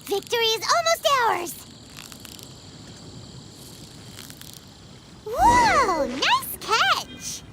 Victory is almost ours! Whoa! Nice catch!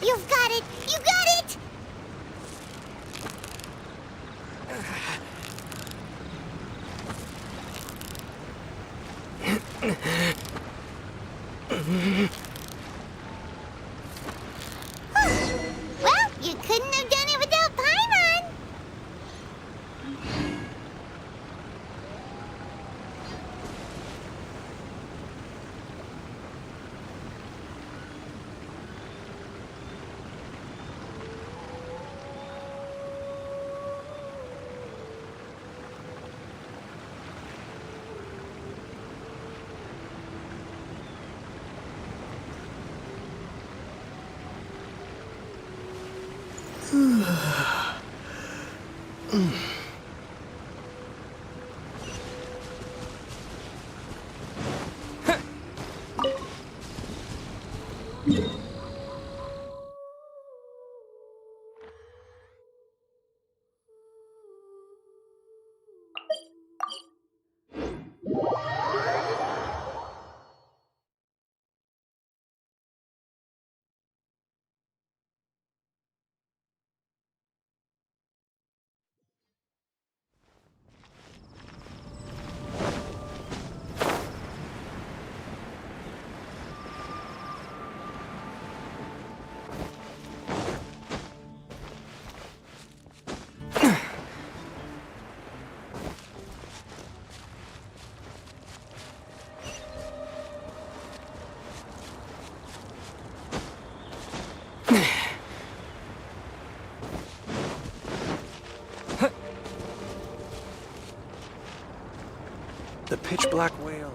You've got it! You got it! Well, you couldn't have done it without Paimon! The pitch black whale.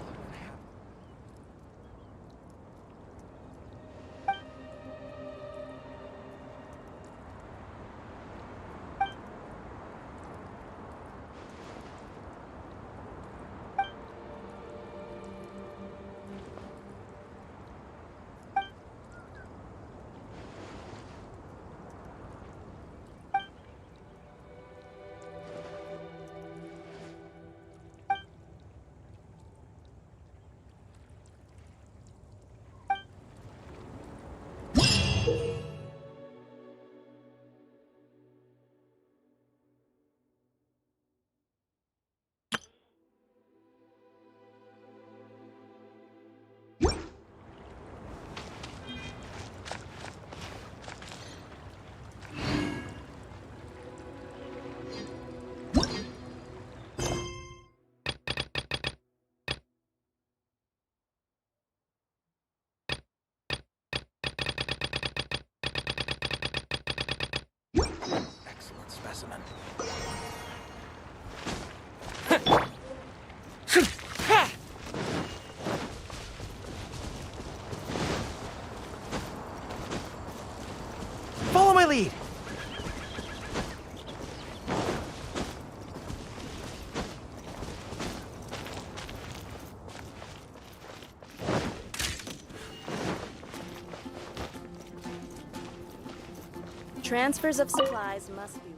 Excellent specimen. lead! Transfers of supplies must be.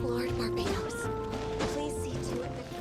Lord Barbados, please see to it that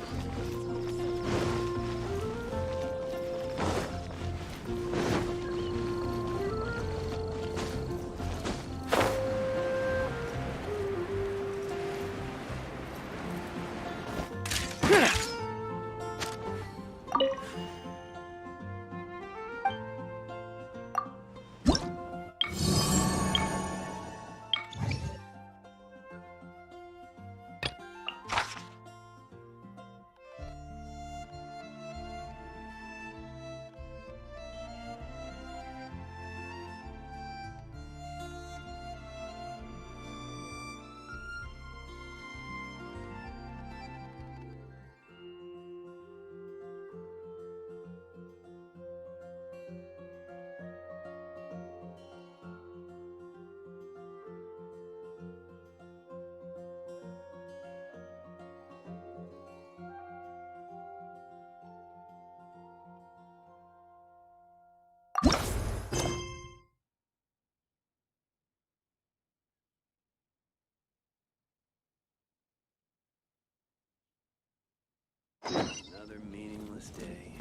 Another meaningless day.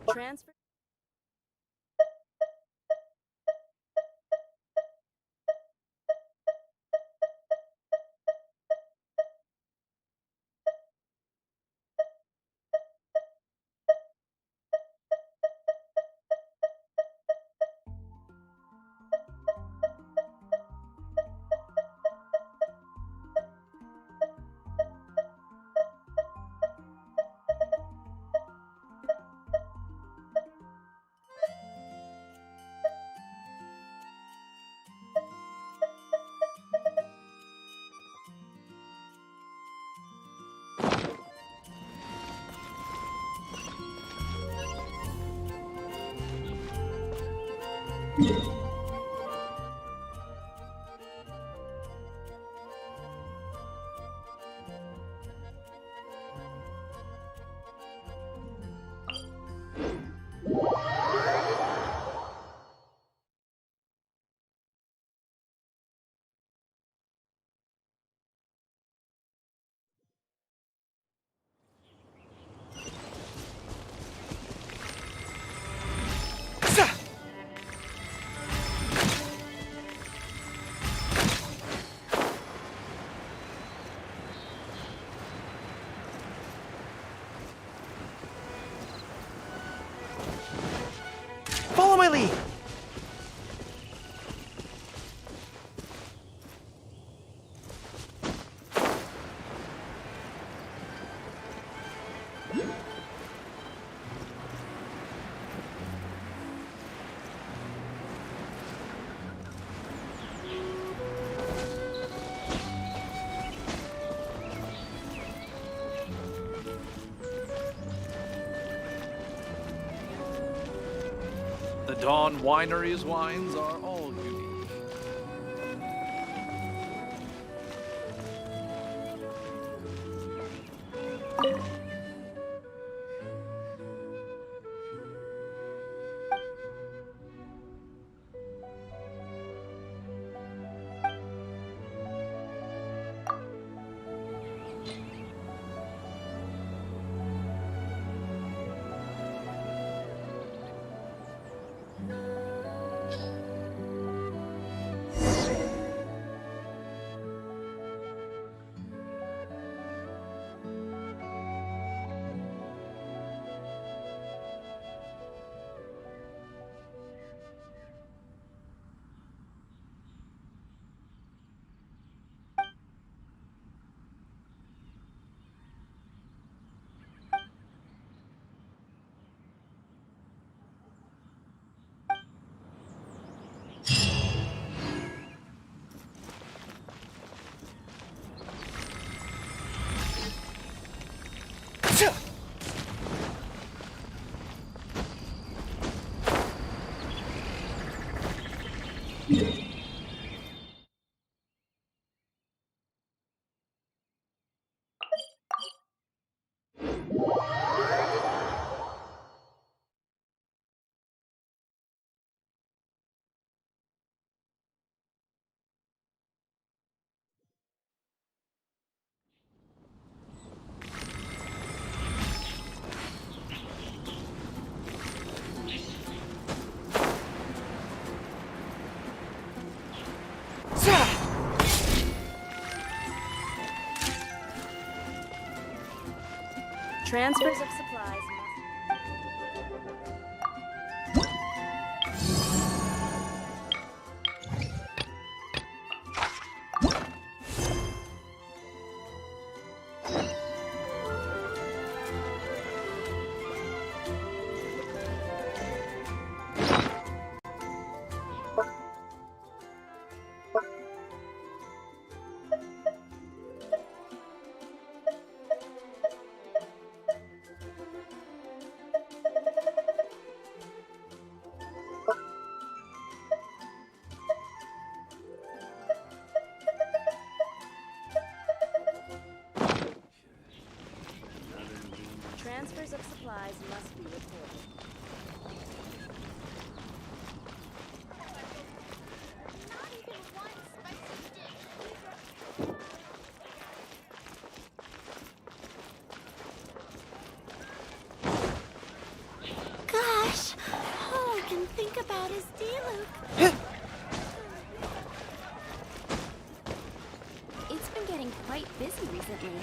Transfer. Follow my lead! The Dawn Winery's wines are all unique. Transfers of supplies must Transfers of supplies must be reported. Not even one spicy dish. Gosh, all I can think about is D-Luke. It's been getting quite busy recently.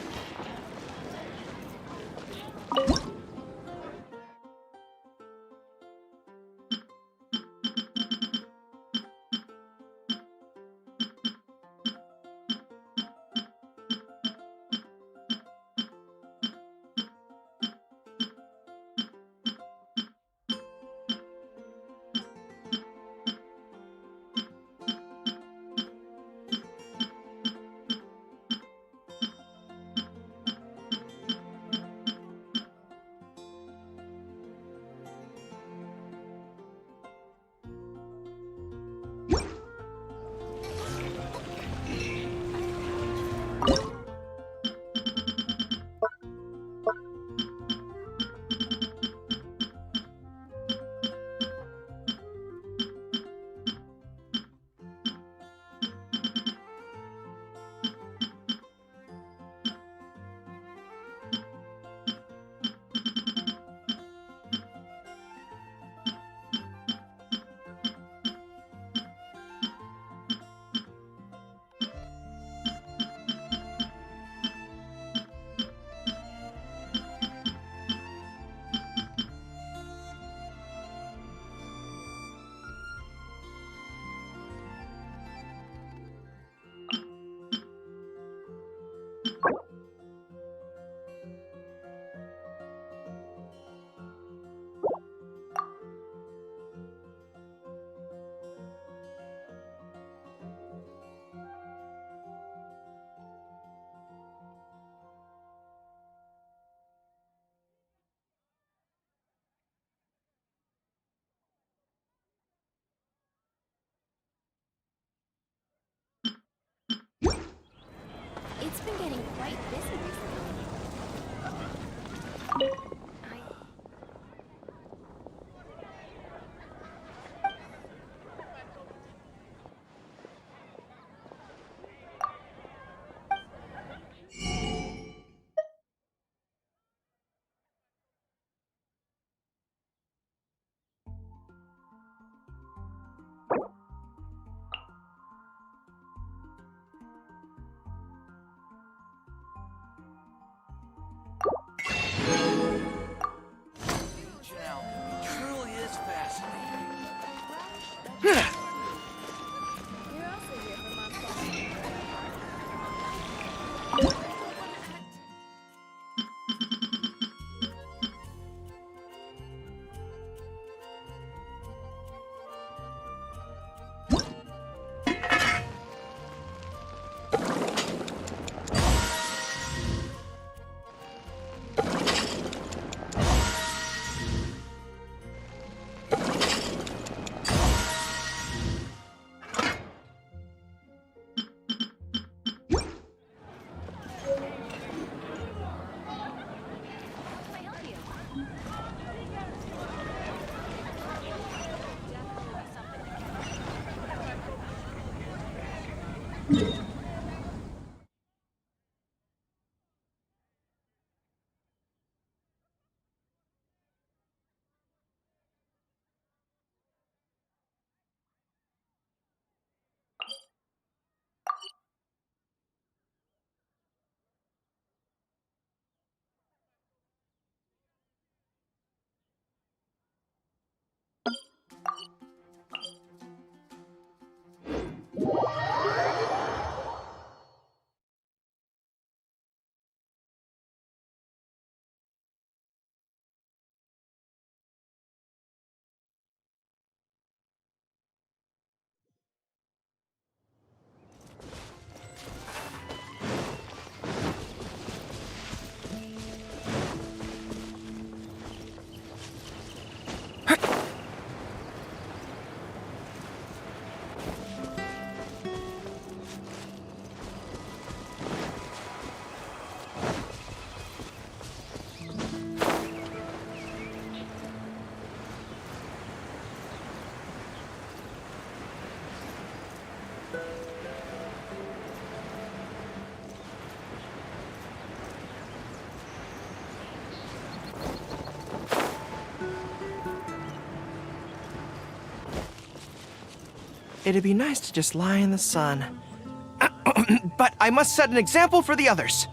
It'd be nice to just lie in the sun. But I must set an example for the others.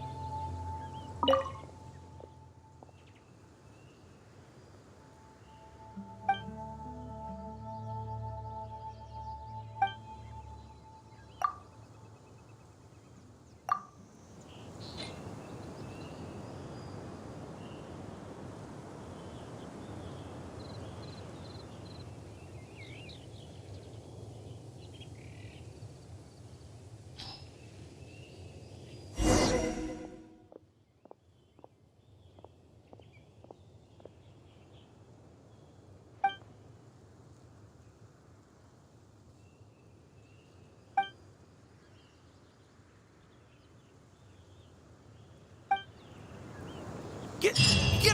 Get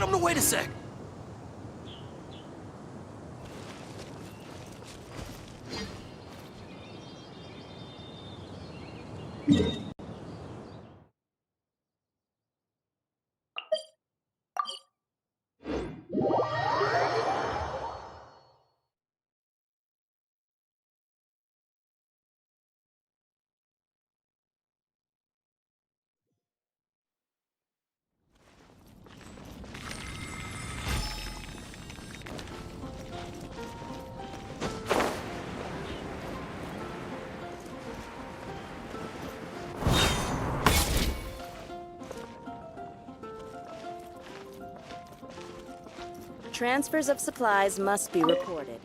him to wait a sec. Transfers of supplies must be reported.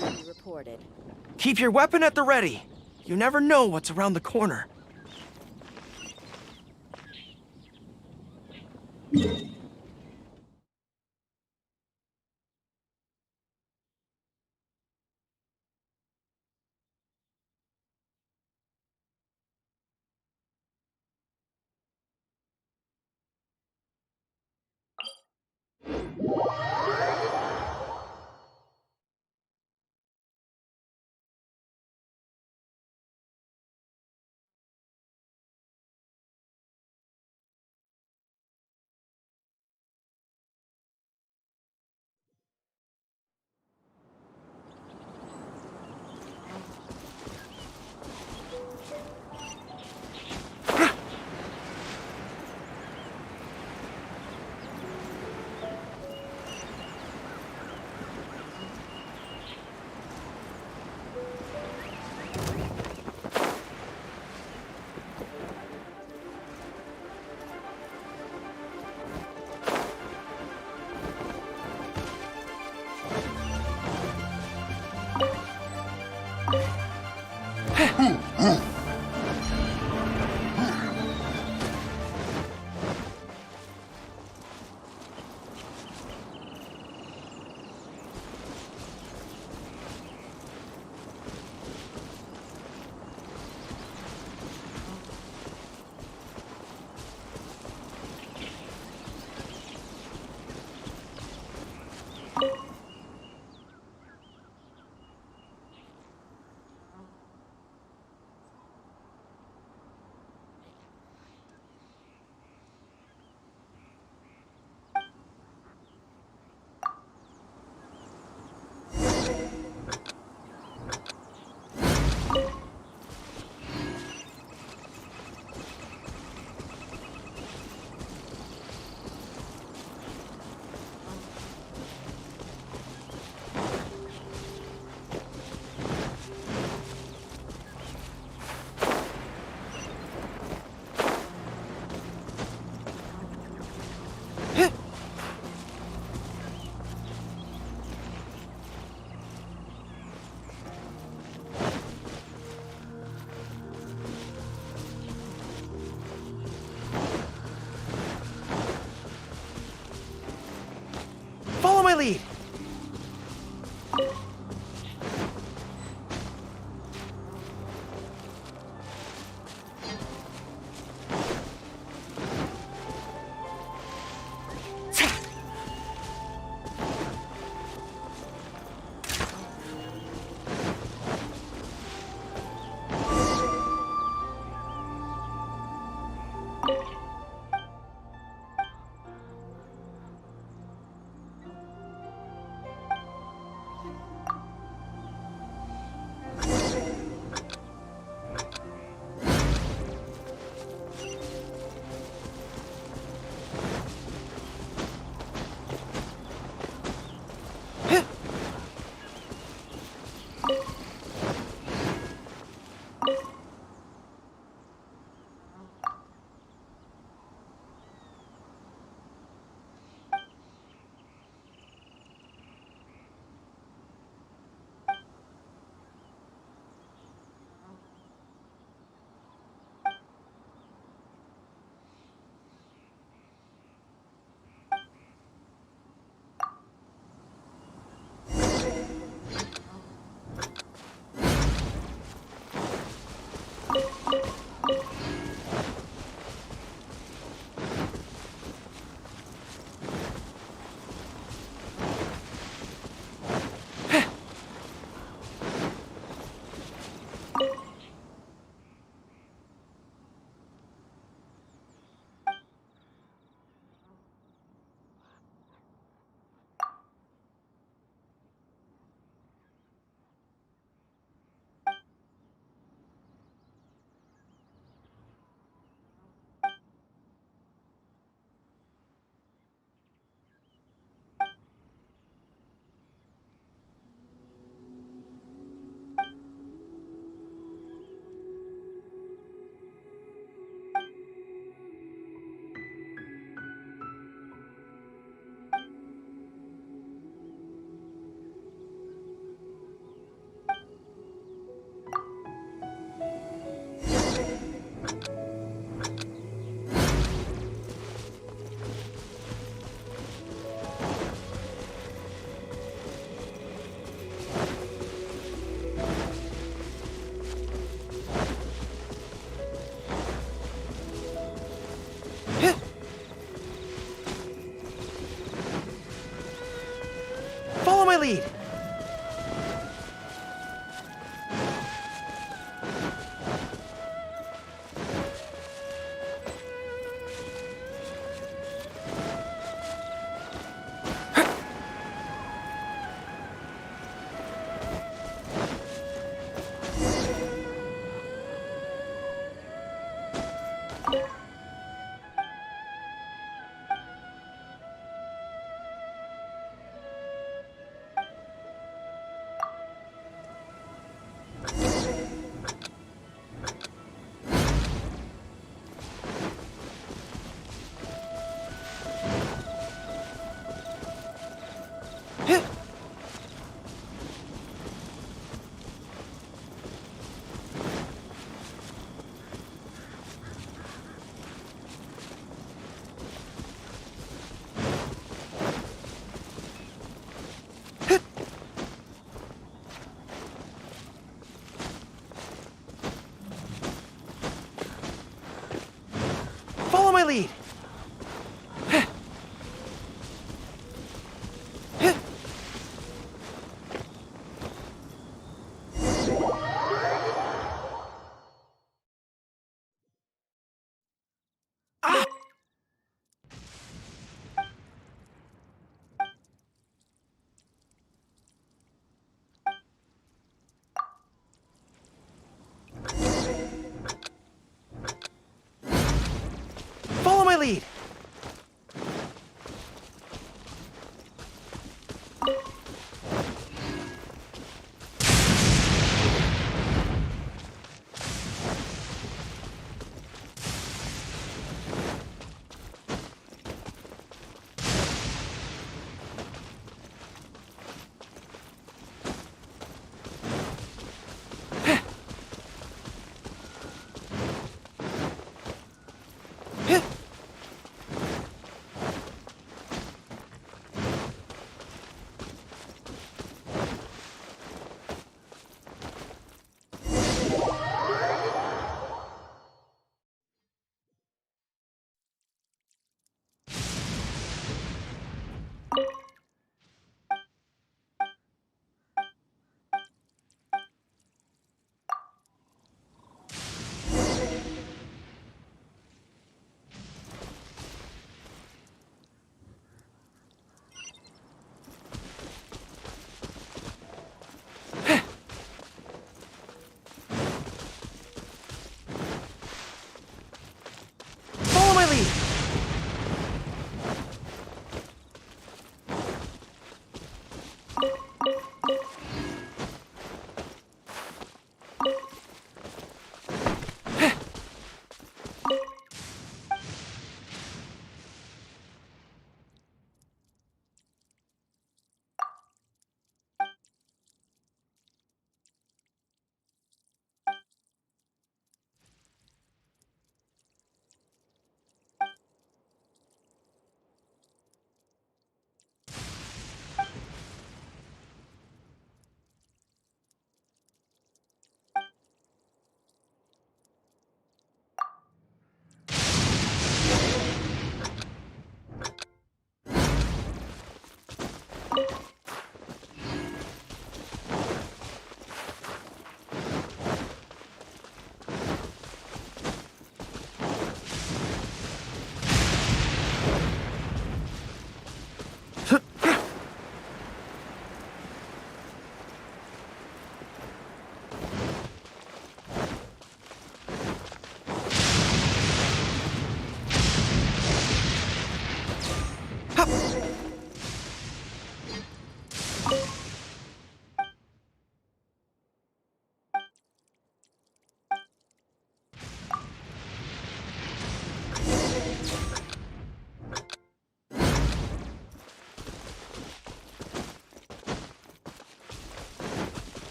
Must be reported. Keep your weapon at the ready. You never know what's around the corner. Follow my lead. Follow my lead.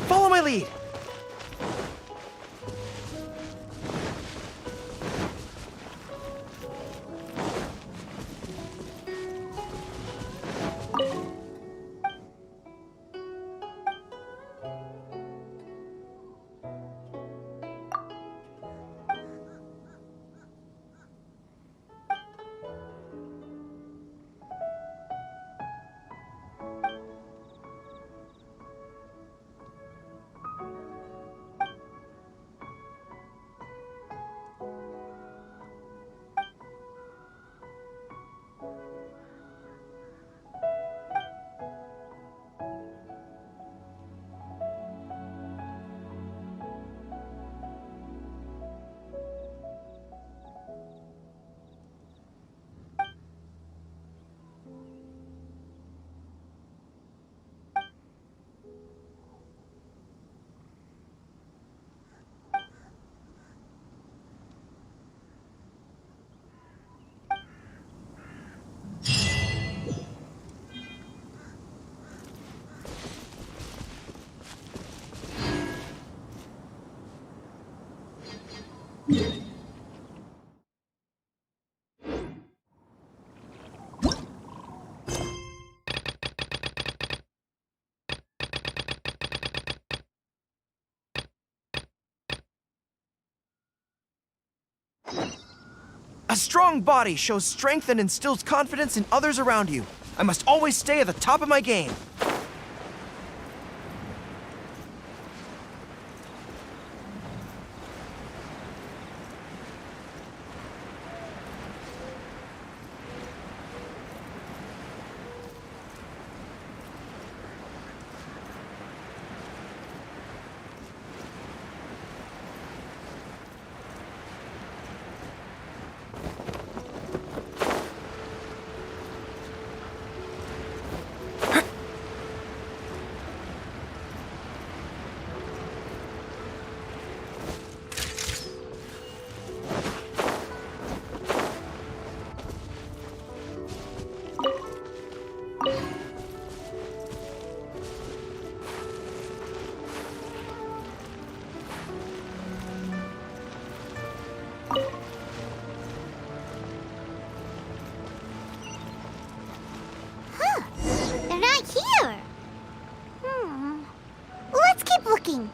Follow my lead. A strong body shows strength and instills confidence in others around you. I must always stay at the top of my game. They're not here. Let's keep looking.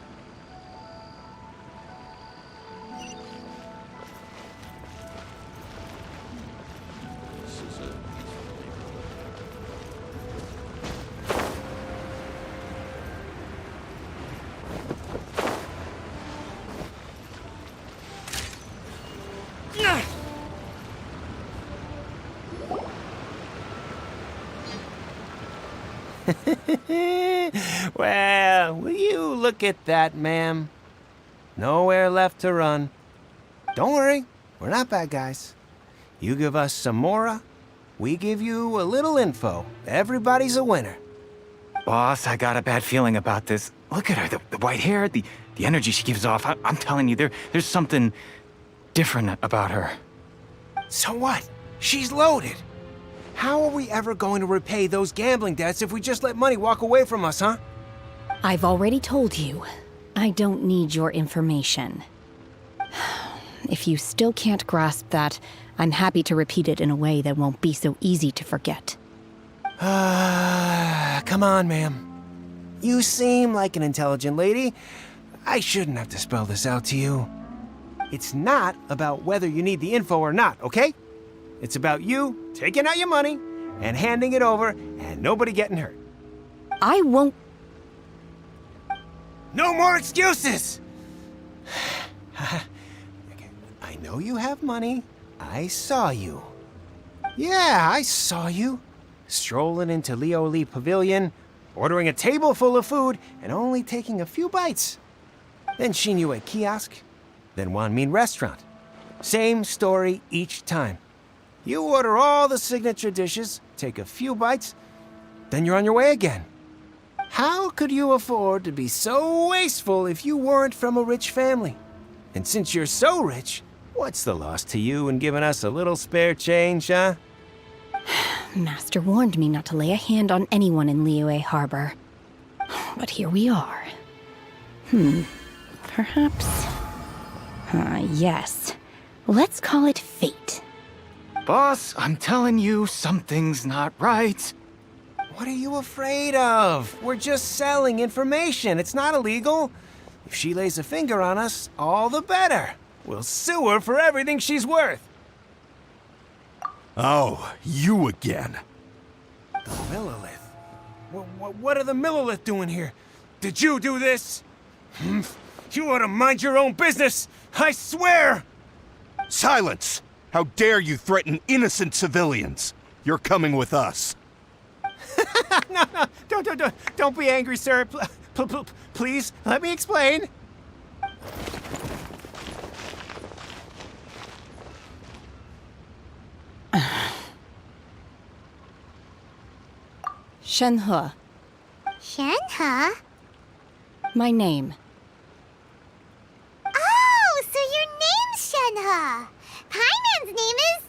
Well, will you look at that, ma'am? Nowhere left to run. Don't worry, we're not bad guys. You give us some mora, we give you a little info. Everybody's a winner. Boss, I got a bad feeling about this. Look at her, the white hair, the energy she gives off. I'm telling you, there's something different about her. So what? She's loaded. How are we ever going to repay those gambling debts if we just let money walk away from us, huh? I've already told you, I don't need your information. If you still can't grasp that, I'm happy to repeat it in a way that won't be so easy to forget. Come on, ma'am. You seem like an intelligent lady. I shouldn't have to spell this out to you. It's not about whether you need the info or not, okay? It's about you taking out your money and handing it over and nobody getting hurt. I won't. No more excuses! I know you have money. I saw you. Yeah, I saw you. Strolling into Leo Lee Pavilion, ordering a table full of food, and only taking a few bites. Then Shinyue Kiosk, then Wanmin Restaurant. Same story each time. You order all the signature dishes, take a few bites, then you're on your way again. How could you afford to be so wasteful if you weren't from a rich family? And since you're so rich, what's the loss to you in giving us a little spare change, huh? Master warned me not to lay a hand on anyone in Liyue Harbor. But here we are. Perhaps... yes. Let's call it fate. Boss, I'm telling you, something's not right. What are you afraid of? We're just selling information. It's not illegal. If she lays a finger on us, all the better. We'll sue her for everything she's worth. Oh, you again. The Millilith. What are the Millilith doing here? Did you do this? You ought to mind your own business. I swear! Silence! How dare you threaten innocent civilians? You're coming with us. No, don't be angry, sir. Please, let me explain. Shenhe, Shenhe? my name. Oh, so your name's Shenhe. Paimon's name is,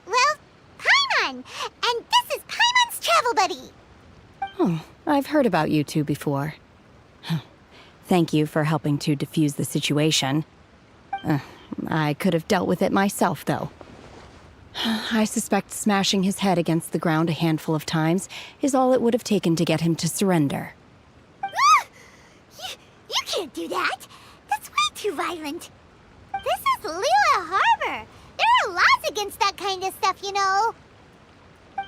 well, Paimon. And this is Paimon's travel buddy. Oh, I've heard about you two before. Thank you for helping to defuse the situation. I could have dealt with it myself, though. I suspect smashing his head against the ground a handful of times is all it would have taken to get him to surrender. You can't do that. That's way too violent. This is Liyue Harbor. There are laws against that kind of stuff, you know.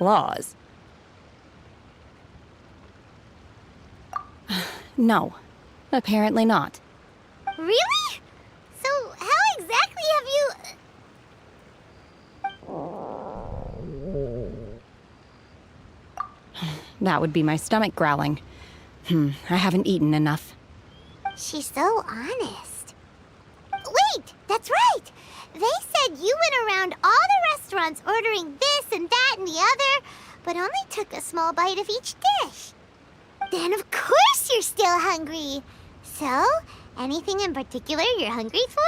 Laws? No, apparently not. Really? So how exactly have you... That would be my stomach growling. I haven't eaten enough. She's so honest. Wait, that's right. They said you went around all the restaurants ordering this and that and the other, but only took a small bite of each dish. Then of course you're still hungry. So, anything in particular you're hungry for?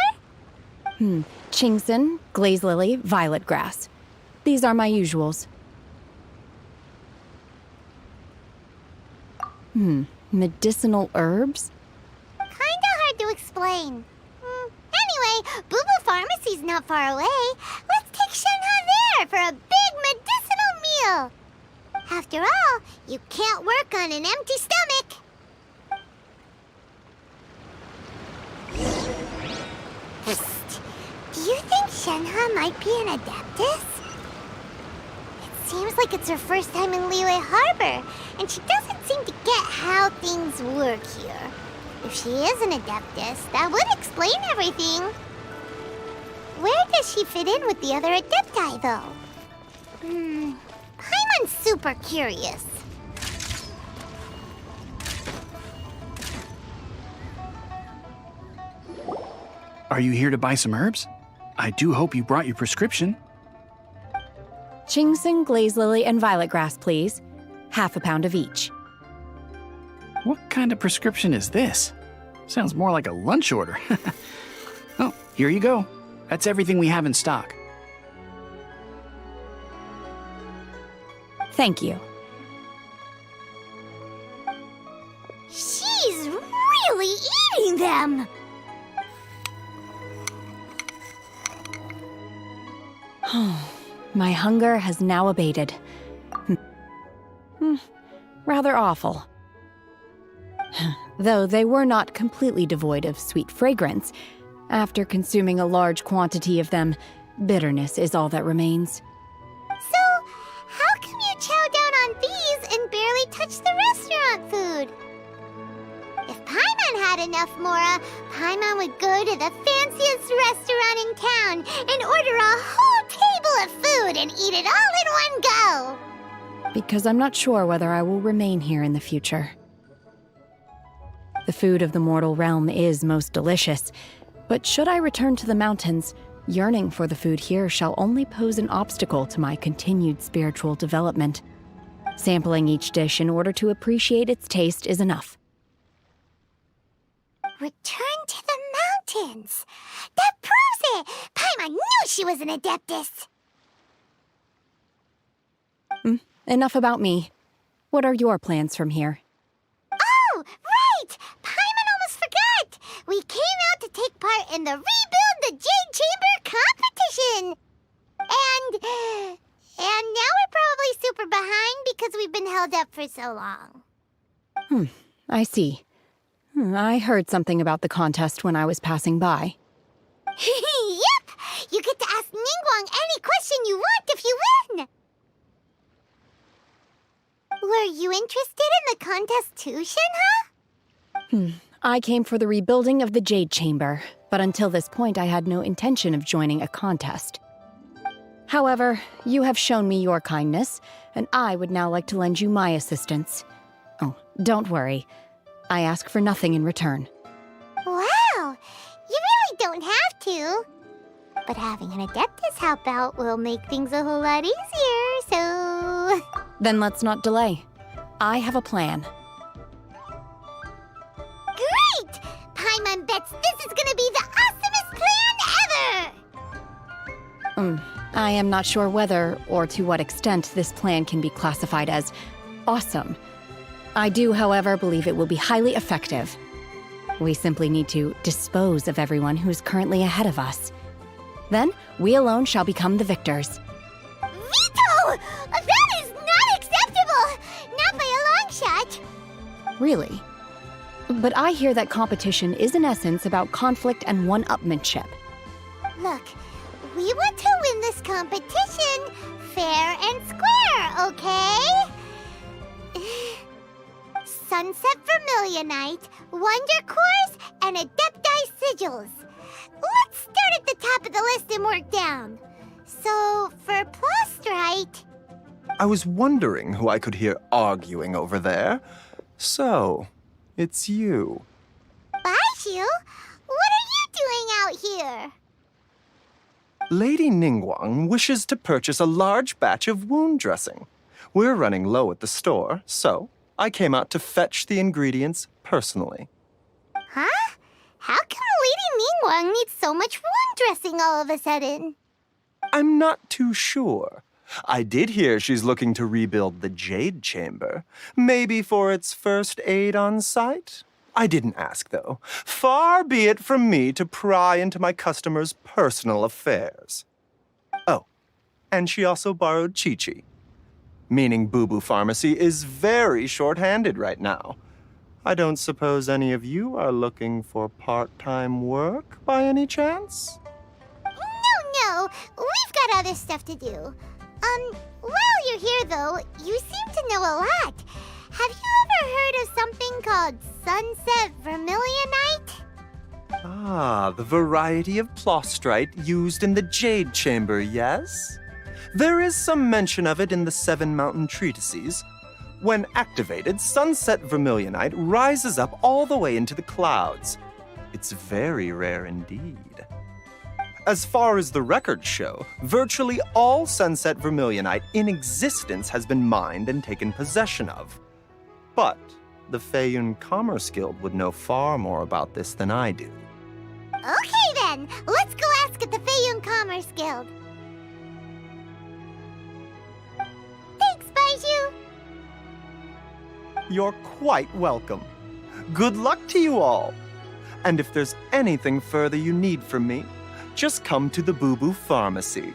Chingson, glaze lily, violet grass. These are my usuals. Medicinal herbs? Kinda hard to explain. Anyway, Boo Boo Pharmacy's not far away. Let's take Shenhe there for a big medicinal meal. After all, you can't work on an empty stomach. Psst. Do you think Shenhe might be an Adeptus? It seems like it's her first time in Liyue Harbor, and she doesn't seem to get how things work here. If she is an Adeptus, that would explain everything. Where does she fit in with the other Adepti, though? Paimon's super curious. Are you here to buy some herbs? I do hope you brought your prescription. Chingson, glaze lily, and violet grass, please. Half a pound of each. What kind of prescription is this? Sounds more like a lunch order. Oh, here you go. That's everything we have in stock. Thank you. She's really eating them! My hunger has now abated. Rather awful. Though they were not completely devoid of sweet fragrance, after consuming a large quantity of them, bitterness is all that remains. So, how come you chow down on these and barely touch the restaurant food? If Paimon had enough Mora, Paimon would go to the fanciest restaurant in town and order a whole table of food and eat it all in one go. Because I'm not sure whether I will remain here in the future. The food of the mortal realm is most delicious, but should I return to the mountains, yearning for the food here shall only pose an obstacle to my continued spiritual development. Sampling each dish in order to appreciate its taste is enough. Return to the mountains. That proves it! Paimon knew she was an Adeptus. Enough about me. What are your plans from here? Oh, right! Paimon almost forgot! We came out to take part in the Rebuild the Jade Chamber competition! And now we're probably super behind because we've been held up for so long. I see. I heard something about the contest when I was passing by. Yep! You get to ask Ningguang any question you want if you win! Were you interested in the contest too, Shenhe? I came for the rebuilding of the Jade Chamber, but until this point I had no intention of joining a contest. However, you have shown me your kindness, and I would now like to lend you my assistance. Oh, don't worry. I ask for nothing in return. Wow! You really don't have to. But having an Adeptus help out will make things a whole lot easier, so... Then let's not delay. I have a plan. Great! Paimon bets this is gonna be the awesomest plan ever! I am not sure whether or to what extent this plan can be classified as awesome. I do, however, believe it will be highly effective. We simply need to dispose of everyone who's currently ahead of us. Then, we alone shall become the victors. Veto! That is not acceptable! Not by a long shot! Really? But I hear that competition is in essence about conflict and one-upmanship. Look, we want to win this competition fair and square, okay? Sunset Vermilionite, Wonder Cores, and Adepti Sigils. Let's start at the top of the list and work down. So, for Plastrite... I was wondering who I could hear arguing over there. So, it's you. Baishu, what are you doing out here? Lady Ningguang wishes to purchase a large batch of wound dressing. We're running low at the store, so I came out to fetch the ingredients personally. Huh? How come Lady Ningguang needs so much wound dressing all of a sudden? I'm not too sure. I did hear she's looking to rebuild the Jade Chamber. Maybe for its first aid on site? I didn't ask, though. Far be it from me to pry into my customers' personal affairs. Oh, and she also borrowed Chi-Chi. Meaning Boo Boo Pharmacy is very short-handed right now. I don't suppose any of you are looking for part-time work by any chance? No, we've got other stuff to do. While you're here though, you seem to know a lot. Have you ever heard of something called Sunset Vermilionite? Ah, the variety of Plastrite used in the Jade Chamber, yes? There is some mention of it in the Seven Mountain Treatises. When activated, Sunset Vermilionite rises up all the way into the clouds. It's very rare indeed. As far as the records show, virtually all Sunset Vermilionite in existence has been mined and taken possession of. But the Feiyun Commerce Guild would know far more about this than I do. Okay then, let's go ask at the Feiyun Commerce Guild. Thanks, Baiju. You're quite welcome. Good luck to you all. And if there's anything further you need from me, just come to the Boo Boo Pharmacy.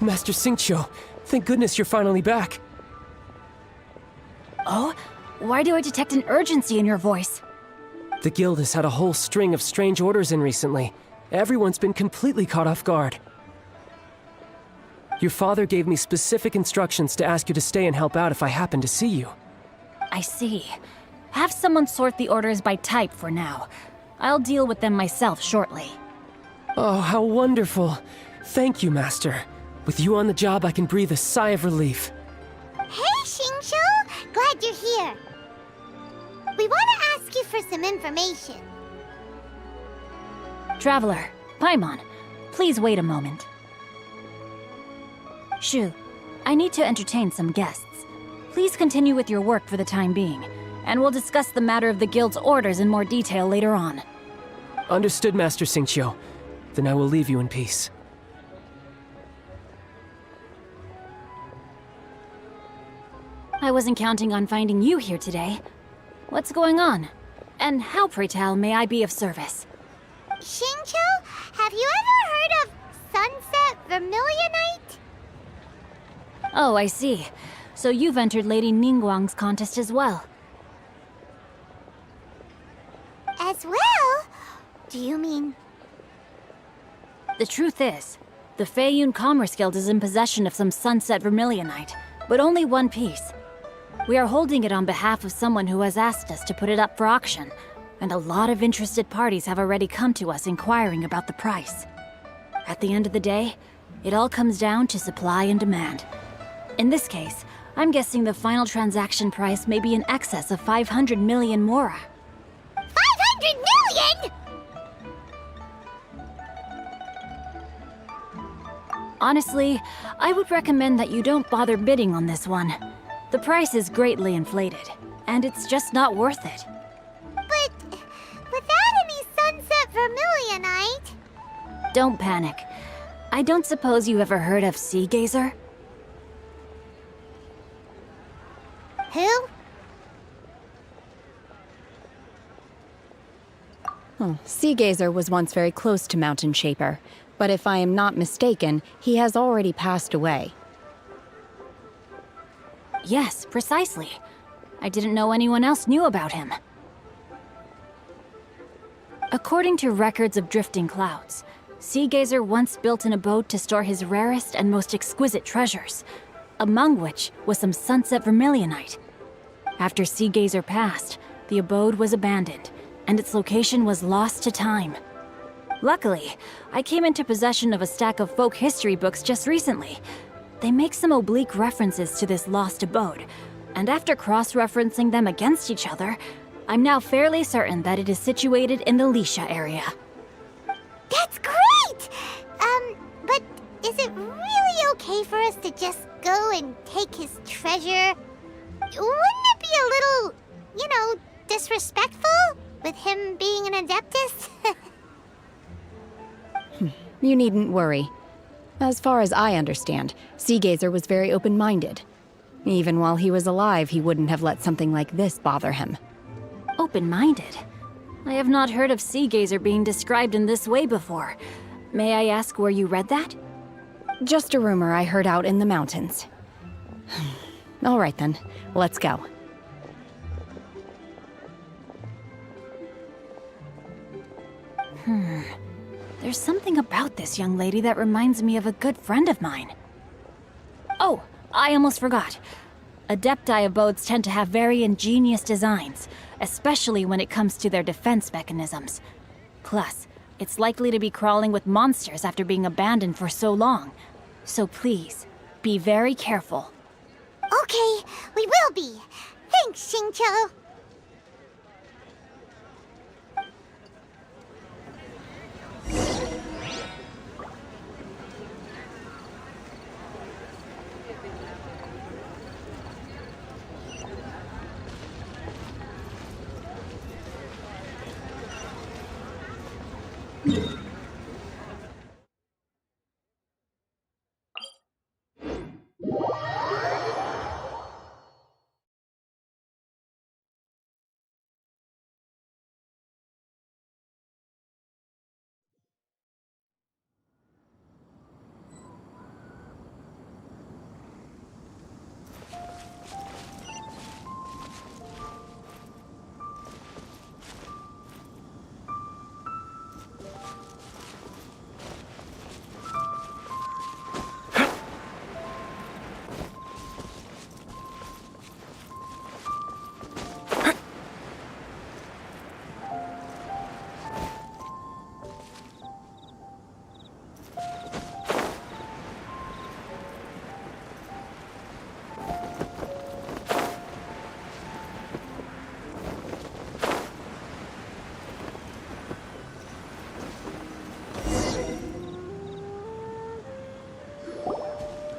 Master Xingqiu, thank goodness you're finally back. Oh? Why do I detect an urgency in your voice? The guild has had a whole string of strange orders in recently. Everyone's been completely caught off guard. Your father gave me specific instructions to ask you to stay and help out if I happen to see you. I see. Have someone sort the orders by type for now. I'll deal with them myself shortly. Oh, how wonderful. Thank you, Master. With you on the job, I can breathe a sigh of relief. Hey, Xingqiu! Glad you're here. We want to ask you for some information. Traveler, Paimon, please wait a moment. Shu, I need to entertain some guests. Please continue with your work for the time being, and we'll discuss the matter of the guild's orders in more detail later on. Understood, Master Xingqiu. Then I will leave you in peace. I wasn't counting on finding you here today. What's going on? And how, pray tell, may I be of service? Xingqiu, have you ever heard of Sunset Vermilionite? Oh, I see. So you've entered Lady Ningguang's contest as well. As well? Do you mean... The truth is, the Feiyun Commerce Guild is in possession of some Sunset Vermilionite, but only one piece. We are holding it on behalf of someone who has asked us to put it up for auction, and a lot of interested parties have already come to us inquiring about the price. At the end of the day, it all comes down to supply and demand. In this case, I'm guessing the final transaction price may be in excess of 500 million mora. 500 million?! Honestly, I would recommend that you don't bother bidding on this one. The price is greatly inflated, and it's just not worth it. But without any Sunset Vermilionite... Don't panic. I don't suppose you ever heard of Sea Gazer? Who? Sea Gazer was once very close to Mountain Shaper, but if I am not mistaken, he has already passed away. Yes, precisely. I didn't know anyone else knew about him. According to records of drifting clouds, Sea Gazer once built an abode to store his rarest and most exquisite treasures, among which was some Sunset Vermilionite. After Sea Gazer passed, the abode was abandoned, and its location was lost to time. Luckily, I came into possession of a stack of folk history books just recently. They make some oblique references to this lost abode, and after cross-referencing them against each other, I'm now fairly certain that it is situated in the Lisha area. That's great! But is it really okay for us to just go and take his treasure? Wouldn't it be a little, disrespectful with him being an Adeptus? You needn't worry. As far as I understand, Sea Gazer was very open-minded. Even while he was alive, he wouldn't have let something like this bother him. Open-minded? I have not heard of Sea Gazer being described in this way before. May I ask where you read that? Just a rumor I heard out in the mountains. All right then, let's go. There's something about this young lady that reminds me of a good friend of mine. Oh, I almost forgot. Adepti abodes tend to have very ingenious designs, especially when it comes to their defense mechanisms. Plus, it's likely to be crawling with monsters after being abandoned for so long. So please, be very careful. Okay, we will be. Thanks, Xingqiu.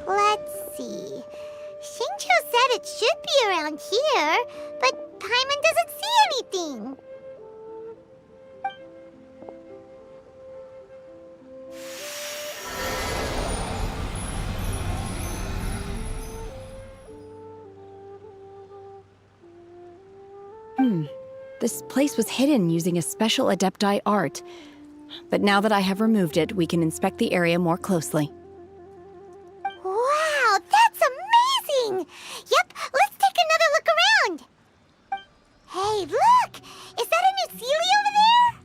Let's see. Xingqiu said it should be around here, but Paimon doesn't see anything. This place was hidden using a special Adepti art. But now that I have removed it, we can inspect the area more closely. Wow, that's amazing! Yep, let's take another look around. Hey, look! Is that a new Sealy over there?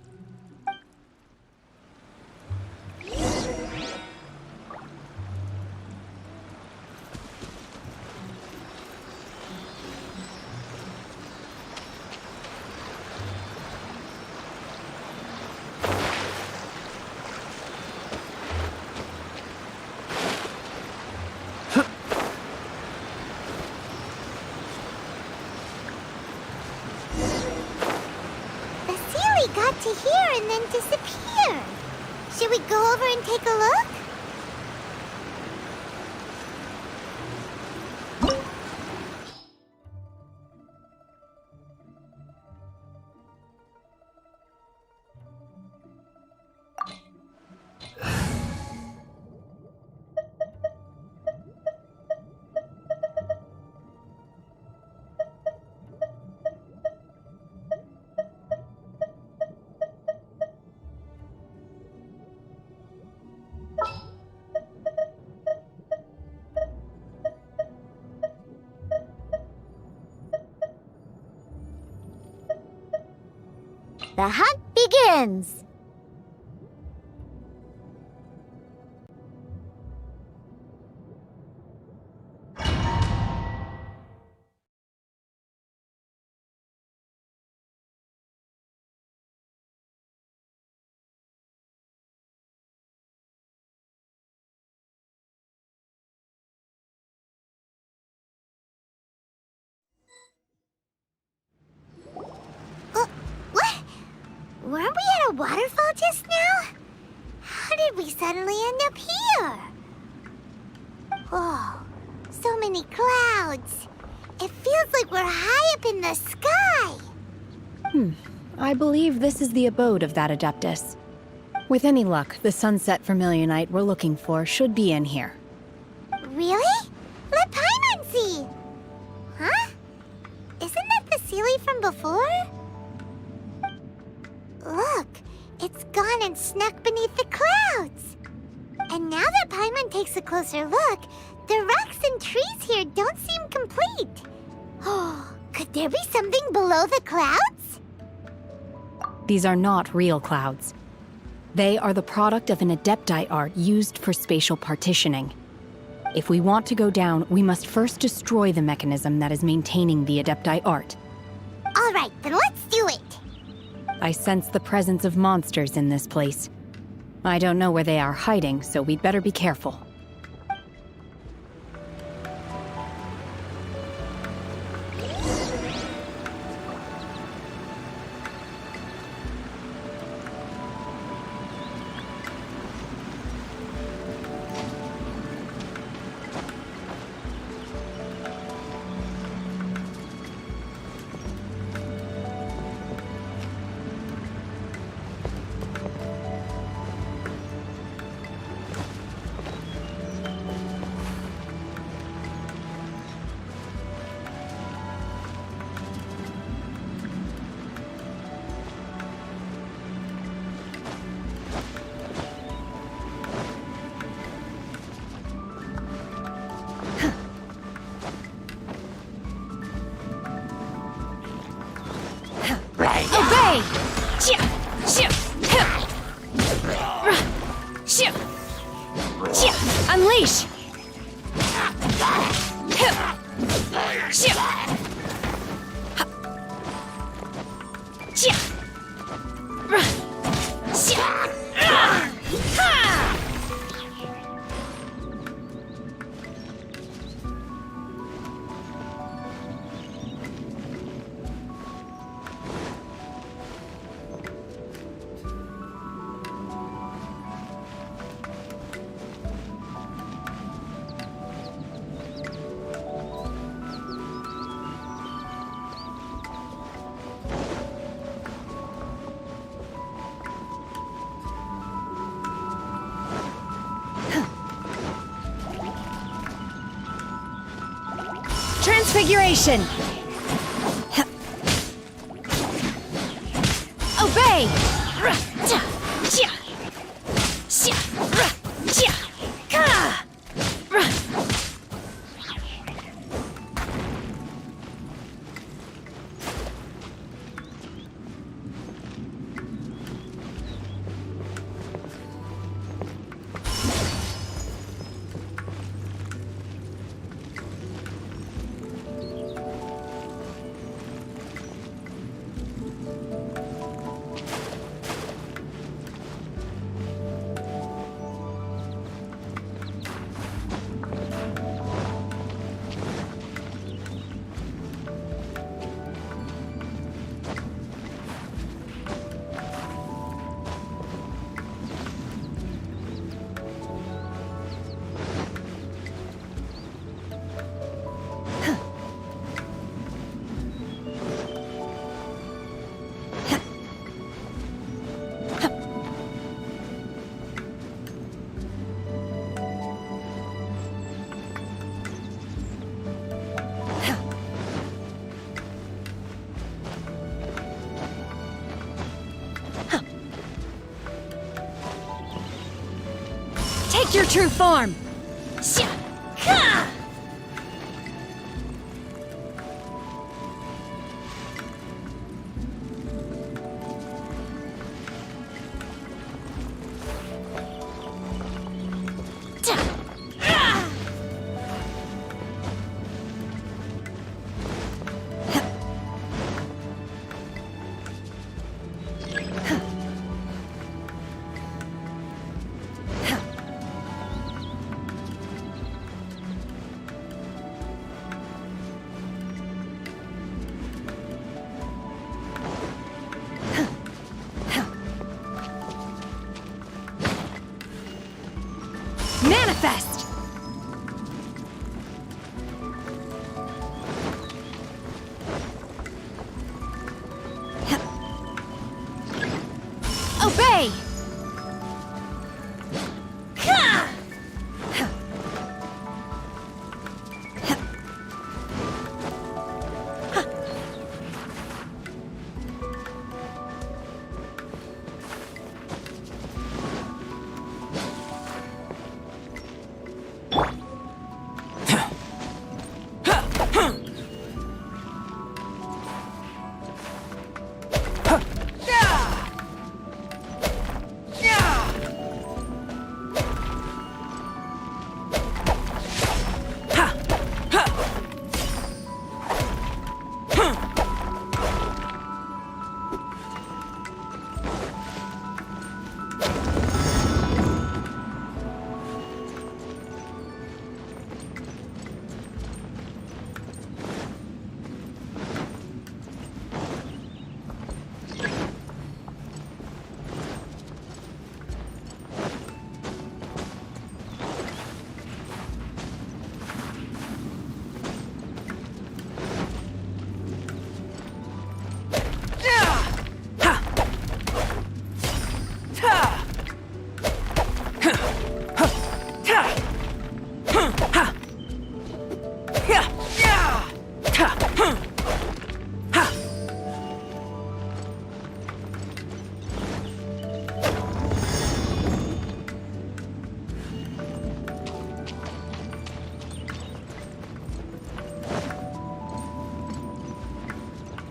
Got to here and then disappeared. Should we go over and take a look? The hunt begins! Weren't we at a waterfall just now? How did we suddenly end up here? Whoa, so many clouds. It feels like we're high up in the sky. I believe this is the abode of that Adeptus. With any luck, the sunset Vermilionite we're looking for should be in here. Really? Let Paimon see. Huh? Isn't that the Sealy from before? Look, it's gone and snuck beneath the clouds. And now that Paimon takes a closer look, the rocks and trees here don't seem complete. Oh, could there be something below the clouds? These are not real clouds. They are the product of an Adepti art used for spatial partitioning. If we want to go down, we must first destroy the mechanism that is maintaining the Adepti art. All right, then let's do it. I sense the presence of monsters in this place. I don't know where they are hiding, so we'd better be careful. Obey! Unleash! Transfiguration! Obey! Take your true form! Manifest! Obey!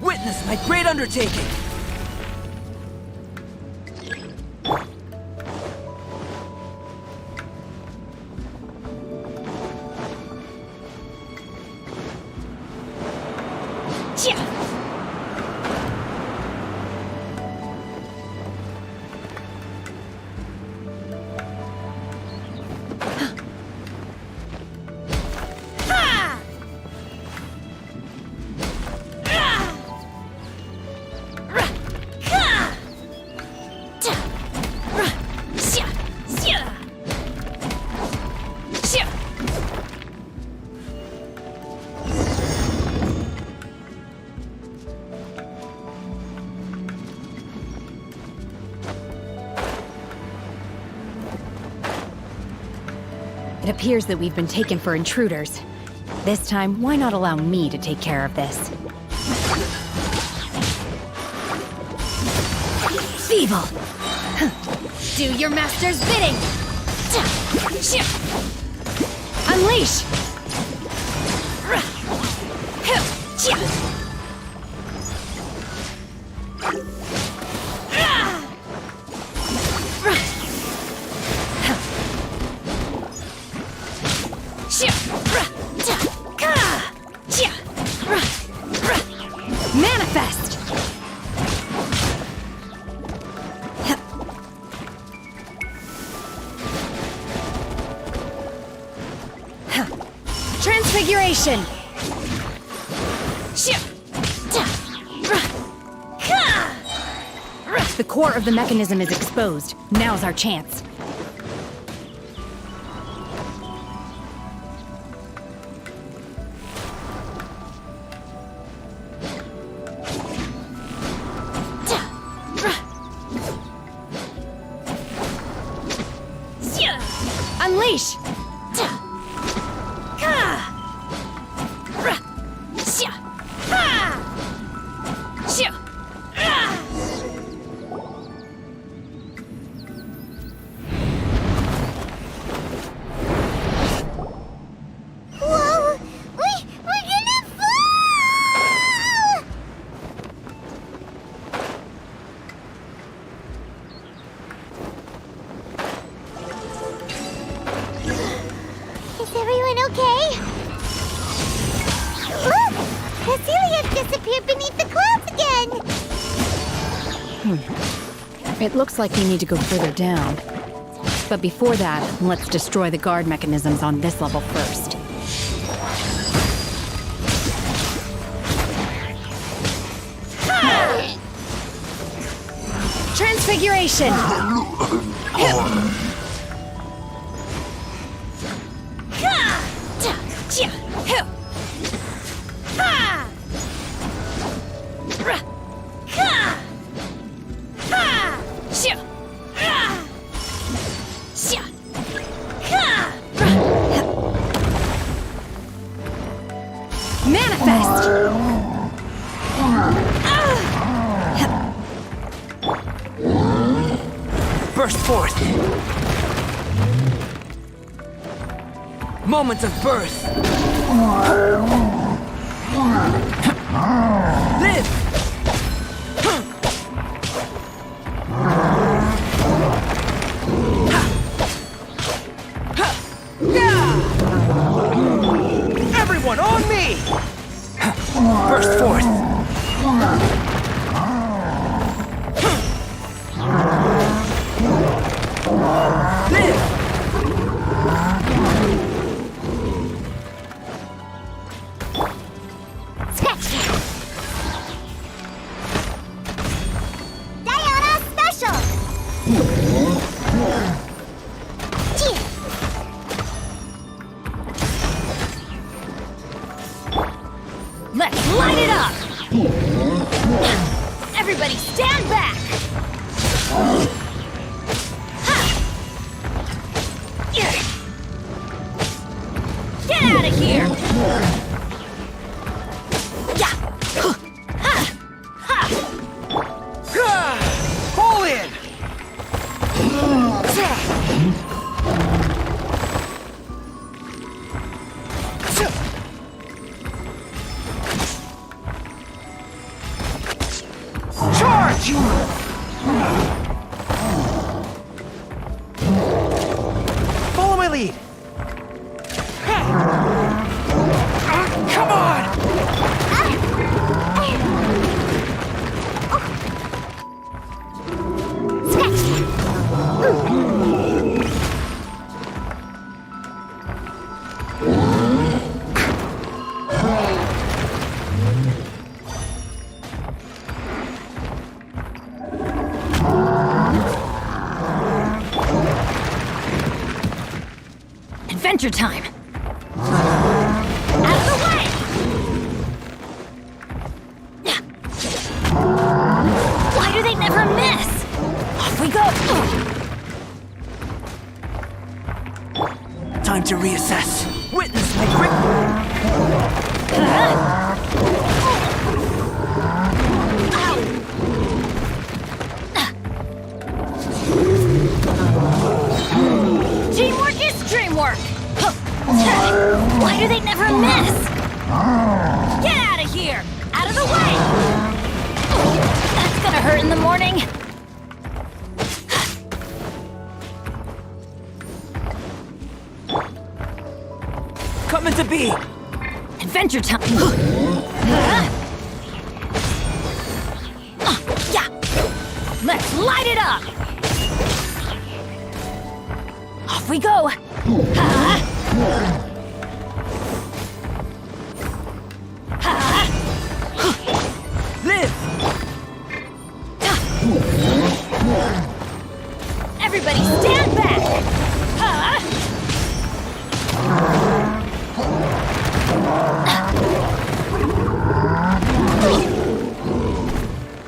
Witness my great undertaking! It appears that we've been taken for intruders. This time, why not allow me to take care of this? Feeble! Do your master's bidding! Unleash! Manifest! Transfiguration! The core of the mechanism is exposed. Now's our chance. Unleash! Whoa! We're gonna fall! Is everyone okay? Look! Cecilia disappeared beneath the clouds again! It looks like we need to go further down. But before that, let's destroy the guard mechanisms on this level first. Transfiguration! Manifest! Burst forth! Moments of birth! Live! Everyone on me! Burst forth! Live! Diana Special! Let's light it up! Everybody stand back! Get out of here! Follow my lead. Come on! Adventure time! Out of the way! Why do they never miss? Off we go! Time to reassess. Witness my quick... Teamwork is dreamwork! Why do they never miss? Get out of here! Out of the way! That's gonna hurt in the morning. Coming to be! Adventure time! Yeah! Let's light it up! Off we go! Live! Everybody stand back!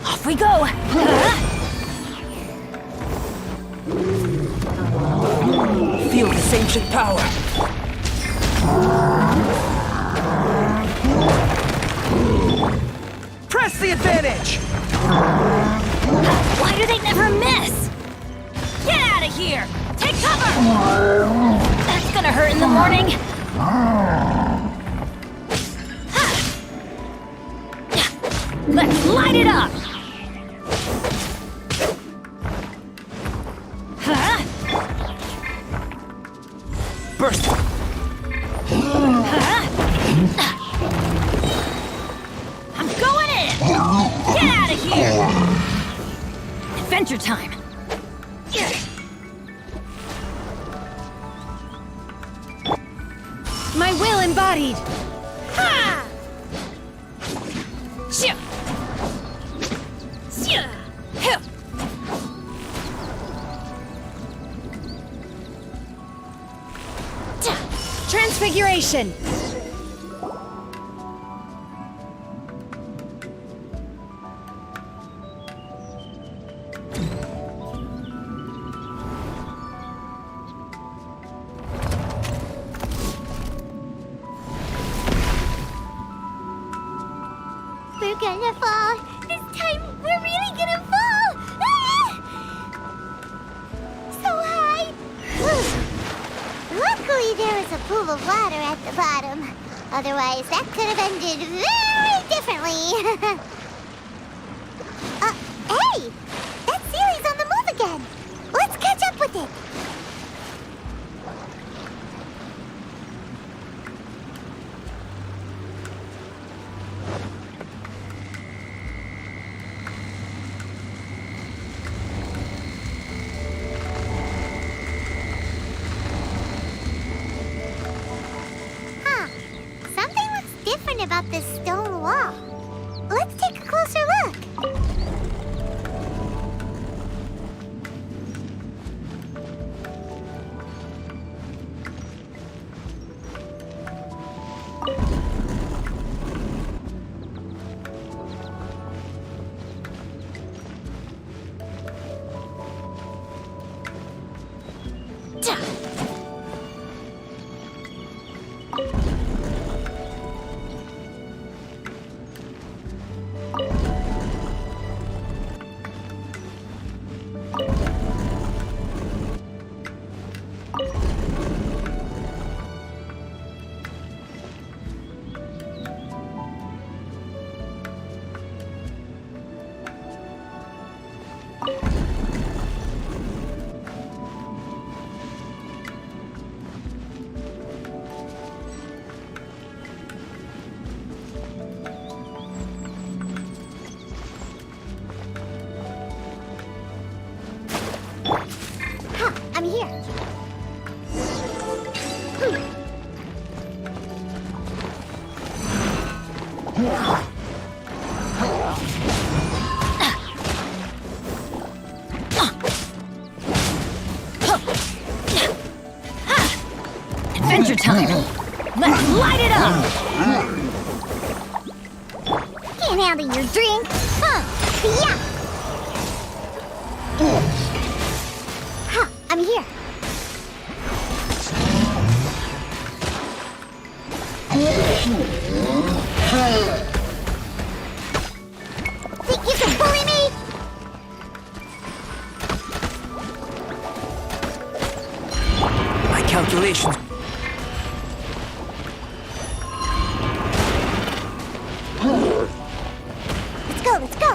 Off we go! Feel this ancient power. Press the advantage! Why do they never miss? Get out of here! Take cover! That's gonna hurt in the morning. Let's light it up! Burst! I'm going in! Get out of here! Adventure time! My will embodied! Ha! Shoo! Shoo! Hoo! Transfiguration! We're gonna fall. This time, we're really gonna fall. Ah! So high. Luckily, there was a pool of water at the bottom. Otherwise, that could have ended very differently. Hey! That Sealy's on the move again. Let's catch up with it. Something looks different about this stone wall. Let's take a closer look. Adventure time! Let's light it up! Can't handle your drink? Huh? Yeah! Huh, I'm here. Think you can bully me? My calculations. Let's go, let's go.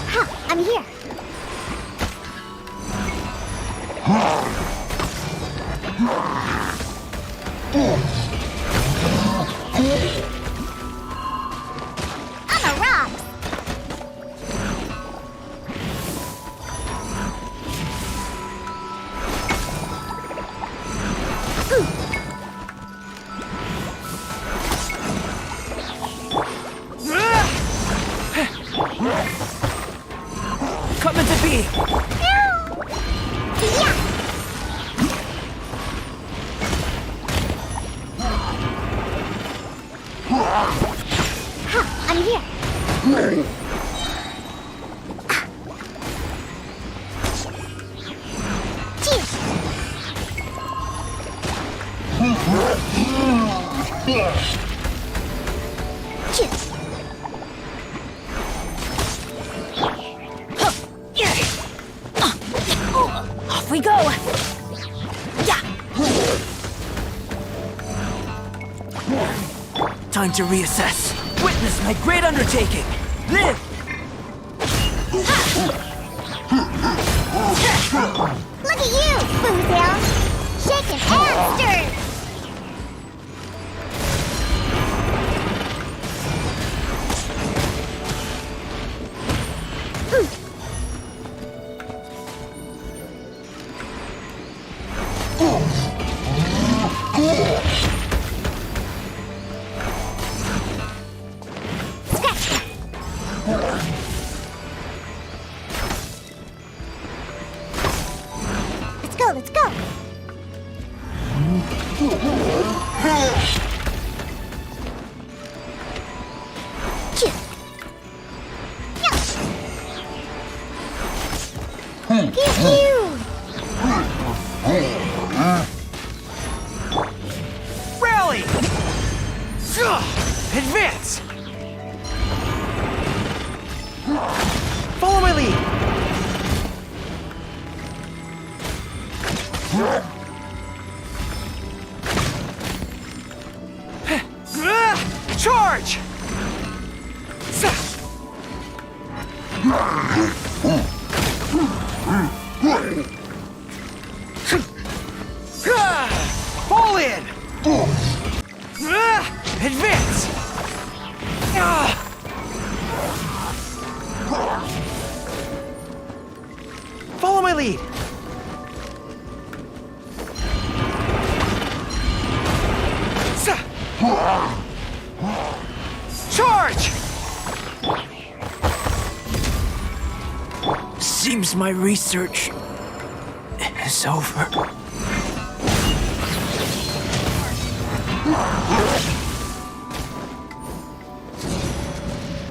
Huh, I'm here. I'm a rock. Coming to be! Yeah! Huh, I'm here. Cheers! Cheers! Off we go! Yeah! Time to reassess. Witness my great undertaking. Live! Look at you, Boozle! Shaking and stirring! Let's go, let's go! Cheers! Yeah. Pew pew! Rally! Advance! Follow my lead! Charge! Fall in! Advance! Follow my lead! Charge! Seems my research is over.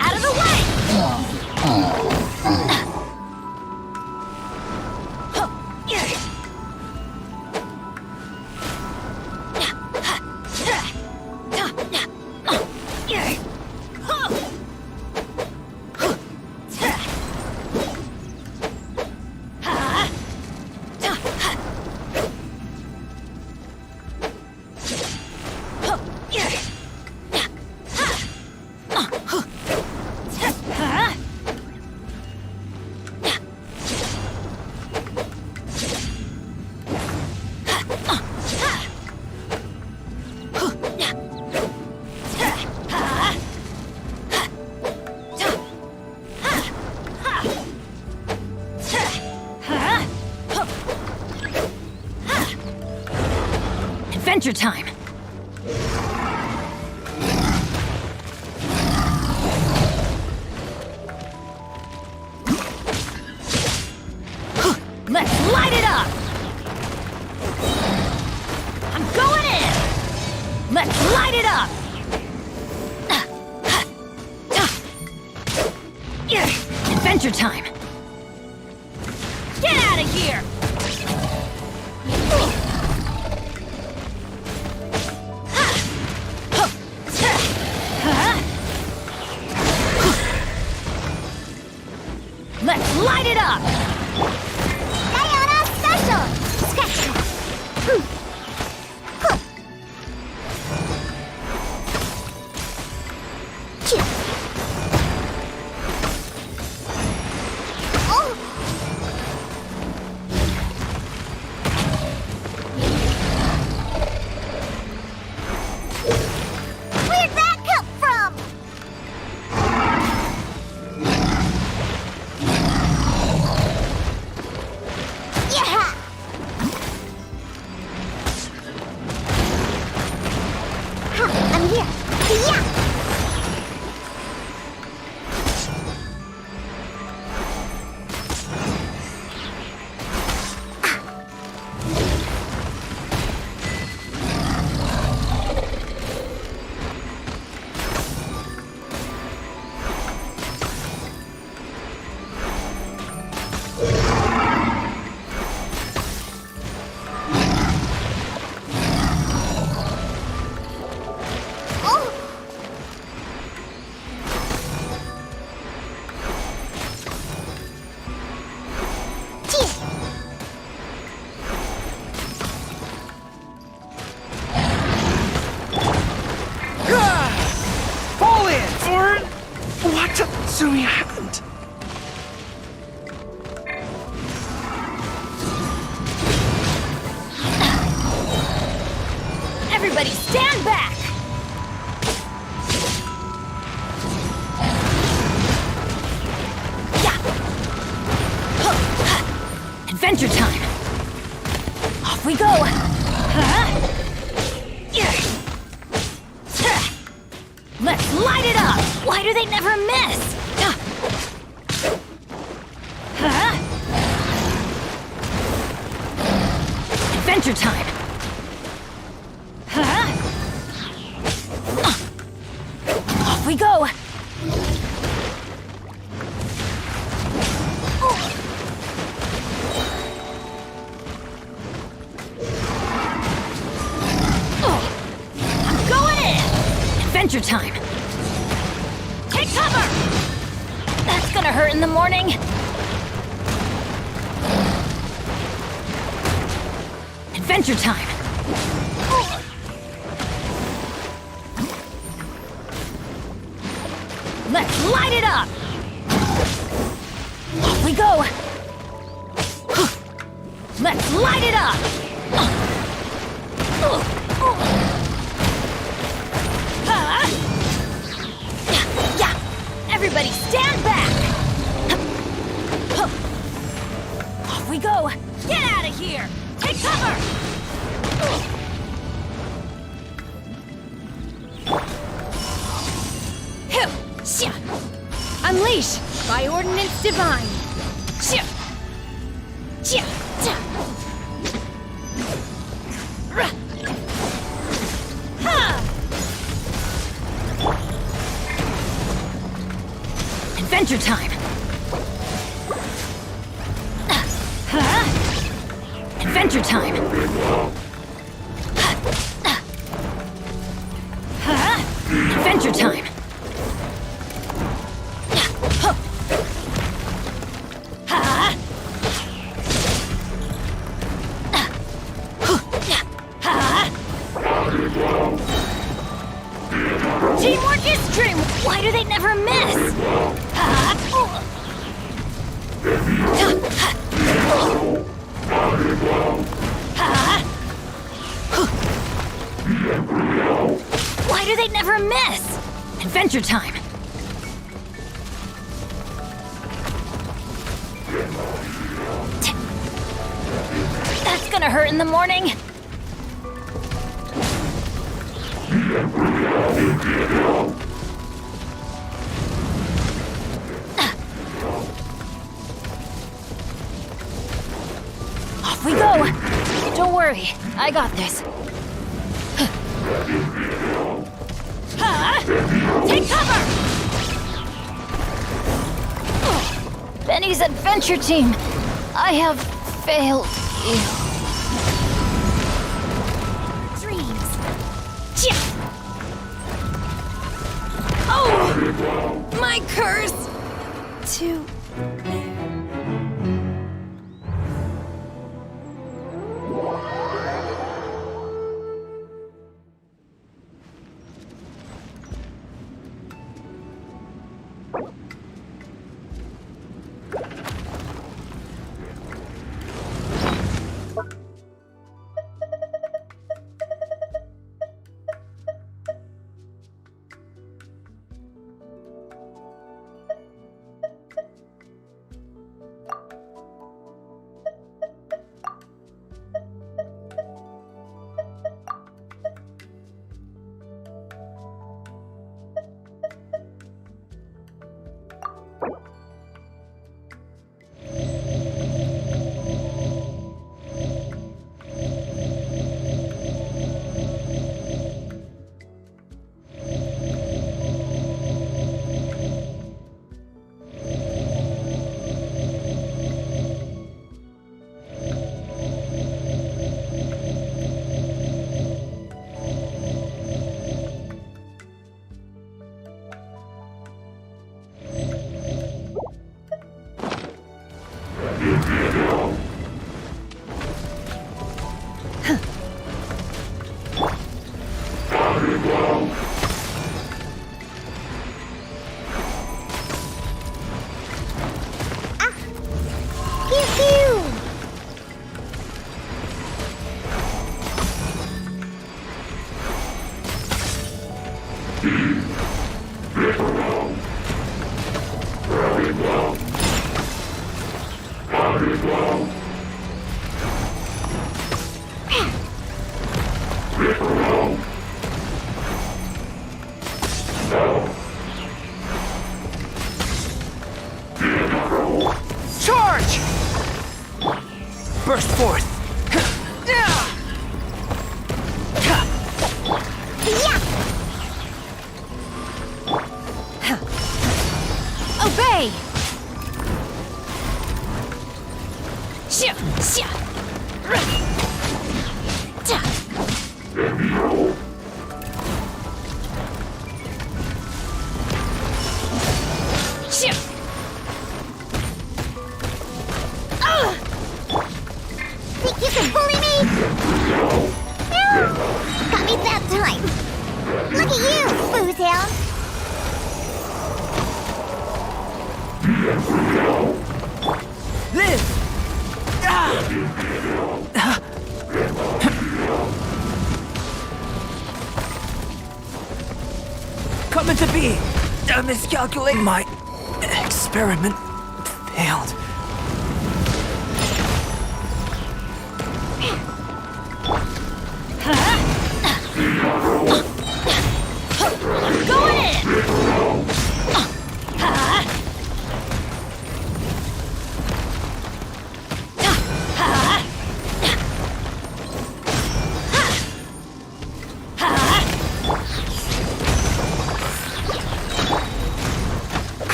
Out of the way! Adventure time! up! Adventure time! Get out of here! Let's light it up! Diana Special! Scratch! Where'd that come from? Yeah! I'm here. Yeah! Fall in! Or what? Sumi, I haven't. Everybody stand back! Adventure time! Off we go! Let's light it up! Why do they never miss? Adventure time! Off we go! I'm going in! Adventure time! Take cover! That's gonna hurt in the morning! Adventure time! Let's light it up! Off we go! Let's light it up! Yeah! Everybody stand back! Off we go! Get out of here! Take cover! Unleash by ordinance divine. Adventure time. Adventure time. Adventure time. Teamwork is dream. Why do they never miss? Why do they never miss? Adventure time. That's gonna hurt in the morning. Off we go! Don't worry, I got this. Take cover! Benny's adventure team, I have failed you. Dreams. Oh! My curse! To... Charge! Burst forth. Obey! Think you can bully me? No! Got me that time! Look at you, Foozhound! Live! Coming to be! Miscalculate my experiment failed. Going in!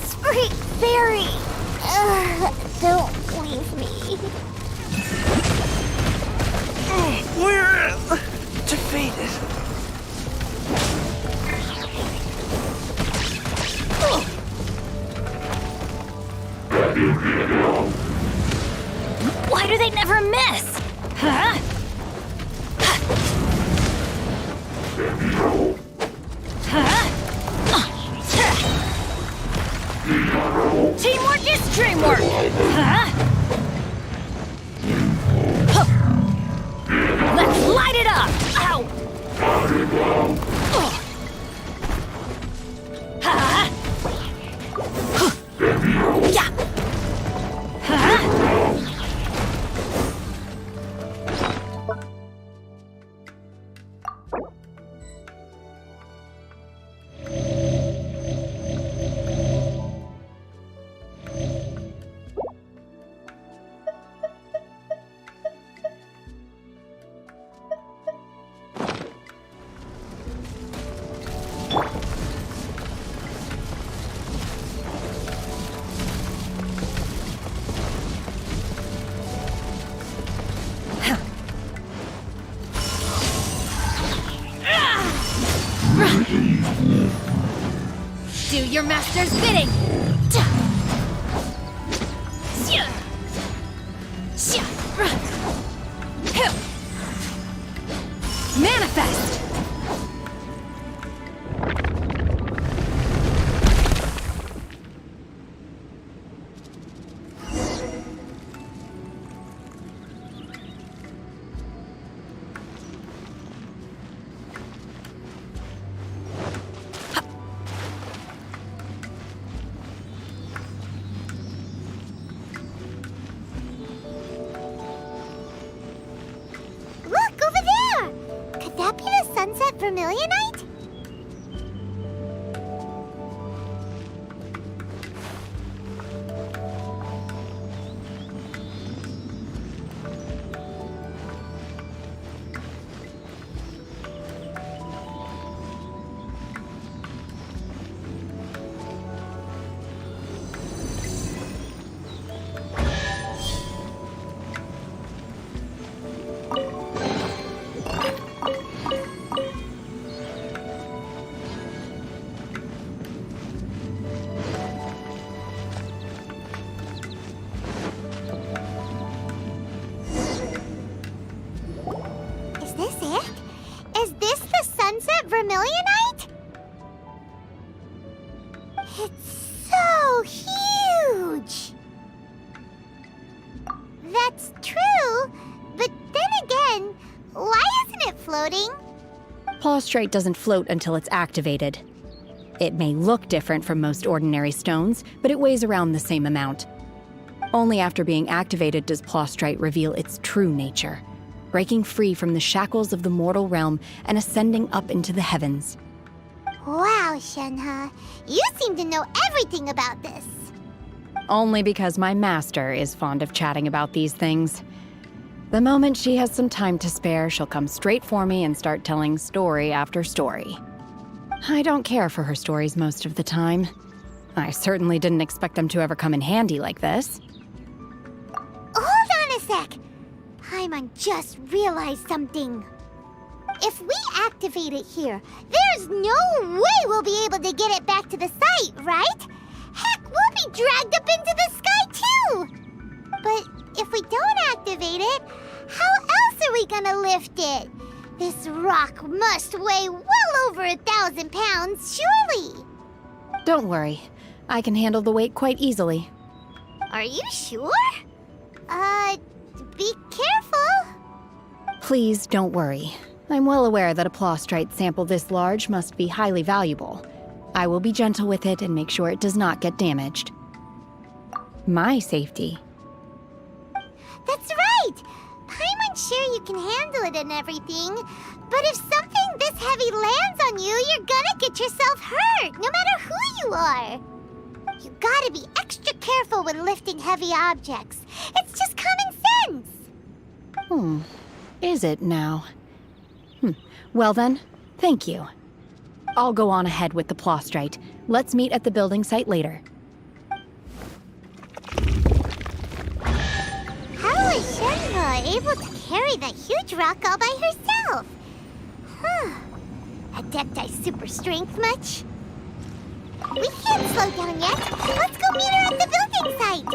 Sweet fairy! Don't leave me. We're defeated. Why do they never miss? Huh? Teamwork is dreamwork! Huh? Let's light it up! Ow! Huh? Yeah! Huh? Do your master's bidding! Manifest! Look, over there! Could that be the sunset vermilionite? Is this it? Is this the sunset vermilionite? It's so huge! That's true, but then again, why isn't it floating? Plaustrite doesn't float until it's activated. It may look different from most ordinary stones, but it weighs around the same amount. Only after being activated does Plaustrite reveal its true nature, breaking free from the shackles of the mortal realm and ascending up into the heavens. Wow, Shenhe, you seem to know everything about this. Only because my master is fond of chatting about these things. The moment she has some time to spare, she'll come straight for me and start telling story after story. I don't care for her stories most of the time. I certainly didn't expect them to ever come in handy like this. Hold on a sec. Paimon just realized something. If we activate it here, there's no way we'll be able to get it back to the site, right? Heck, we'll be dragged up into the sky too! But if we don't activate it, how else are we gonna lift it? This rock must weigh well over 1,000 pounds, surely! Don't worry. I can handle the weight quite easily. Are you sure? Be careful! Please don't worry. I'm well aware that a plaustrite sample this large must be highly valuable. I will be gentle with it and make sure it does not get damaged. My safety. That's right! Paimon's sure you can handle it and everything, but if something this heavy lands on you, you're gonna get yourself hurt, no matter who you are. You gotta be extra careful when lifting heavy objects. It's just common sense. Is it now? Well then, thank you. I'll go on ahead with the plaustrite. Let's meet at the building site later. How is Shenhe able to carry that huge rock all by herself? Adepti super strength much? We can't slow down yet. Let's go meet her at the building site.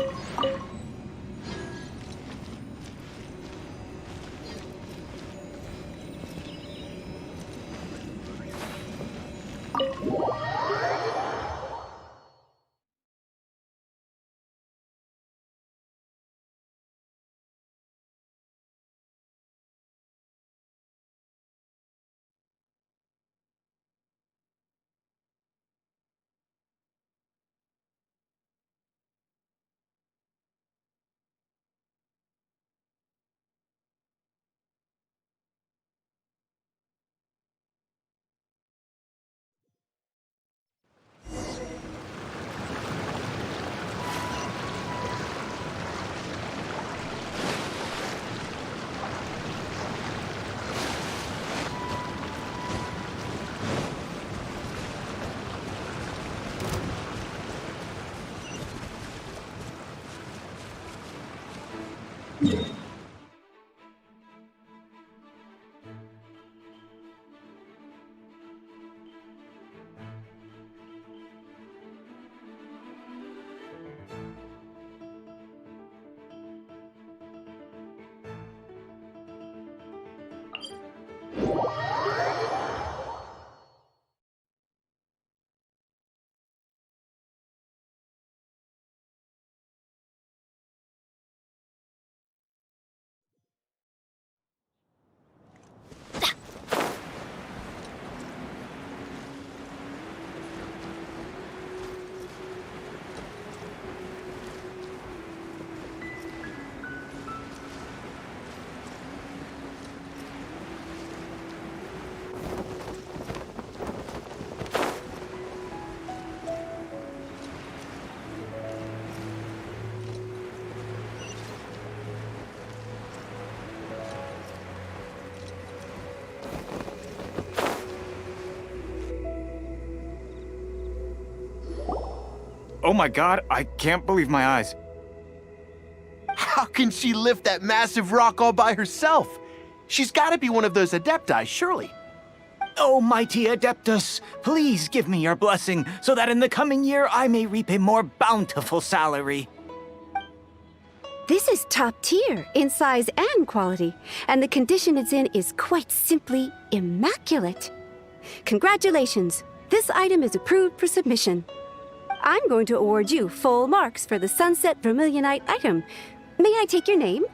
Oh my god, I can't believe my eyes. How can she lift that massive rock all by herself? She's gotta be one of those Adepti, surely. Oh, mighty Adeptus, please give me your blessing so that in the coming year I may reap a more bountiful salary. This is top tier in size and quality, and the condition it's in is quite simply immaculate. Congratulations, this item is approved for submission. I'm going to award you full marks for the Sunset Vermilionite item. May I take your name?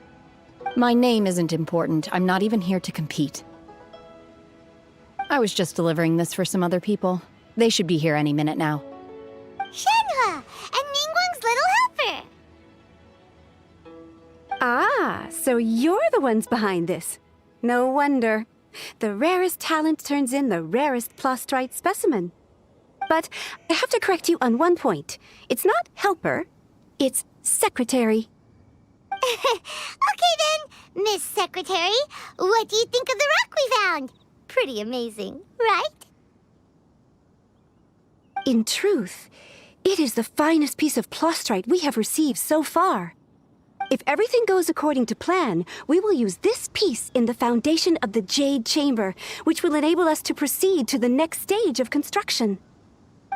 My name isn't important. I'm not even here to compete. I was just delivering this for some other people. They should be here any minute now. Shenhua and Ningguang's little helper. Ah, so you're the ones behind this. No wonder. The rarest talent turns in the rarest Plostrite specimen. But I have to correct you on one point. It's not helper, it's secretary. Okay then, Miss Secretary, what do you think of the rock we found? Pretty amazing, right? In truth, it is the finest piece of Plostrite we have received so far. If everything goes according to plan, we will use this piece in the foundation of the Jade Chamber, which will enable us to proceed to the next stage of construction.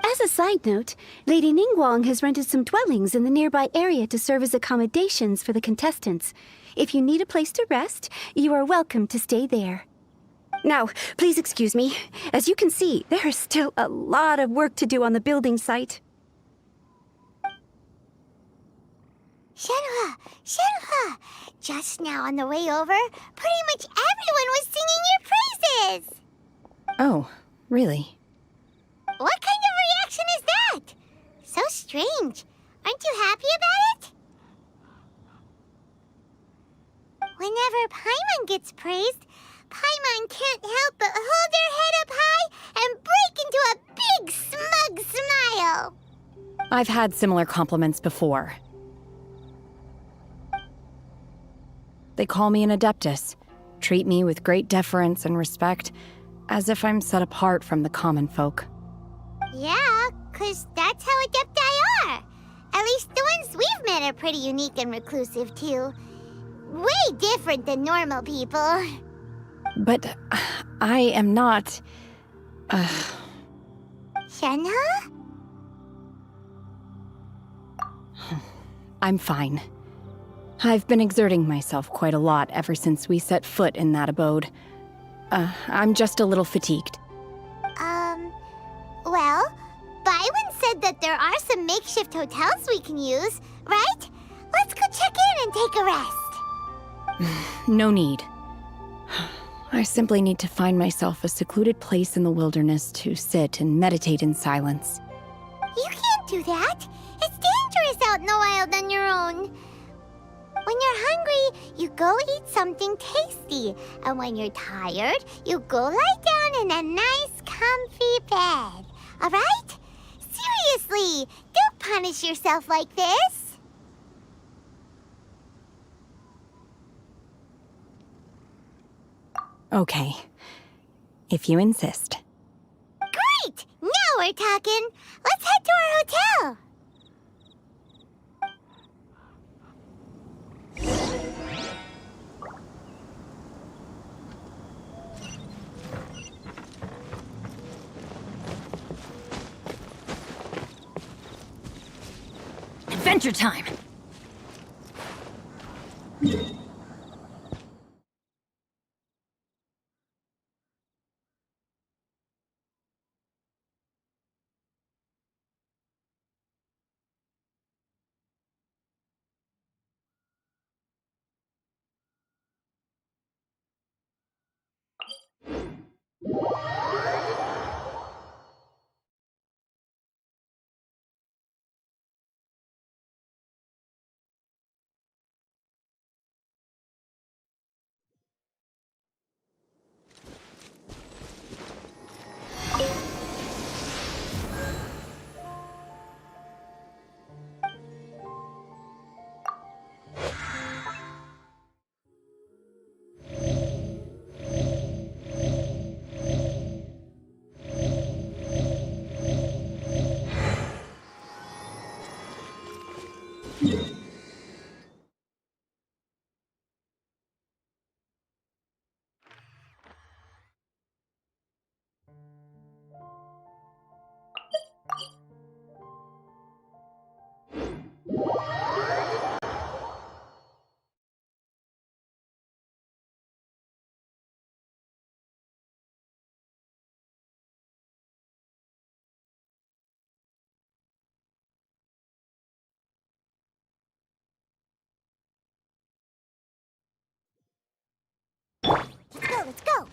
As a side note, Lady Ningguang has rented some dwellings in the nearby area to serve as accommodations for the contestants. If you need a place to rest, you are welcome to stay there. Now, please excuse me. As you can see, there is still a lot of work to do on the building site. Shenhua! Just now on the way over, pretty much everyone was singing your praises! Oh, really? What kind of reaction is that? So strange. Aren't you happy about it? Whenever Paimon gets praised, Paimon can't help but hold her head up high and break into a big smug smile. I've had similar compliments before. They call me an Adeptus, treat me with great deference and respect, as if I'm set apart from the common folk. Yeah, 'cause that's how Adepti are. At least the ones we've met are pretty unique and reclusive, too. Way different than normal people. But I am not... Shenhua? I'm fine. I've been exerting myself quite a lot ever since we set foot in that abode. I'm just a little fatigued. Well, Byron said that there are some makeshift hotels we can use, right? Let's go check in and take a rest. No need. I simply need to find myself a secluded place in the wilderness to sit and meditate in silence. You can't do that. It's dangerous out in the wild on your own. When you're hungry, you go eat something tasty. And when you're tired, you go lie down in a nice, comfy bed. All right? Seriously, don't punish yourself like this. Okay, if you insist. Great! Now we're talking. Let's head to our hotel. Adventure time! let's go.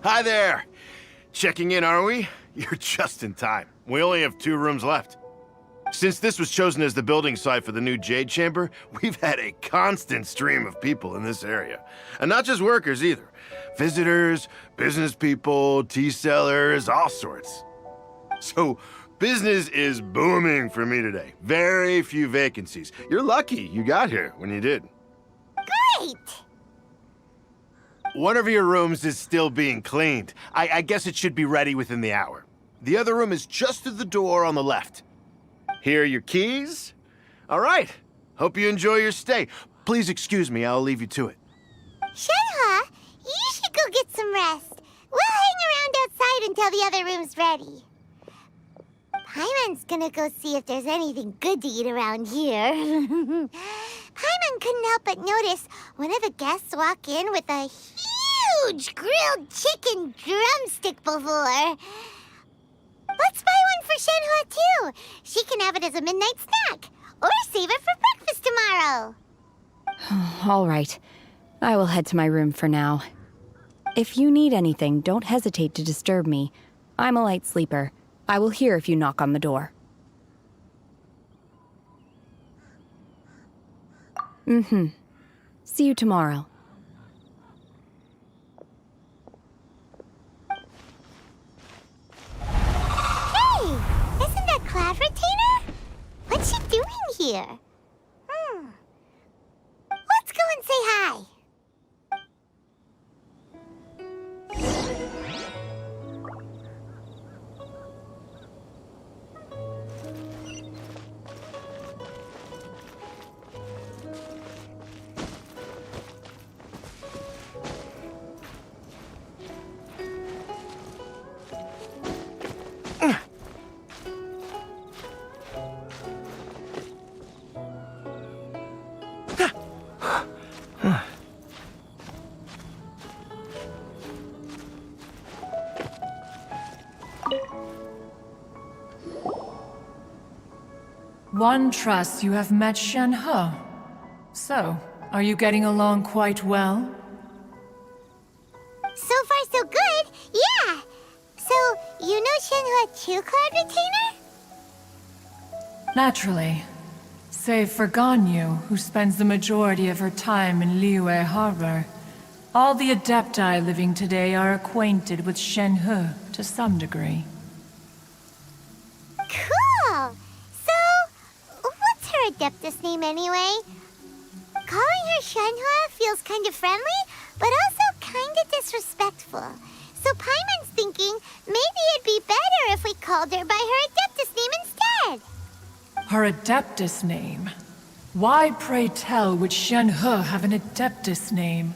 Hi there! Checking in, are we? You're just in time. We only have 2 rooms left. Since this was chosen as the building site for the new Jade Chamber, we've had a constant stream of people in this area. And not just workers either. Visitors, business people, tea sellers, all sorts. So, business is booming for me today. Very few vacancies. You're lucky you got here when you did. Great! One of your rooms is still being cleaned. I guess it should be ready within the hour. The other room is just through the door on the left. Here are your keys. All right. Hope you enjoy your stay. Please excuse me, I'll leave you to it. Shenhe, you should go get some rest. We'll hang around outside until the other room's ready. Paimon's gonna go see if there's anything good to eat around here. Paimon couldn't help but notice one of the guests walk in with a huge grilled chicken drumstick before. Let's buy one for Shenhe too. She can have it as a midnight snack, or save it for breakfast tomorrow. All right. I will head to my room for now. If you need anything, don't hesitate to disturb me. I'm a light sleeper. I will hear if you knock on the door. See you tomorrow. Hey! Isn't that Cloud Retainer? What's she doing here? Let's go and say hi. One trusts you have met Shenhe. So, are you getting along quite well? So far, so good. Yeah. So, you know Shenhe too, Cloud Retainer? Naturally. Save for Ganyu, who spends the majority of her time in Liyue Harbor. All the Adepti living today are acquainted with Shenhe to some degree. Cool. So, what's her Adeptus name anyway? Calling her Shenhe feels kind of friendly, but also kind of disrespectful. So Paimon's thinking maybe it'd be better if we called her by her Adeptus name instead. Her Adeptus name? Why, pray tell, would Shenhe have an Adeptus name?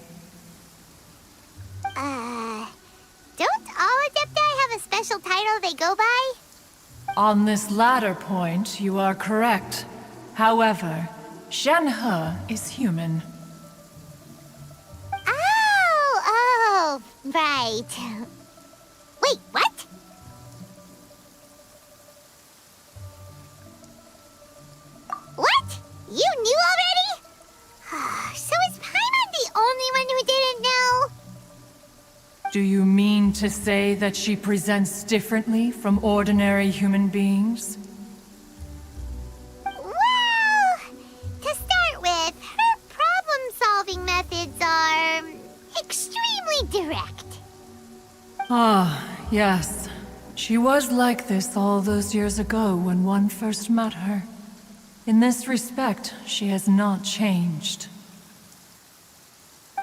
Don't all Adepti have a special title they go by? On this latter point, you are correct. However, Shenhe is human. Oh, right. Wait, what? What? You knew already? So is Paimon the only one who didn't know? Do you mean to say that she presents differently from ordinary human beings? Well, to start with, her problem-solving methods are extremely direct. Ah, yes. She was like this all those years ago when one first met her. In this respect, she has not changed.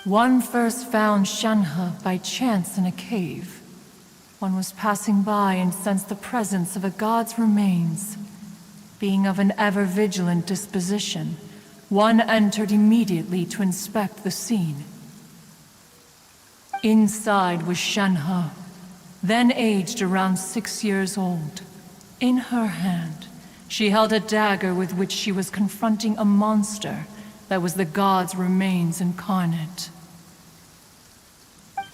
One first found Shenhe by chance in a cave. one was passing by and sensed the presence of a god's remains. Being of an ever-vigilant disposition, one entered immediately to inspect the scene. Inside was Shen-He, then aged around 6 years old. In her hand, she held a dagger with which she was confronting a monster that was the god's remains incarnate.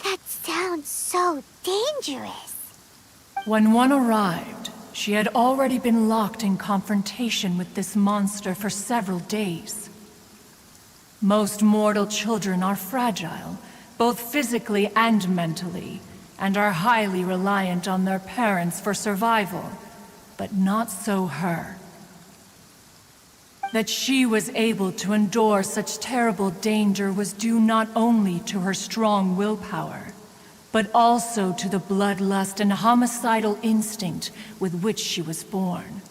That sounds so dangerous. When one arrived, she had already been locked in confrontation with this monster for several days. Most mortal children are fragile, both physically and mentally, and are highly reliant on their parents for survival. But not so her. That she was able to endure such terrible danger was due not only to her strong willpower, but also to the bloodlust and homicidal instinct with which she was born.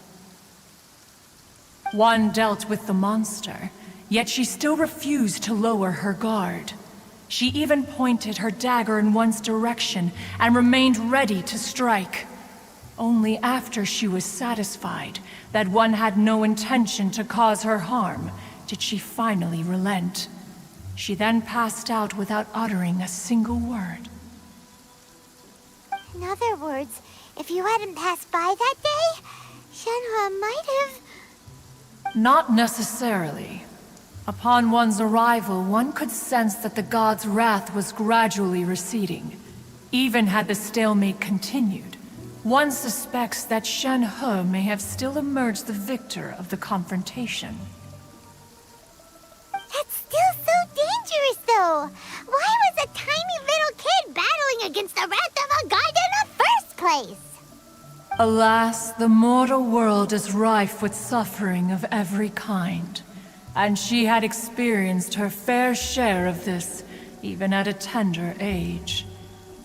One dealt with the monster, yet she still refused to lower her guard. She even pointed her dagger in one's direction and remained ready to strike. Only after she was satisfied that one had no intention to cause her harm did she finally relent. She then passed out without uttering a single word. In other words, if you hadn't passed by that day, Shen-He might have... Not necessarily. Upon one's arrival, one could sense that the god's wrath was gradually receding. Even had the stalemate continued, one suspects that Shen-He may have still emerged the victor of the confrontation. That's still so dangerous, though. Why was a tiny little kid battling against the wrath of a god in the first place? Alas, the mortal world is rife with suffering of every kind, and she had experienced her fair share of this, even at a tender age.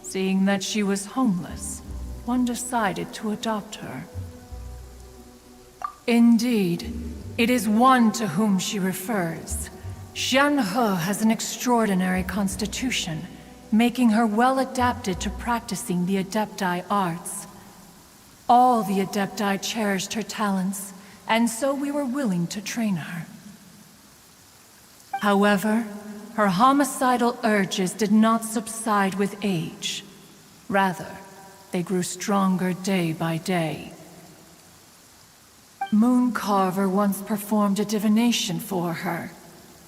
Seeing that she was homeless, one decided to adopt her. Indeed, it is one to whom she refers. Shen-He has an extraordinary constitution, making her well adapted to practicing the Adepti arts. All the Adepti cherished her talents, and so we were willing to train her. However, her homicidal urges did not subside with age. Rather, they grew stronger day by day. Mooncarver once performed a divination for her.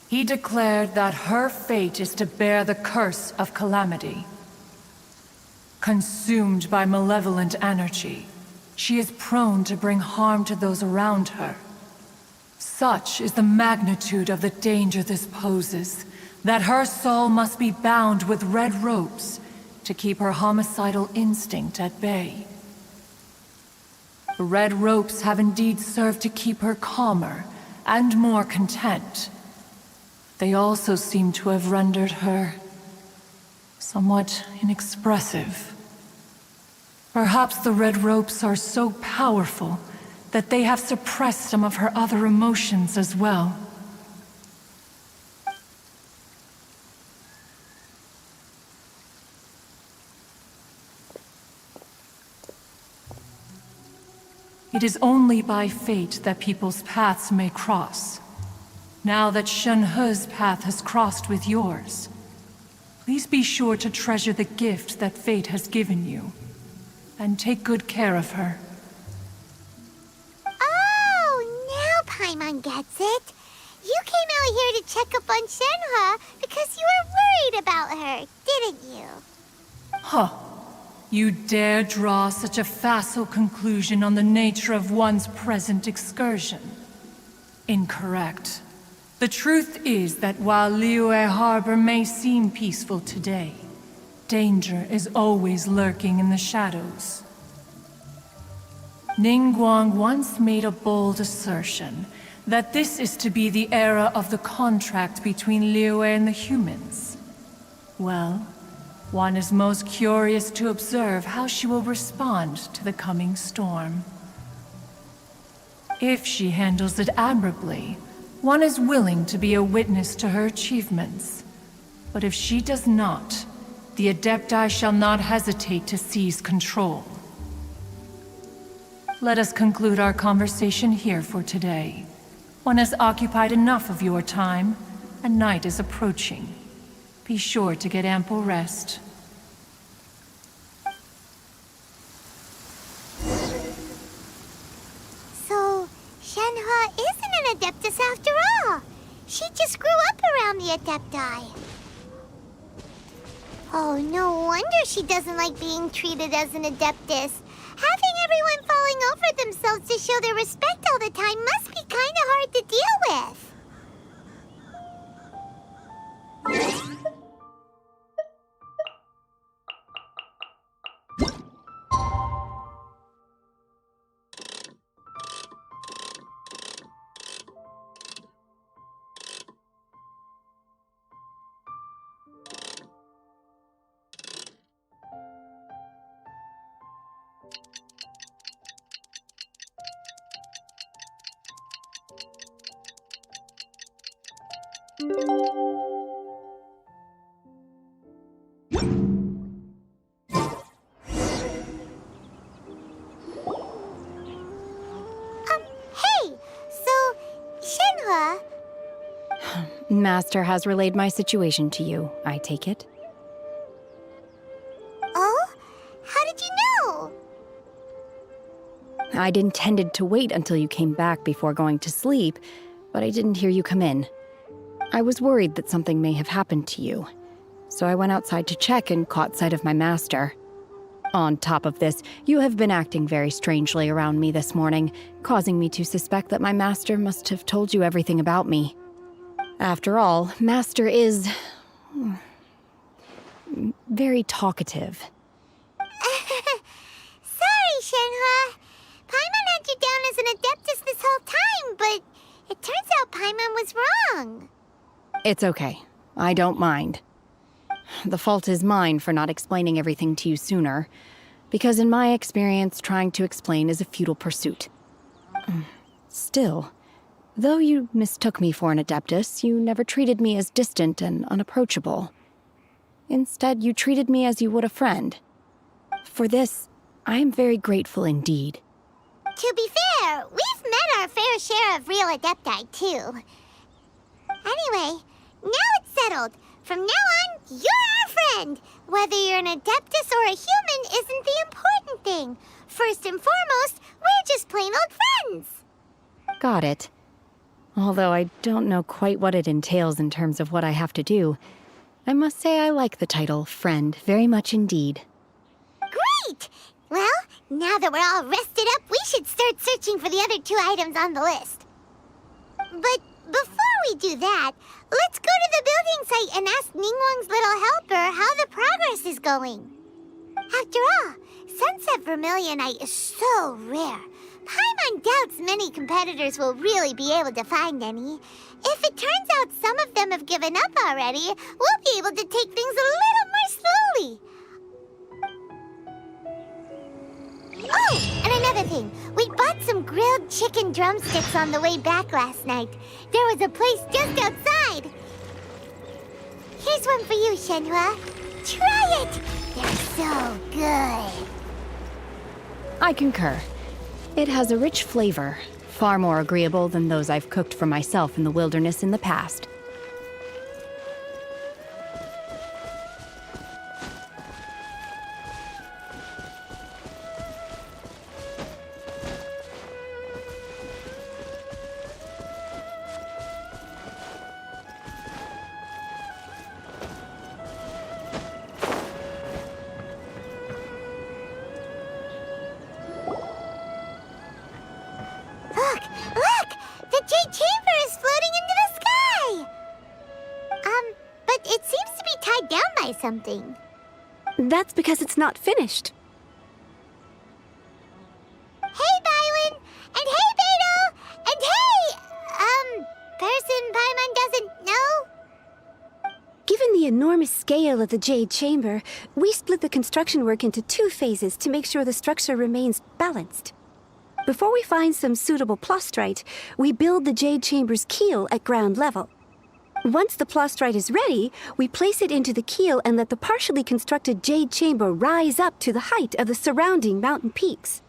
He declared that her fate is to bear the curse of calamity. Consumed by malevolent energy, she is prone to bring harm to those around her. Such is the magnitude of the danger this poses, that her soul must be bound with red ropes to keep her homicidal instinct at bay. The red ropes have indeed served to keep her calmer and more content. They also seem to have rendered her somewhat inexpressive. Perhaps the red ropes are so powerful that they have suppressed some of her other emotions as well. It is only by fate that people's paths may cross. Now that Shen-He's path has crossed with yours, please be sure to treasure the gift that fate has given you, and take good care of her. Oh, now Paimon gets it. You came out here to check up on Shen-He because you were worried about her, didn't you? Huh. You dare draw such a facile conclusion on the nature of one's present excursion? Incorrect. The truth is that while Liyue Harbor may seem peaceful today, danger is always lurking in the shadows. Ningguang once made a bold assertion that this is to be the era of the contract between Liyue and the humans. Well, one is most curious to observe how she will respond to the coming storm. If she handles it admirably, one is willing to be a witness to her achievements. But if she does not, the Adepti shall not hesitate to seize control. Let us conclude our conversation here for today. One has occupied enough of your time, and night is approaching. Be sure to get ample rest. So, Shenhua isn't an Adeptus after all. She just grew up around the Adepti. Oh, no wonder she doesn't like being treated as an Adeptus. Having everyone falling over themselves to show their respect all the time must be kinda hard to deal with. Hey! So, Shenhua... Master has relayed my situation to you, I take it. Oh? How did you know? I'd intended to wait until you came back before going to sleep, but I didn't hear you come in. I was worried that something may have happened to you, so I went outside to check and caught sight of my master. On top of this, you have been acting very strangely around me this morning, causing me to suspect that my master must have told you everything about me. After all, Master is... very talkative. Sorry, Shenhua. Paimon had you down as an Adeptus this whole time, but it turns out Paimon was wrong. It's okay. I don't mind. The fault is mine for not explaining everything to you sooner, because in my experience, trying to explain is a futile pursuit. Still, though you mistook me for an Adeptus, you never treated me as distant and unapproachable. Instead, you treated me as you would a friend. For this, I am very grateful indeed. To be fair, we've met our fair share of real Adepti, too. Anyway, now it's settled. From now on, you're our friend. Whether you're an Adeptus or a human isn't the important thing. First and foremost, we're just plain old friends. Got it. Although I don't know quite what it entails in terms of what I have to do, I must say I like the title Friend very much indeed. Great! Well, now that we're all rested up, we should start searching for the other 2 items on the list. But before we do that, let's go to the building site and ask Ningguang's little helper how the progress is going. After all, Sunset Vermilionite is so rare. Paimon doubts many competitors will really be able to find any. If it turns out some of them have given up already, we'll be able to take things a little more slowly. Oh, and another thing. We bought some grilled chicken drumsticks on the way back last night. There was a place just outside. Here's one for you, Shenhua. Try it! They're so good. I concur. It has a rich flavor, far more agreeable than those I've cooked for myself in the wilderness in the past. Look! The Jade Chamber is floating into the sky! But it seems to be tied down by something. That's because it's not finished. Hey, Bylin! And hey, Beto! And hey, person Paimon doesn't know? Given the enormous scale of the Jade Chamber, we split the construction work into 2 phases to make sure the structure remains balanced. Before we find some suitable plastrite, we build the Jade Chamber's keel at ground level. Once the plastrite is ready, we place it into the keel and let the partially constructed jade chamber rise up to the height of the surrounding mountain peaks.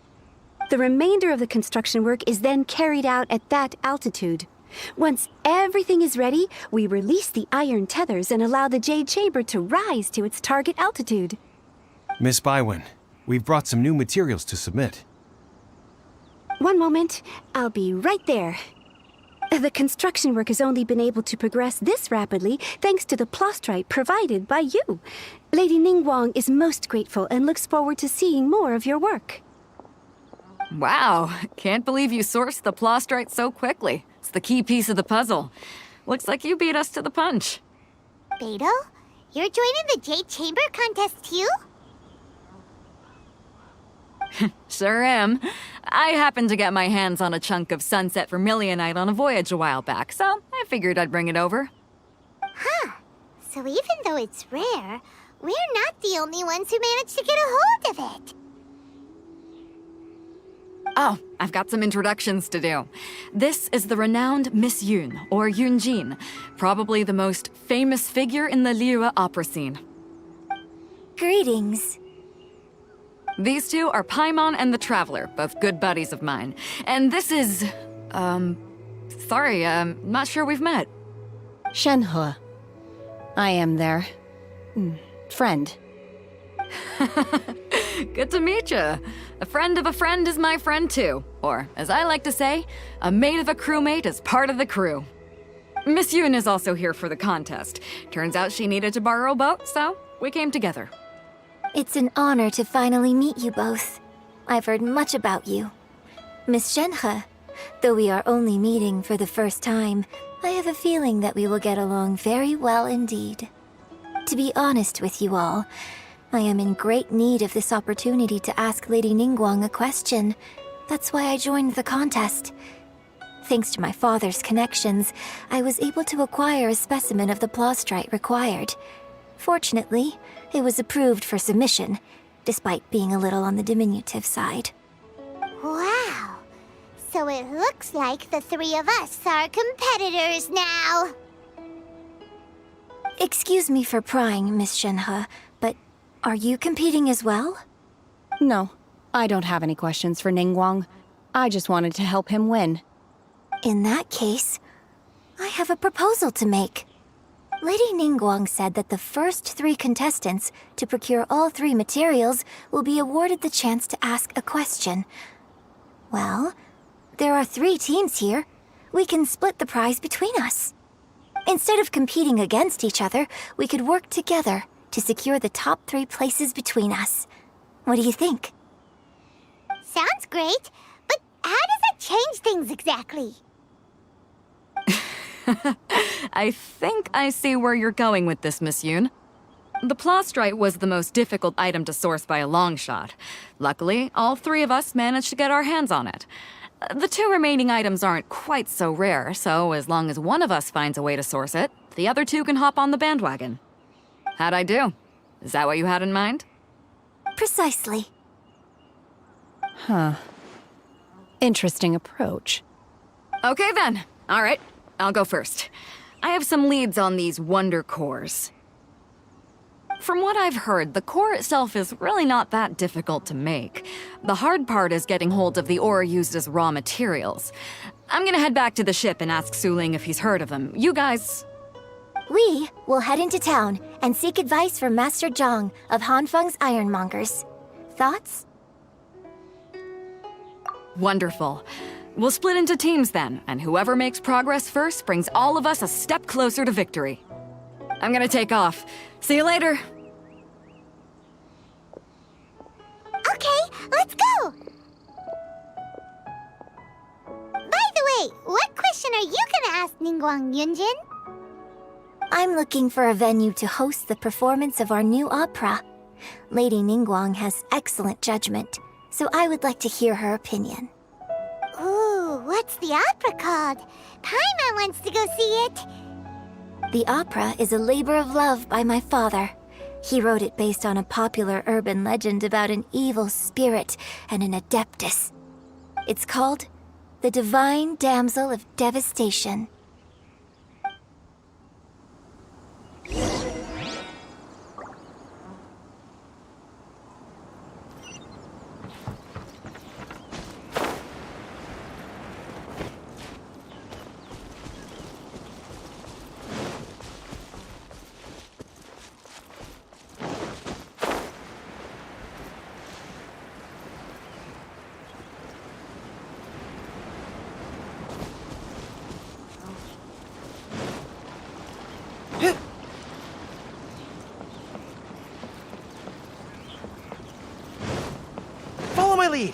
The remainder of the construction work is then carried out at that altitude. Once everything is ready, we release the iron tethers and allow the jade chamber to rise to its target altitude. Miss Bywin, we've brought some new materials to submit. One moment, I'll be right there. The construction work has only been able to progress this rapidly thanks to the plastrite provided by you. Lady Ningguang is most grateful and looks forward to seeing more of your work. Wow, can't believe you sourced the plastrite so quickly. It's the key piece of the puzzle. Looks like you beat us to the punch. Beidou, you're joining the Jade Chamber contest too? Sure am. I happened to get my hands on a chunk of sunset vermilionite on a voyage a while back, so I figured I'd bring it over. Huh. So even though it's rare, we're not the only ones who managed to get a hold of it. Oh, I've got some introductions to do. This is the renowned Miss Yun, or Yunjin, probably the most famous figure in the Liyue opera scene. Greetings. These two are Paimon and the Traveler, both good buddies of mine. And this is... sorry, not sure we've met. Shenhe. I am their... friend. Good to meet you. A friend of a friend is my friend too. Or, as I like to say, a mate of a crewmate is part of the crew. Miss Yun is also here for the contest. Turns out she needed to borrow a boat, so we came together. It's an honor to finally meet you both. I've heard much about you. Miss Shenhe, though we are only meeting for the first time, I have a feeling that we will get along very well indeed. To be honest with you all, I am in great need of this opportunity to ask Lady Ningguang a question. That's why I joined the contest. Thanks to my father's connections, I was able to acquire a specimen of the plastrite required. Fortunately, it was approved for submission, despite being a little on the diminutive side. Wow! So it looks like the three of us are competitors now! Excuse me for prying, Miss Shenhe, but are you competing as well? No, I don't have any questions for Ningguang. I just wanted to help him win. In that case, I have a proposal to make. Lady Ningguang said that the first 3 contestants to procure all 3 materials will be awarded the chance to ask a question. Well, there are 3 teams here. We can split the prize between us. Instead of competing against each other, we could work together to secure the top 3 places between us. What do you think? Sounds great, but how does it change things exactly? I think I see where you're going with this, Miss Yun. The plastrite was the most difficult item to source by a long shot. Luckily, all 3 of us managed to get our hands on it. The 2 remaining items aren't quite so rare, so as long as one of us finds a way to source it, the other 2 can hop on the bandwagon. How'd I do? Is that what you had in mind? Precisely. Huh. Interesting approach. Okay then. All right. I'll go first. I have some leads on these wonder cores. From what I've heard, the core itself is really not that difficult to make. The hard part is getting hold of the ore used as raw materials. I'm gonna head back to the ship and ask Suling if he's heard of them. You guys... We will head into town and seek advice from Master Zhang of Hanfeng's Ironmongers. Thoughts? Wonderful. We'll split into teams then, and whoever makes progress first brings all of us a step closer to victory. I'm gonna take off. See you later. Okay, let's go! By the way, what question are you gonna ask Ningguang Yunjin? I'm looking for a venue to host the performance of our new opera. Lady Ningguang has excellent judgment, so I would like to hear her opinion. Ooh, what's the opera called? Paimon wants to go see it. The opera is a labor of love by my father. He wrote it based on a popular urban legend about an evil spirit and an adeptus. It's called The Divine Damsel of Devastation. lead.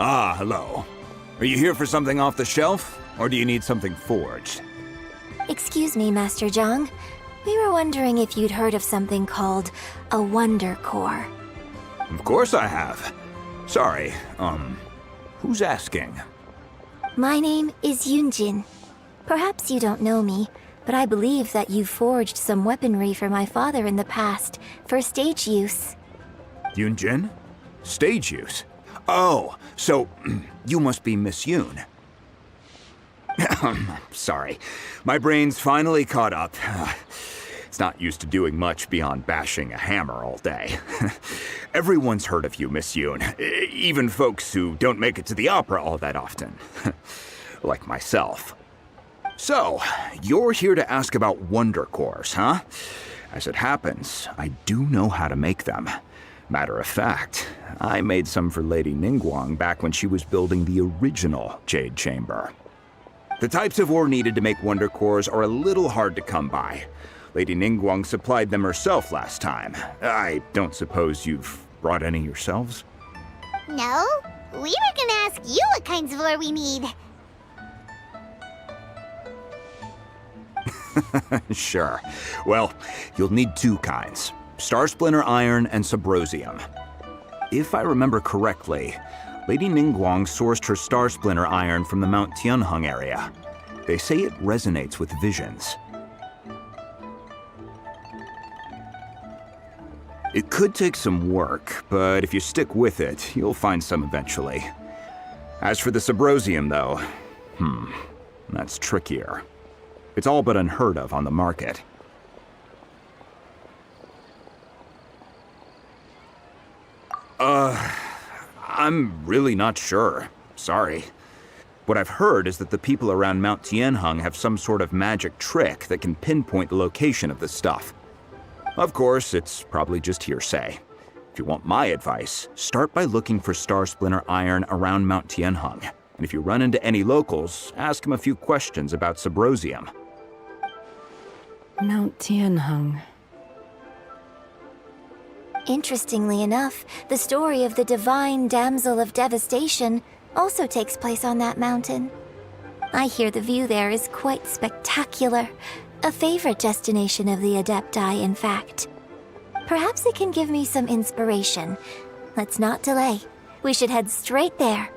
Ah, hello. Are you here for something off the shelf, or do you need something forged? Excuse me, Master Zhang. We were wondering if you'd heard of something called a Wonder Core. Of course I have. Sorry, who's asking? My name is Yunjin. Perhaps you don't know me, but I believe that you forged some weaponry for my father in the past, for stage use. Yunjin? Stage use? Oh, so you must be Miss Yoon. Sorry, my brain's finally caught up. It's not used to doing much beyond bashing a hammer all day. Everyone's heard of you, Miss Yoon, even folks who don't make it to the opera all that often. Like myself. So, you're here to ask about Wonder Cores, huh? As it happens, I do know how to make them. Matter of fact, I made some for Lady Ningguang back when she was building the original Jade Chamber. The types of ore needed to make Wonder Cores are a little hard to come by. Lady Ningguang supplied them herself last time. I don't suppose you've brought any yourselves? No, we were gonna ask you what kinds of ore we need. Sure. Well, you'll need two kinds. Star Splinter Iron and Subrosium. If I remember correctly, Lady Ningguang sourced her Star Splinter Iron from the Mount Tianheng area. They say it resonates with visions. It could take some work, but if you stick with it, you'll find some eventually. As for the Subrosium, though, that's trickier. It's all but unheard of on the market. I'm really not sure. Sorry. What I've heard is that the people around Mount Tianheng have some sort of magic trick that can pinpoint the location of the stuff. Of course, it's probably just hearsay. If you want my advice, start by looking for Star Splinter Iron around Mount Tianheng. And if you run into any locals, ask them a few questions about Subrosium. Mount Tianheng. Interestingly enough, the story of the divine damsel of devastation also takes place on that mountain. I hear the view there is quite spectacular. A favorite destination of the Adepti, in fact. Perhaps it can give me some inspiration. Let's not delay. We should head straight there.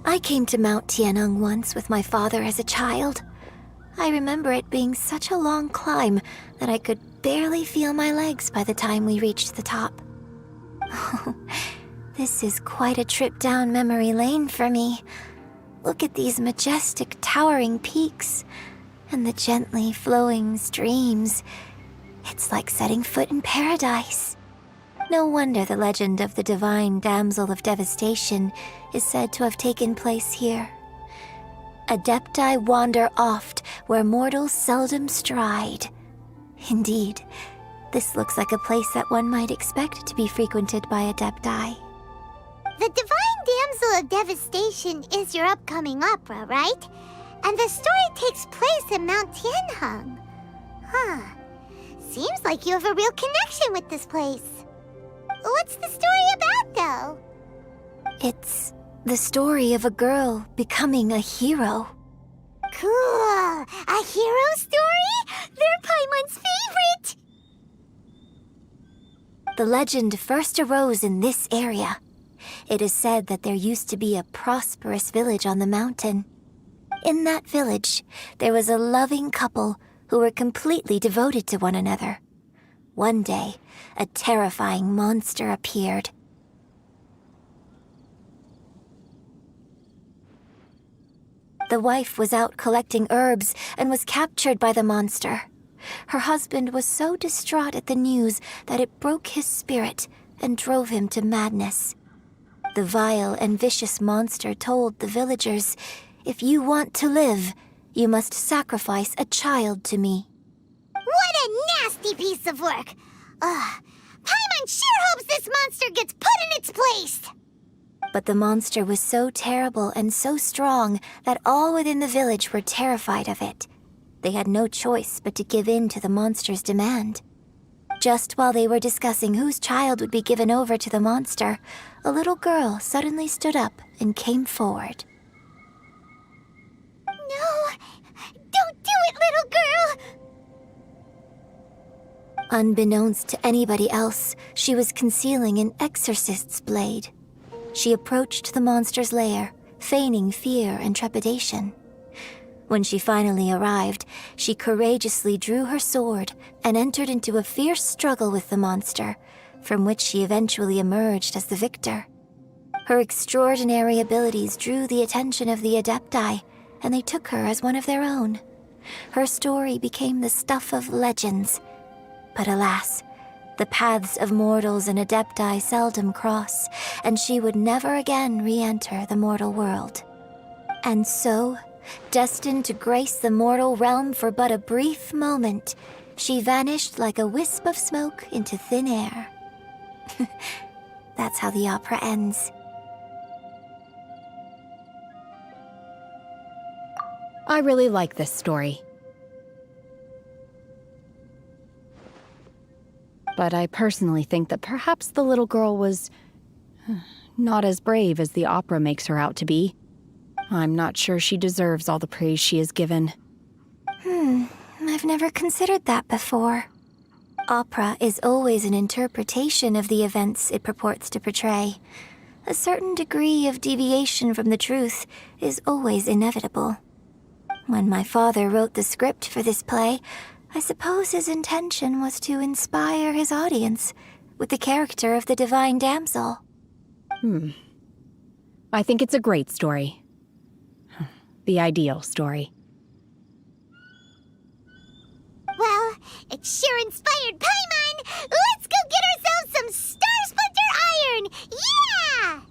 I came to Mount Tianheng once with my father as a child. I remember it being such a long climb that I could barely feel my legs by the time we reached the top. This is quite a trip down memory lane for me. Look at these majestic, towering peaks and the gently flowing streams. It's like setting foot in paradise. No wonder the legend of the divine damsel of devastation is said to have taken place here. Adepti wander oft where mortals seldom stride. Indeed, this looks like a place that one might expect to be frequented by Adepti. The Divine Damsel of Devastation is your upcoming opera, right? And the story takes place in Mount Tianheng. Huh. Seems like you have a real connection with this place. What's the story about, though? It's the story of a girl becoming a hero. Cool! A hero story? They're Paimon's favorite! The legend first arose in this area. It is said that there used to be a prosperous village on the mountain. In that village, there was a loving couple who were completely devoted to one another. One day, a terrifying monster appeared. The wife was out collecting herbs and was captured by the monster. Her husband was so distraught at the news that it broke his spirit and drove him to madness. The vile and vicious monster told the villagers, "If you want to live, you must sacrifice a child to me." What a nasty piece of work! Paimon sure hopes this monster gets put in its place! But the monster was so terrible and so strong that all within the village were terrified of it. They had no choice but to give in to the monster's demand. Just while they were discussing whose child would be given over to the monster, a little girl suddenly stood up and came forward. No! Don't do it, little girl! Unbeknownst to anybody else, she was concealing an exorcist's blade. She approached the monster's lair, feigning fear and trepidation. When she finally arrived, she courageously drew her sword and entered into a fierce struggle with the monster, from which she eventually emerged as the victor. Her extraordinary abilities drew the attention of the Adepti, and they took her as one of their own. Her story became the stuff of legends. But alas, the paths of mortals and Adepti seldom cross, and she would never again re-enter the mortal world. And so, destined to grace the mortal realm for but a brief moment, she vanished like a wisp of smoke into thin air. That's how the opera ends. I really like this story. But I personally think that perhaps the little girl was not as brave as the opera makes her out to be. I'm not sure she deserves all the praise she is given. I've never considered that before. Opera is always an interpretation of the events it purports to portray. A certain degree of deviation from the truth is always inevitable. When my father wrote the script for this play, I suppose his intention was to inspire his audience with the character of the Divine Damsel. I think it's a great story. The ideal story. Well, it sure inspired Paimon! Let's go get ourselves some Star Splinter Iron! Yeah!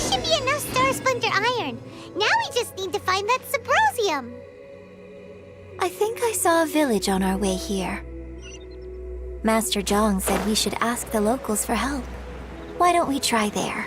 should be enough Star Splinter iron. Now we just need to find that Subrosium. I think I saw a village on our way here. Master Zhang said we should ask the locals for help. Why don't we try there?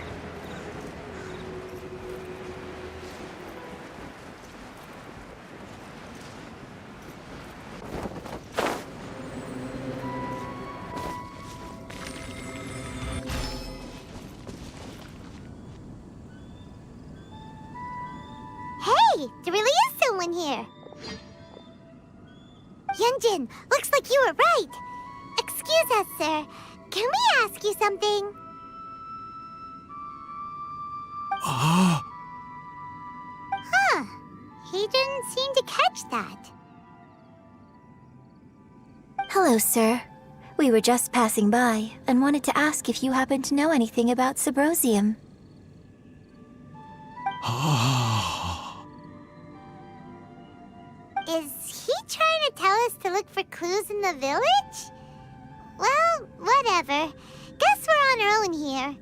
Hey, there really is someone here. Yunjin, looks like you were right. Excuse us, sir. Can we ask you something? Huh. He didn't seem to catch that. Hello, sir. We were just passing by and wanted to ask if you happen to know anything about Subrosium. Is he trying to tell us to look for clues in the village? Well, whatever. Guess we're on our own here.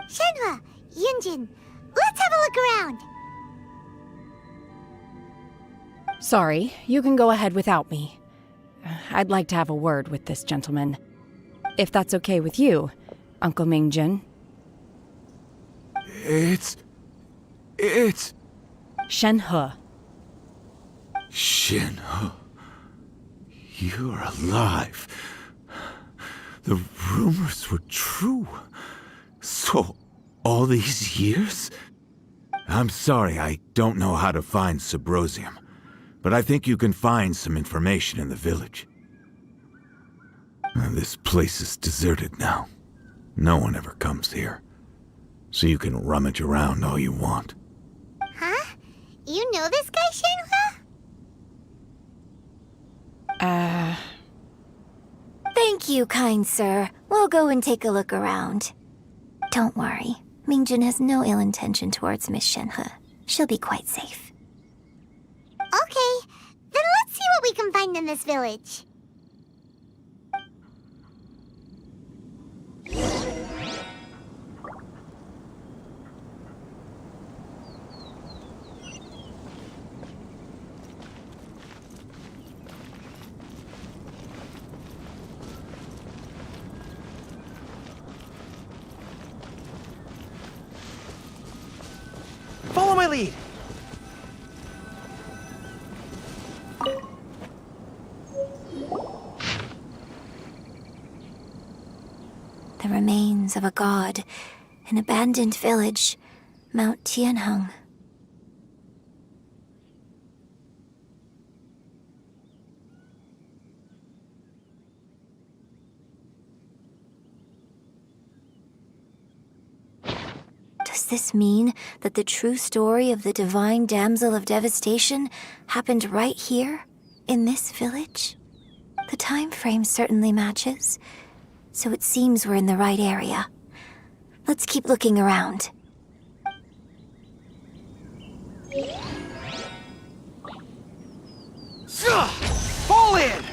Shenhua, Yunjin, let's have a look around. Sorry, you can go ahead without me. I'd like to have a word with this gentleman. If that's okay with you, Uncle Mingjin. It's... Shenhe. Shenhe. You're alive. The rumors were true. So, all these years? I'm sorry, I don't know how to find Subrosium, but I think you can find some information in the village. This place is deserted now. No one ever comes here, so you can rummage around all you want. Huh? You know this guy, Shenhua? Thank you, kind sir. We'll go and take a look around. Don't worry. Mingjin has no ill intention towards Miss Shenhe. She'll be quite safe. Okay, then let's see what we can find in this village. Follow my lead! The remains of a god, an abandoned village, Mount Tianheng. Does this mean that the true story of the divine damsel of devastation happened right here, in this village? The time frame certainly matches, so it seems we're in the right area. Let's keep looking around. Fall in!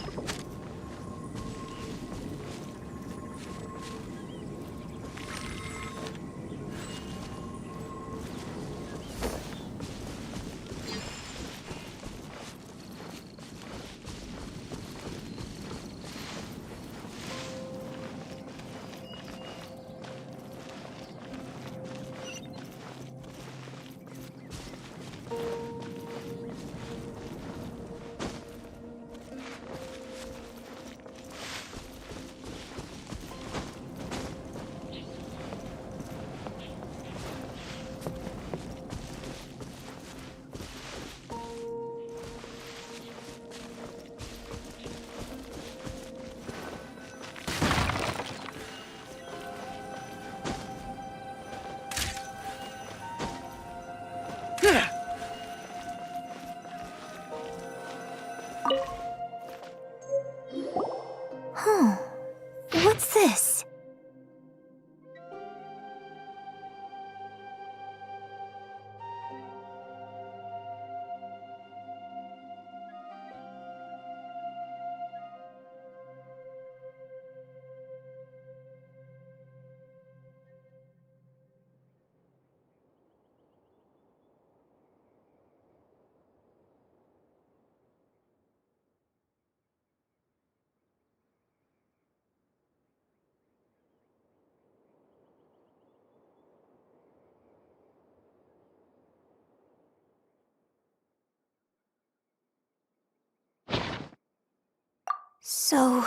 So,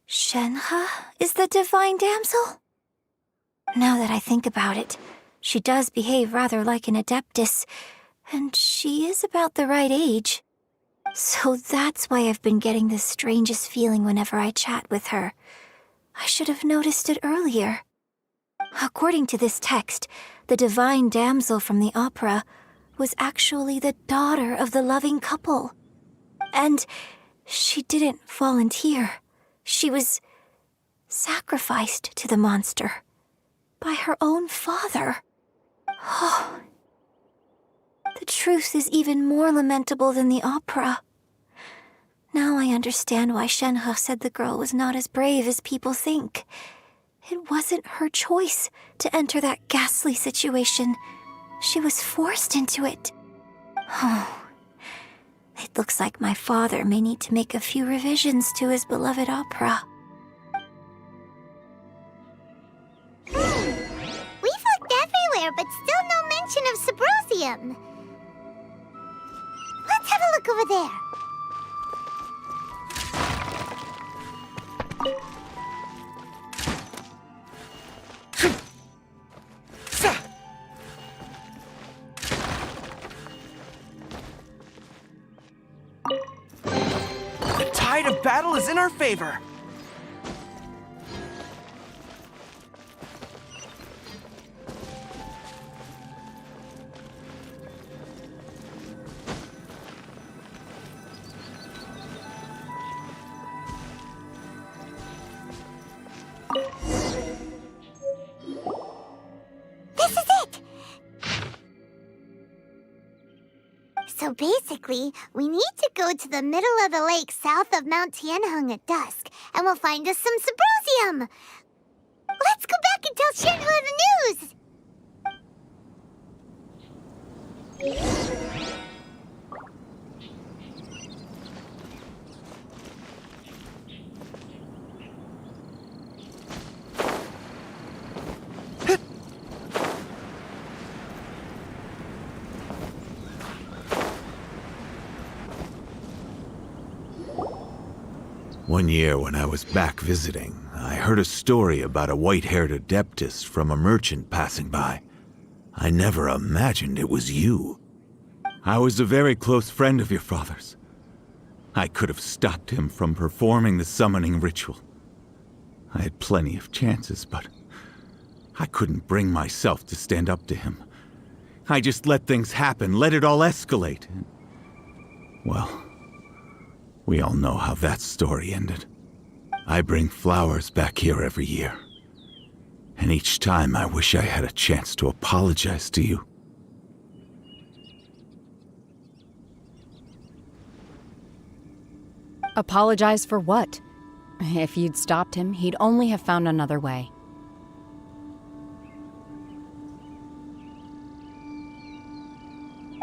Shenhe is the divine damsel? Now that I think about it, she does behave rather like an adeptus, and she is about the right age. So that's why I've been getting the strangest feeling whenever I chat with her. I should have noticed it earlier. According to this text, the divine damsel from the opera was actually the daughter of the loving couple. And she didn't volunteer. She was sacrificed to the monster by her own father. Oh, the truth is even more lamentable than the opera. Now I understand why Shenhe said the girl was not as brave as people think. It wasn't her choice to enter that ghastly situation. She was forced into it. Oh, it looks like my father may need to make a few revisions to his beloved opera. We've looked everywhere, but still no mention of Subrosium. Let's have a look over there. The tide of battle is in our favor. This is it! So basically, we need to go to the middle of the lake south of Mount Tianheng at dusk, and we'll find us some Subrosium! Let's go back and tell Shenhe the news! One year when I was back visiting, I heard a story about a white-haired adeptus from a merchant passing by. I never imagined it was you. I was a very close friend of your father's. I could have stopped him from performing the summoning ritual. I had plenty of chances, but I couldn't bring myself to stand up to him. I just let things happen, let it all escalate. Well, we all know how that story ended. I bring flowers back here every year. And each time I wish I had a chance to apologize to you. Apologize for what? If you'd stopped him, he'd only have found another way.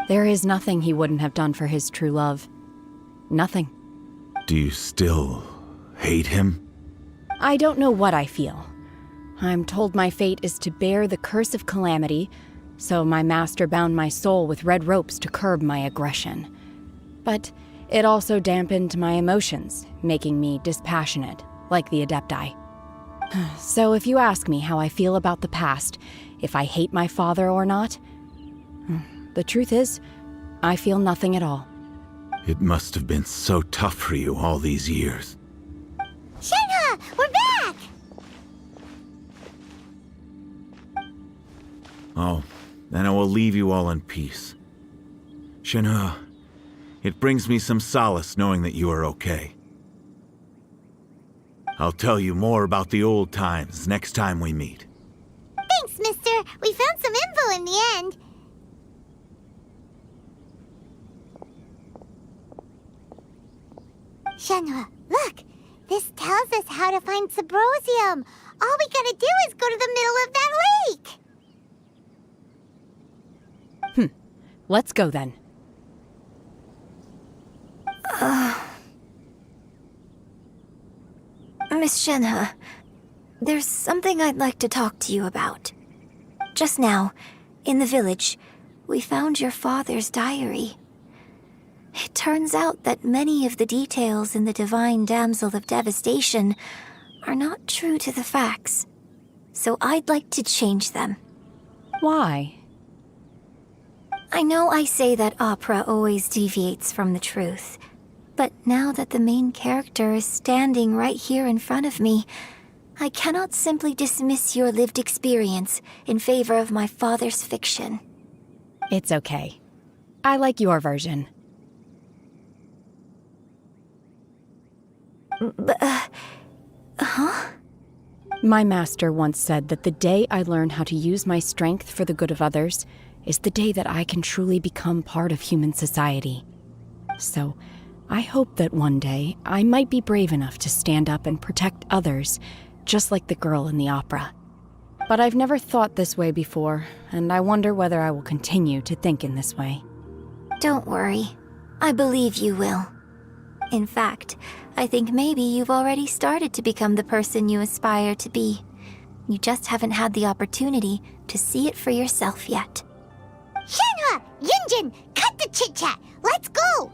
There is nothing he wouldn't have done for his true love. Nothing. Do you still hate him? I don't know what I feel. I'm told my fate is to bear the curse of calamity, so my master bound my soul with red ropes to curb my aggression. But it also dampened my emotions, making me dispassionate, like the Adepti. So if you ask me how I feel about the past, if I hate my father or not, the truth is, I feel nothing at all. It must have been so tough for you all these years. Shenhe, we're back! Oh, then I will leave you all in peace. Shenhe, it brings me some solace knowing that you are okay. I'll tell you more about the old times next time we meet. Thanks, mister. We found some info in the end. Shenhe, look! This tells us how to find Subrosium. All we gotta do is go to the middle of that lake! Let's go then. Miss Shenhe, there's something I'd like to talk to you about. Just now, in the village, we found your father's diary. It turns out that many of the details in the Divine Damsel of Devastation are not true to the facts. So I'd like to change them. Why? I know I say that opera always deviates from the truth, but now that the main character is standing right here in front of me, I cannot simply dismiss your lived experience in favor of my father's fiction. It's okay. I like your version. Huh? My master once said that the day I learn how to use my strength for the good of others is the day that I can truly become part of human society. So, I hope that one day I might be brave enough to stand up and protect others, just like the girl in the opera. But I've never thought this way before, and I wonder whether I will continue to think in this way. Don't worry. I believe you will. In fact, I think maybe you've already started to become the person you aspire to be. You just haven't had the opportunity to see it for yourself yet. Shenhua! Yunjin! Cut the chit-chat! Let's go!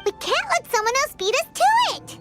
We can't let someone else beat us to it!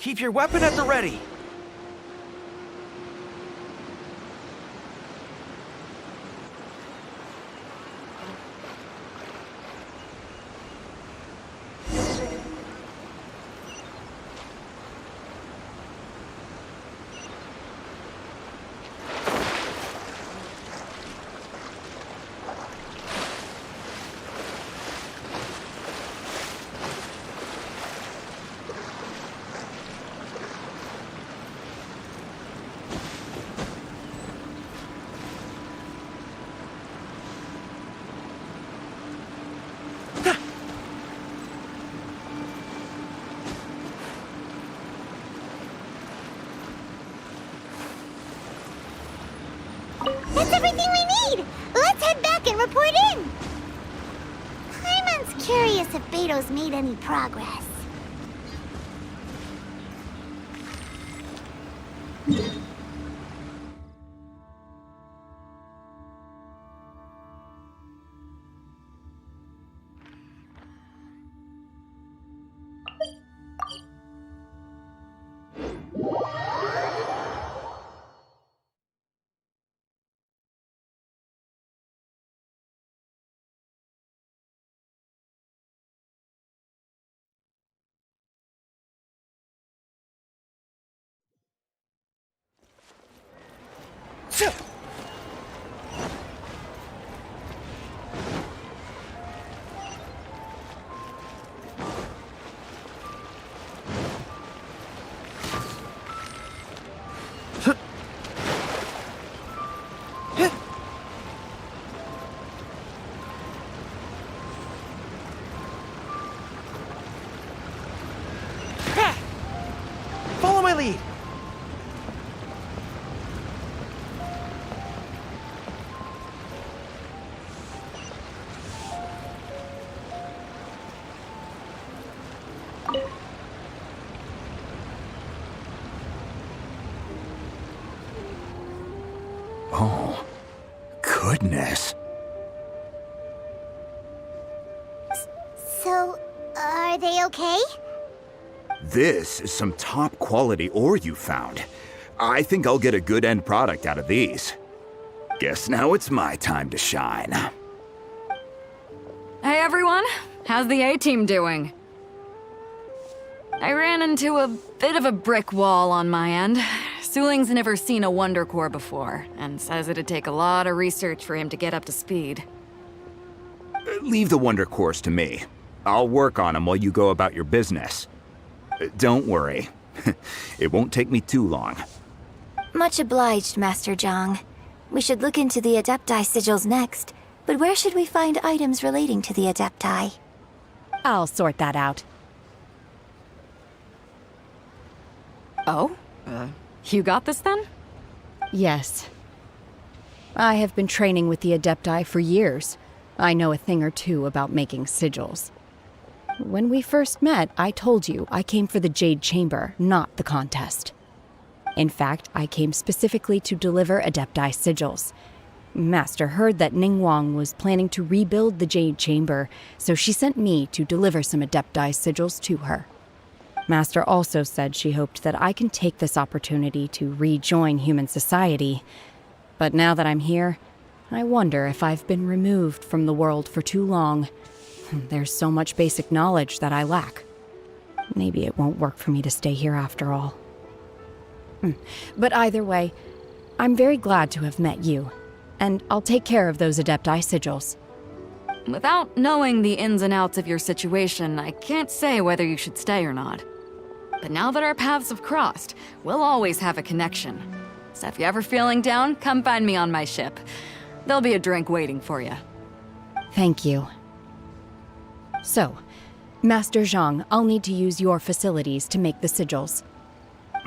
Keep your weapon at the ready. That's everything we need! Let's head back and report in! Paimon's curious if Beto's made any progress. Follow my lead. Oh, goodness. So, are they okay? This is some top quality ore you found. I think I'll get a good end product out of these. Guess now it's my time to shine. Hey everyone, how's the A-team doing? I ran into a bit of a brick wall on my end. Suling's never seen a Wonder Core before, and says it'd take a lot of research for him to get up to speed. Leave the Wonder Cores to me. I'll work on them while you go about your business. Don't worry. It won't take me too long. Much obliged, Master Zhang. We should look into the Adepti sigils next, but where should we find items relating to the Adepti? I'll sort that out. Oh? You got this then? Yes. I have been training with the Adepti for years. I know a thing or two about making sigils. When we first met, I told you I came for the Jade Chamber, not the contest. In fact, I came specifically to deliver Adepti sigils. Master heard that Ningguang was planning to rebuild the Jade Chamber, so she sent me to deliver some Adepti sigils to her. Master also said she hoped that I can take this opportunity to rejoin human society. But now that I'm here, I wonder if I've been removed from the world for too long. There's so much basic knowledge that I lack. Maybe it won't work for me to stay here after all. But either way, I'm very glad to have met you, and I'll take care of those Adepti sigils. Without knowing the ins and outs of your situation, I can't say whether you should stay or not. But now that our paths have crossed, we'll always have a connection. So if you're ever feeling down, come find me on my ship. There'll be a drink waiting for you. Thank you. So, Master Zhang, I'll need to use your facilities to make the sigils.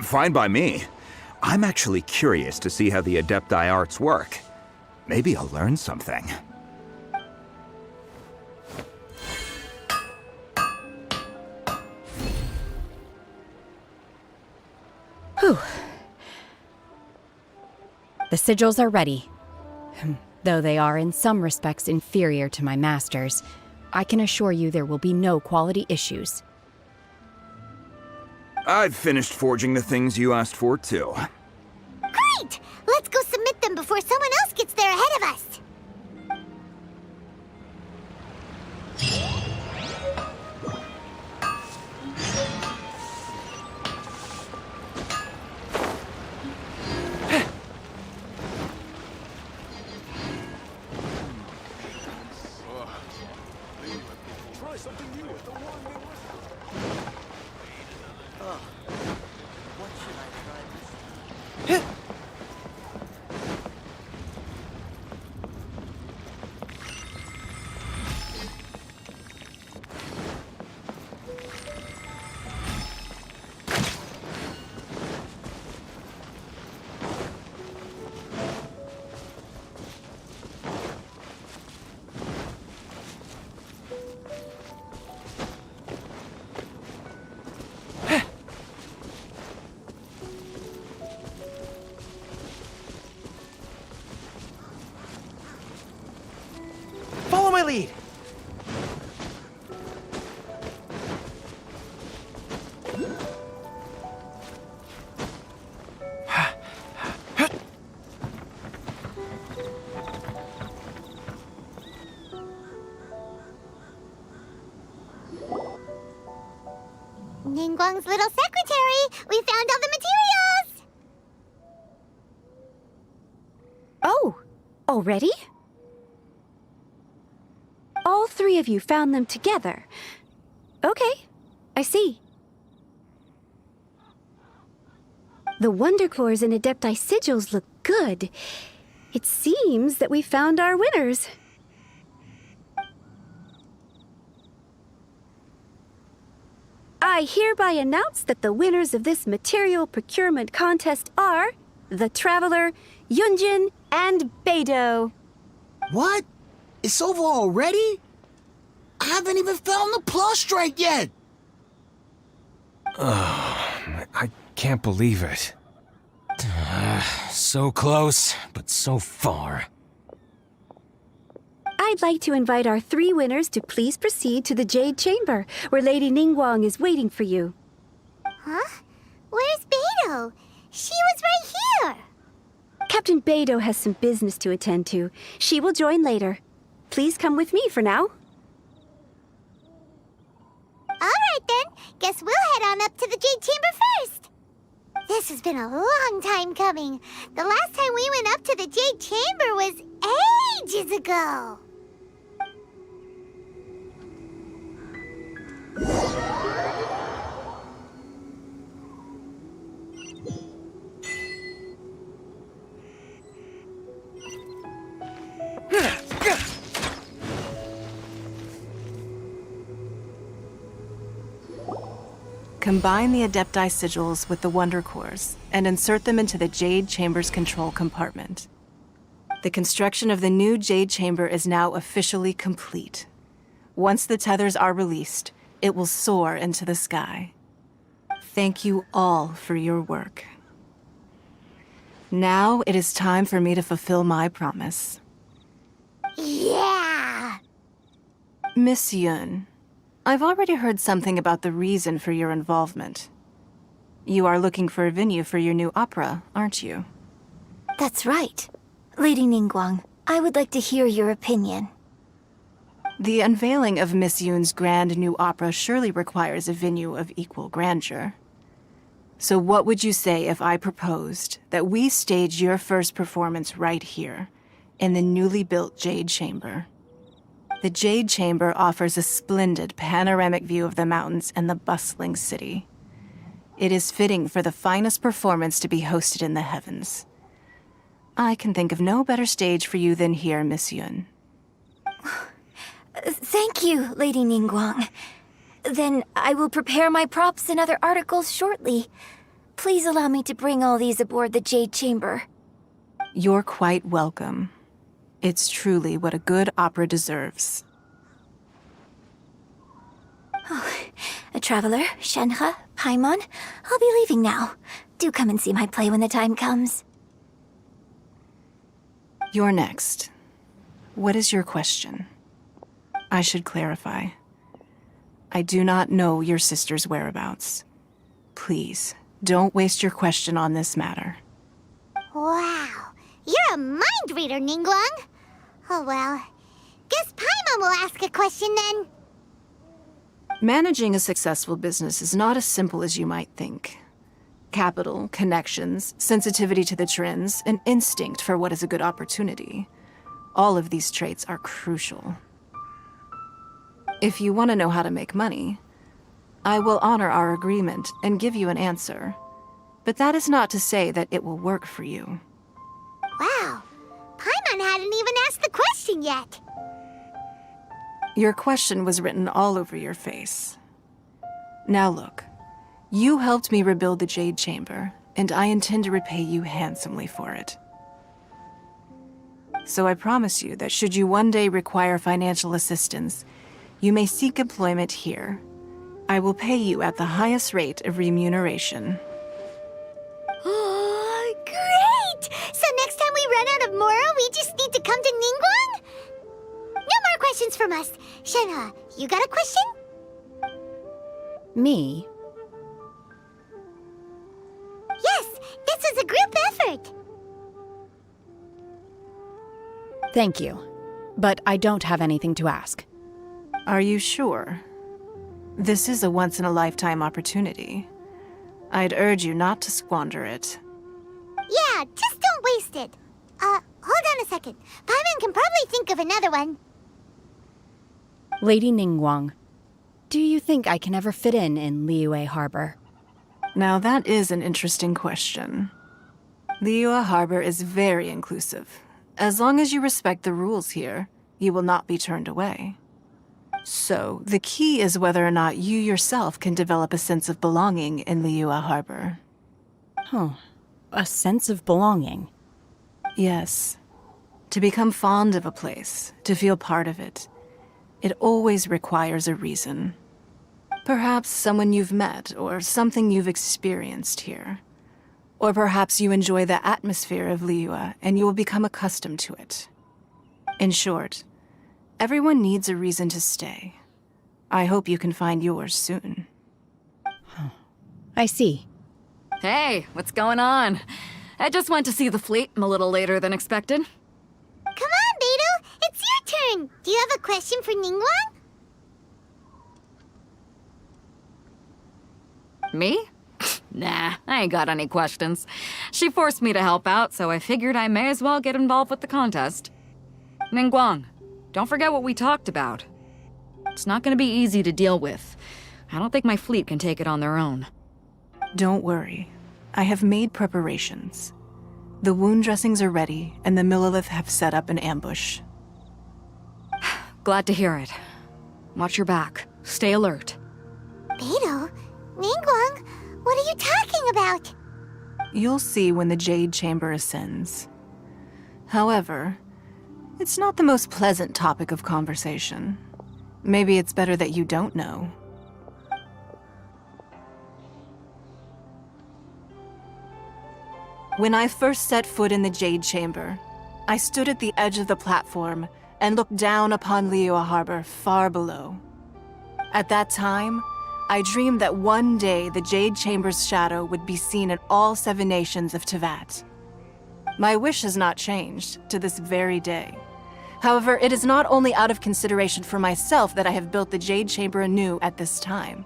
Fine by me. I'm actually curious to see how the Adepti arts work. Maybe I'll learn something. Whew. The sigils are ready. Though they are in some respects inferior to my master's, I can assure you there will be no quality issues. I've finished forging the things you asked for, too. Great! Let's go submit them before someone else gets there ahead of us! Follow my lead. Ningguang's little secretary! We found all the materials! Already? All three of you found them together. Okay, I see. The Wonder Cores and Adepti sigils look good. It seems that we found our winners. I hereby announce that the winners of this material procurement contest are the Traveler, Yunjin, and Beidou. What? It's over already? I haven't even found the Plustrite yet! I can't believe it. So close, but so far. I'd like to invite our three winners to please proceed to the Jade Chamber, where Lady Ningguang is waiting for you. Huh? Where's Beidou? She was right here! Captain Beidou has some business to attend to. She will join later. Please come with me for now. Alright then, guess we'll head on up to the Jade Chamber first! This has been a long time coming. The last time we went up to the Jade Chamber was ages ago. Combine the Adepti sigils with the Wonder Cores and insert them into the Jade Chamber's control compartment. The construction of the new Jade Chamber is now officially complete. Once the tethers are released, it will soar into the sky. Thank you all for your work. Now it is time for me to fulfill my promise. Yeah! Miss Yun, I've already heard something about the reason for your involvement. You are looking for a venue for your new opera, aren't you? That's right. Lady Ningguang, I would like to hear your opinion. The unveiling of Miss Yun's grand new opera surely requires a venue of equal grandeur. So what would you say if I proposed that we stage your first performance right here, in the newly built Jade Chamber? The Jade Chamber offers a splendid panoramic view of the mountains and the bustling city. It is fitting for the finest performance to be hosted in the heavens. I can think of no better stage for you than here, Miss Yun. Thank you, Lady Ningguang. Then I will prepare my props and other articles shortly. Please allow me to bring all these aboard the Jade Chamber. You're quite welcome. It's truly what a good opera deserves. A traveler, Shenhe, Paimon, I'll be leaving now. Do come and see my play when the time comes. You're next. What is your question? I should clarify. I do not know your sister's whereabouts. Please, don't waste your question on this matter. Wow, you're a mind reader, Ningguang. Oh well, guess Paimon will ask a question then. Managing a successful business is not as simple as you might think. Capital, connections, sensitivity to the trends, and instinct for what is a good opportunity. All of these traits are crucial. If you want to know how to make money, I will honor our agreement and give you an answer. But that is not to say that it will work for you. Wow, Paimon hadn't even asked the question yet. Your question was written all over your face. Now look, you helped me rebuild the Jade Chamber, and I intend to repay you handsomely for it. So I promise you that should you one day require financial assistance, you may seek employment here. I will pay you at the highest rate of remuneration. Oh, great! So next time we run out of Mora, we just need to come to Ningguang? No more questions from us. Shenhe, you got a question? Me? Yes, this is a group effort. Thank you. But I don't have anything to ask. Are you sure? This is a once-in-a-lifetime opportunity. I'd urge you not to squander it. Yeah, just don't waste it. Hold on on a second. Paimon can probably think of another one. Lady Ningguang, do you think I can ever fit in Liyue Harbor? Now that is an interesting question. Liyue Harbor is very inclusive. As long as you respect the rules here, you will not be turned away. So, the key is whether or not you yourself can develop a sense of belonging in Liyue Harbor. Huh. A sense of belonging? Yes. To become fond of a place, to feel part of it, it always requires a reason. Perhaps someone you've met, or something you've experienced here. Or perhaps you enjoy the atmosphere of Liyue and you will become accustomed to it. In short, everyone needs a reason to stay. I hope you can find yours soon. I see. Hey, what's going on? I just went to see the fleet. I'm a little later than expected. Come on, Beidou! It's your turn! Do you have a question for Ningguang? Me? Nah, I ain't got any questions. She forced me to help out, so I figured I may as well get involved with the contest. Ningguang, don't forget what we talked about. It's not gonna be easy to deal with. I don't think my fleet can take it on their own. Don't worry. I have made preparations. The wound dressings are ready, and the Millilith have set up an ambush. Glad to hear it. Watch your back. Stay alert. Beidou? Ningguang? What are you talking about? You'll see when the Jade Chamber ascends. However, it's not the most pleasant topic of conversation. Maybe it's better that you don't know. When I first set foot in the Jade Chamber, I stood at the edge of the platform and looked down upon Liyue Harbor far below. At that time, I dreamed that one day the Jade Chamber's shadow would be seen in all 7 nations of Tevat. My wish has not changed to this very day. However, it is not only out of consideration for myself that I have built the Jade Chamber anew at this time.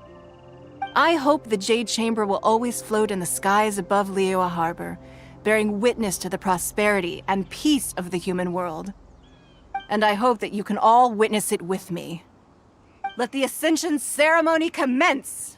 I hope the Jade Chamber will always float in the skies above Liyue Harbor, bearing witness to the prosperity and peace of the human world. And I hope that you can all witness it with me. Let the Ascension ceremony commence!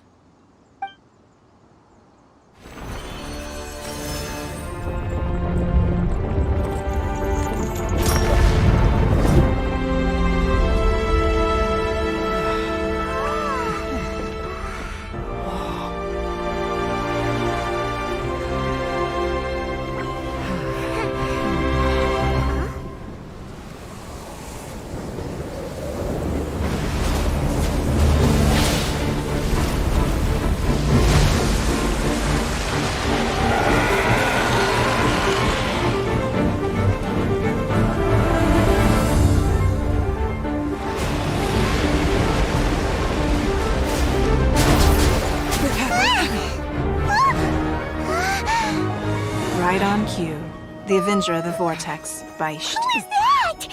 Right on cue. The Avenger of the Vortex, Beisht. Who is that?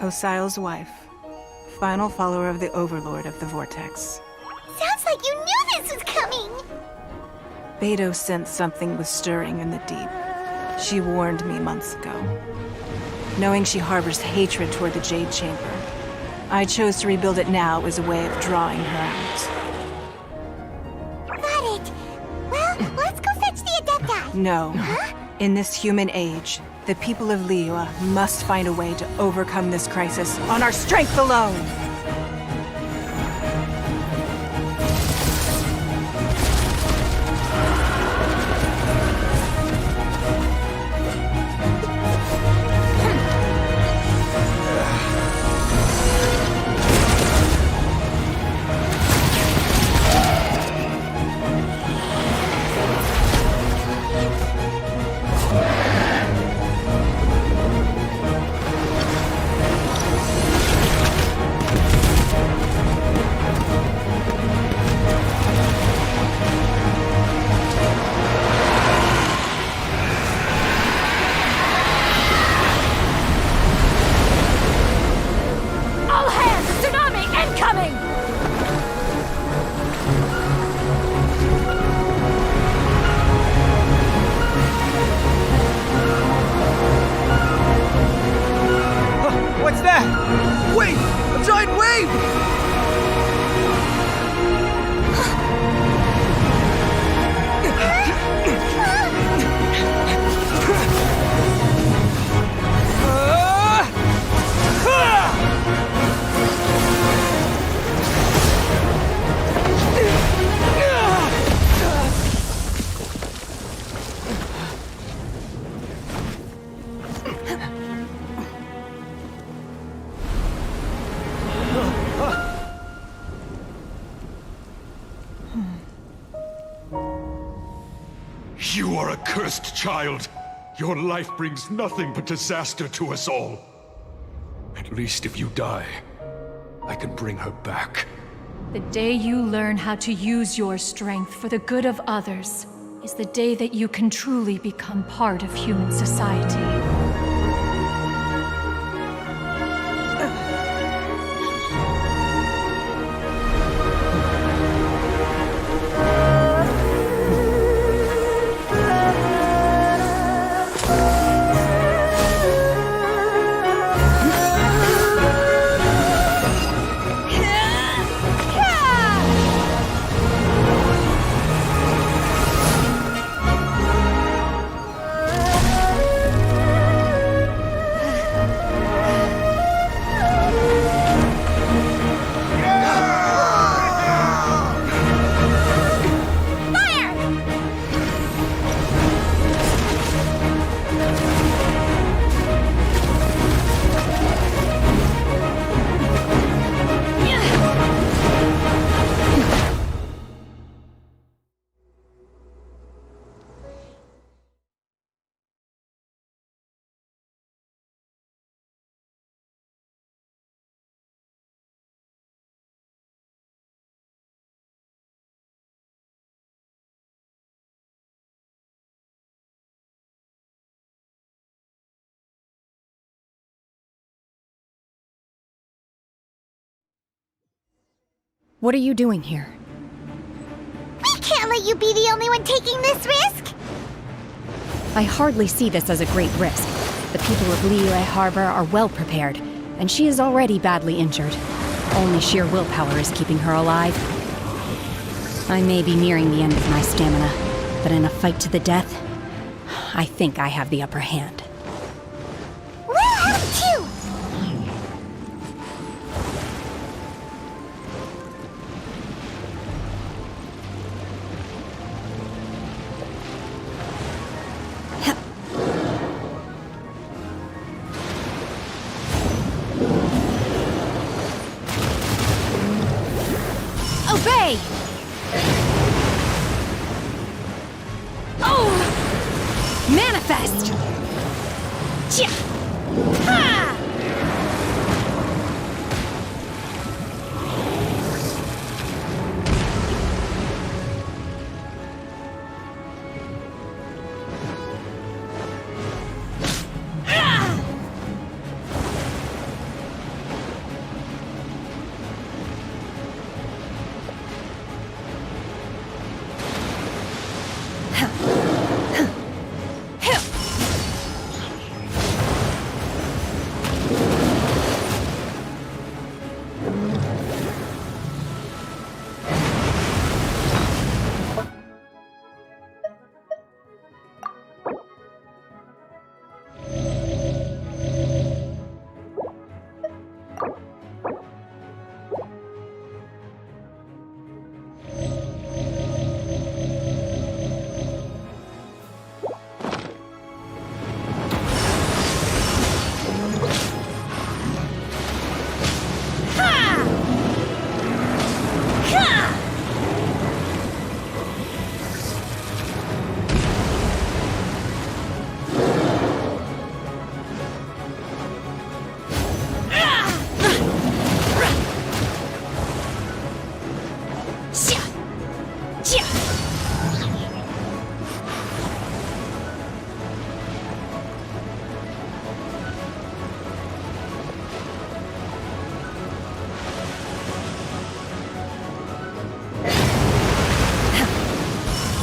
Osial's wife. Final follower of the Overlord of the Vortex. Sounds like you knew this was coming! Beidou sensed something was stirring in the deep. She warned me months ago. Knowing she harbors hatred toward the Jade Chamber, I chose to rebuild it now as a way of drawing her out. Got it! Well, let's go fetch the Adepti! No. Huh? In this human age, the people of Liyue must find a way to overcome this crisis on our strength alone! You are a cursed child. Your life brings nothing but disaster to us all. At least if you die, I can bring her back. The day you learn how to use your strength for the good of others is the day that you can truly become part of human society. What are you doing here? We can't let you be the only one taking this risk! I hardly see this as a great risk. The people of Liyue Harbor are well prepared, and she is already badly injured. Only sheer willpower is keeping her alive. I may be nearing the end of my stamina, but in a fight to the death, I think I have the upper hand. We'll have too! Obey! Oh! Manifest! Chia! Ha!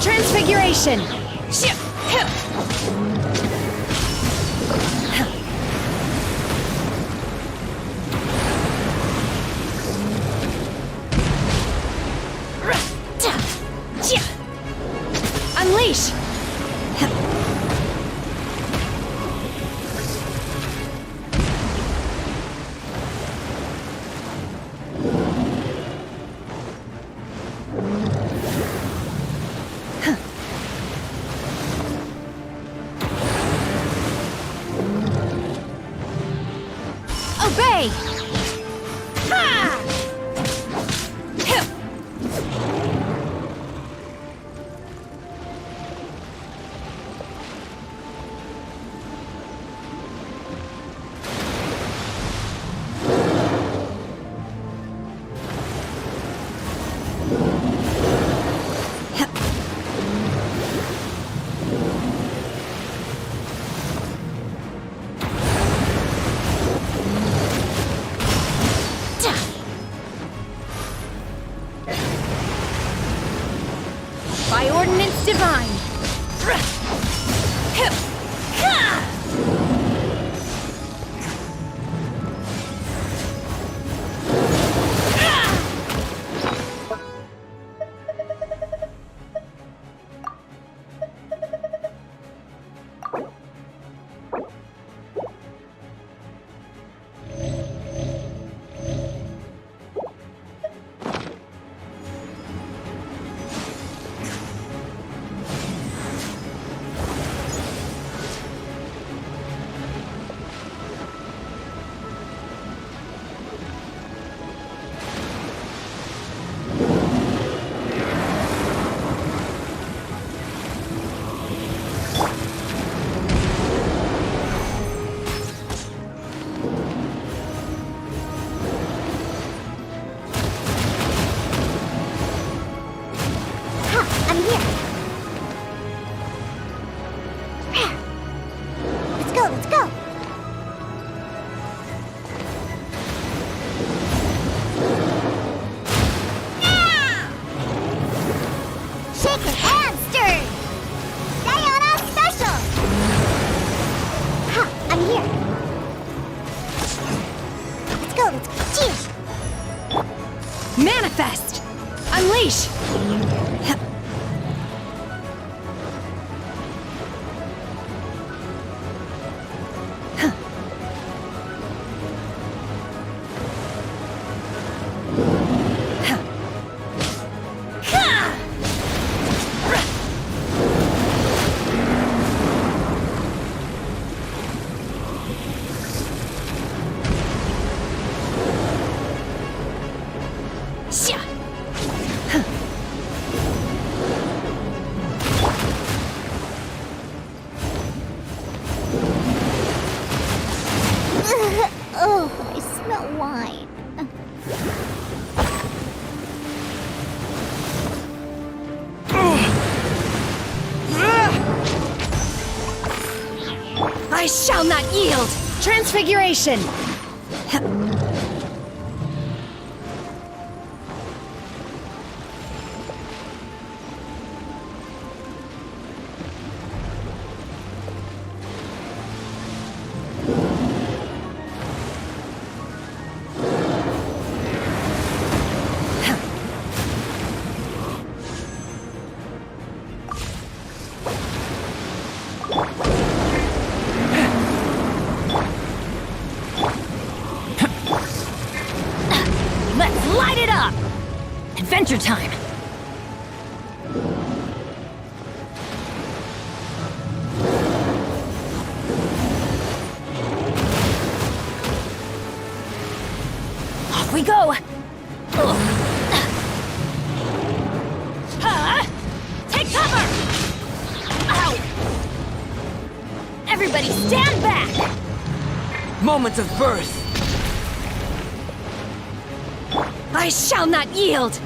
Transfiguration! Unleash! Obey! Ha! go, let's go! Shaken and stirred! Sayonara special! Ha! I'm here! Let's go, let's go! Cheers! Manifest! Unleash! Oh, I smell wine. I shall not yield! Transfiguration! Let's light it up! Adventure time! Off we go! Take cover! Ow! Everybody stand back! Moment of birth! I shall not yield!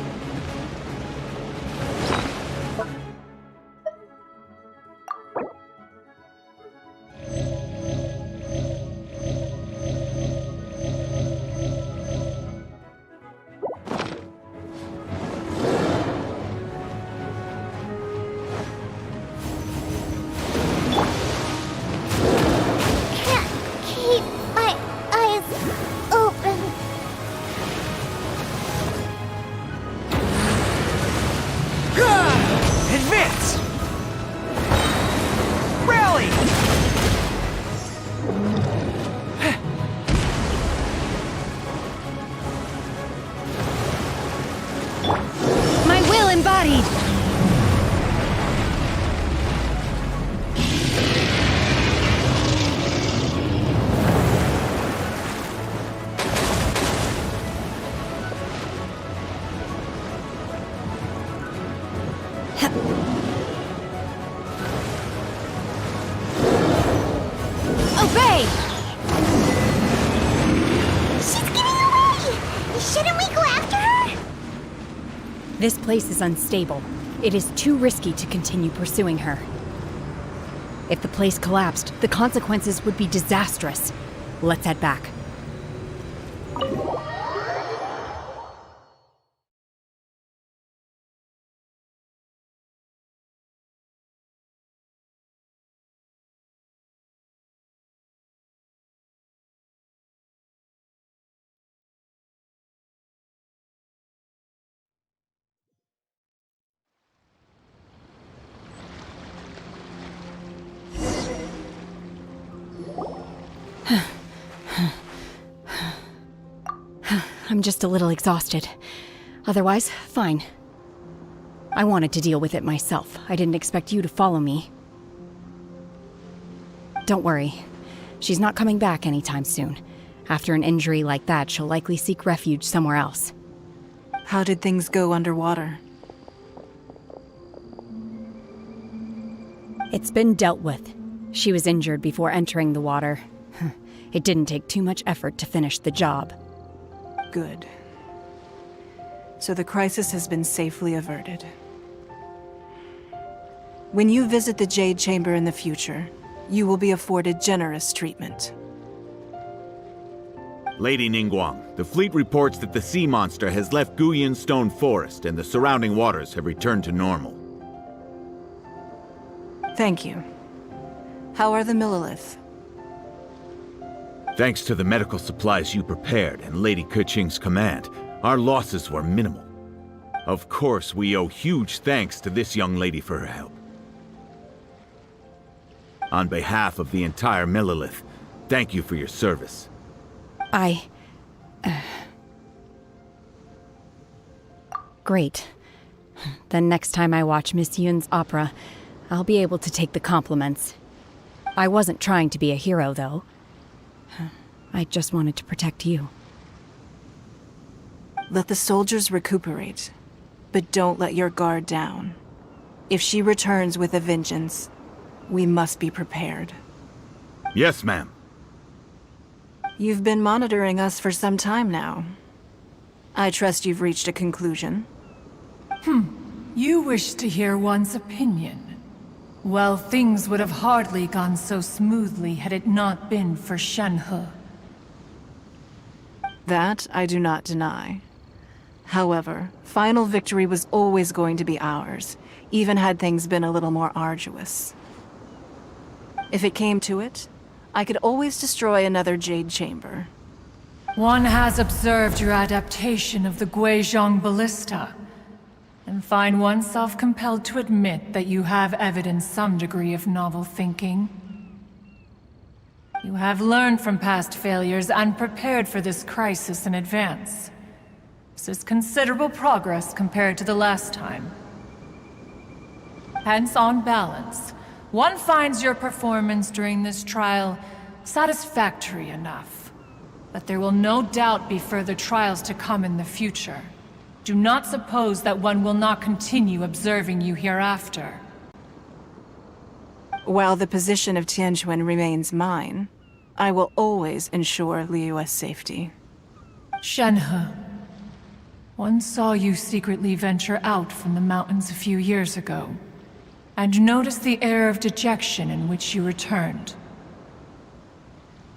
Keep my eyes open. Advance! Rally! My will embodied! Obey! She's getting away! Shouldn't we go after her? This place is unstable. It is too risky to continue pursuing her. If the place collapsed, the consequences would be disastrous. Let's head back. I'm just a little exhausted. Otherwise, fine. I wanted to deal with it myself. I didn't expect you to follow me. Don't worry. She's not coming back anytime soon. After an injury like that, she'll likely seek refuge somewhere else. How did things go underwater? It's been dealt with. She was injured before entering the water. It didn't take too much effort to finish the job. Good. So the crisis has been safely averted. When you visit the Jade Chamber in the future, You will be afforded generous treatment. Lady Ningguang, the fleet reports that the sea monster has left Guyan Stone Forest and the surrounding waters have returned to normal. Thank you. How are the Millilith? Thanks to the medical supplies you prepared and Lady Keqing's command, our losses were minimal. Of course, we owe huge thanks to this young lady for her help. On behalf of the entire Millilith, thank you for your service. Great. Then next time I watch Miss Yun's opera, I'll be able to take the compliments. I wasn't trying to be a hero, though. I just wanted to protect you. Let the soldiers recuperate, but don't let your guard down. If she returns with a vengeance, we must be prepared. Yes, ma'am. You've been monitoring us for some time now. I trust you've reached a conclusion. You wish to hear one's opinion. Well, things would have hardly gone so smoothly had it not been for Shenhe. That I do not deny. However, final victory was always going to be ours, even had things been a little more arduous. If it came to it, I could always destroy another Jade Chamber. One has observed your adaptation of the Guizhong Ballista, and find oneself compelled to admit that you have evidenced some degree of novel thinking. You have learned from past failures and prepared for this crisis in advance. This is considerable progress compared to the last time. Hence, on balance, one finds your performance during this trial satisfactory enough. But there will no doubt be further trials to come in the future. Do not suppose that one will not continue observing you hereafter. While the position of Tianquan remains mine, I will always ensure Liyue's safety. Shenhe, one saw you secretly venture out from the mountains a few years ago, and noticed the air of dejection in which you returned.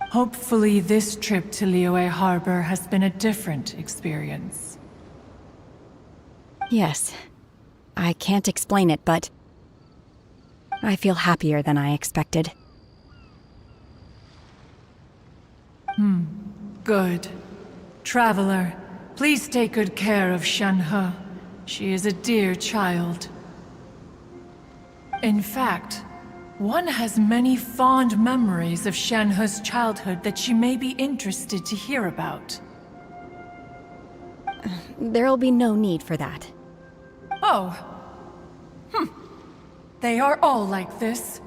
Hopefully this trip to Liyue Harbor has been a different experience. Yes. I can't explain it, but I feel happier than I expected. Good. Traveler, please take good care of Shenhe. She is a dear child. In fact, one has many fond memories of Shenhe's childhood that she may be interested to hear about. There'll be no need for that. Oh. They are all like this.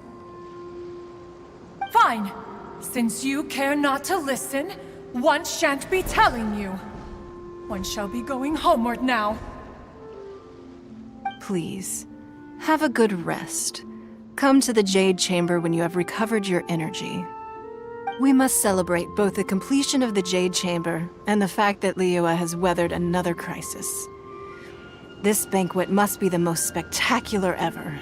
Fine. Since you care not to listen, one shan't be telling you. One shall be going homeward now. Please, have a good rest. Come to the Jade Chamber when you have recovered your energy. We must celebrate both the completion of the Jade Chamber and the fact that Liyue has weathered another crisis. This banquet must be the most spectacular ever.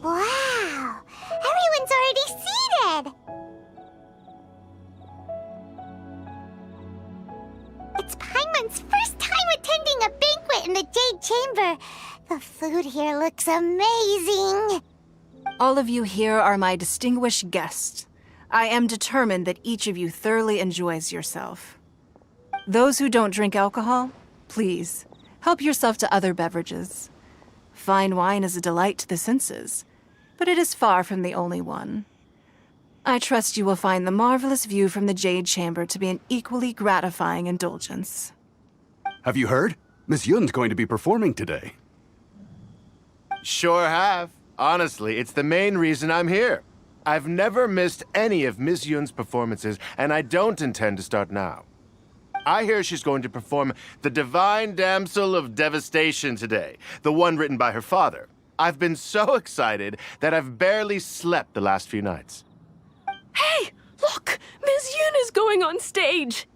Wow! Everyone's already seated! It's Paimon's first time attending a banquet in the Jade Chamber. The food here looks amazing. All of you here are my distinguished guests. I am determined that each of you thoroughly enjoys yourself. Those who don't drink alcohol, please, help yourself to other beverages. Fine wine is a delight to the senses, but it is far from the only one. I trust you will find the marvelous view from the Jade Chamber to be an equally gratifying indulgence. Have you heard? Miss Yun's going to be performing today. Sure have. Honestly, it's the main reason I'm here. I've never missed any of Miss Yun's performances, and I don't intend to start now. I hear she's going to perform The Divine Damsel of Devastation today, the one written by her father. I've been so excited that I've barely slept the last few nights. Hey, look! Miss Yun is going on stage!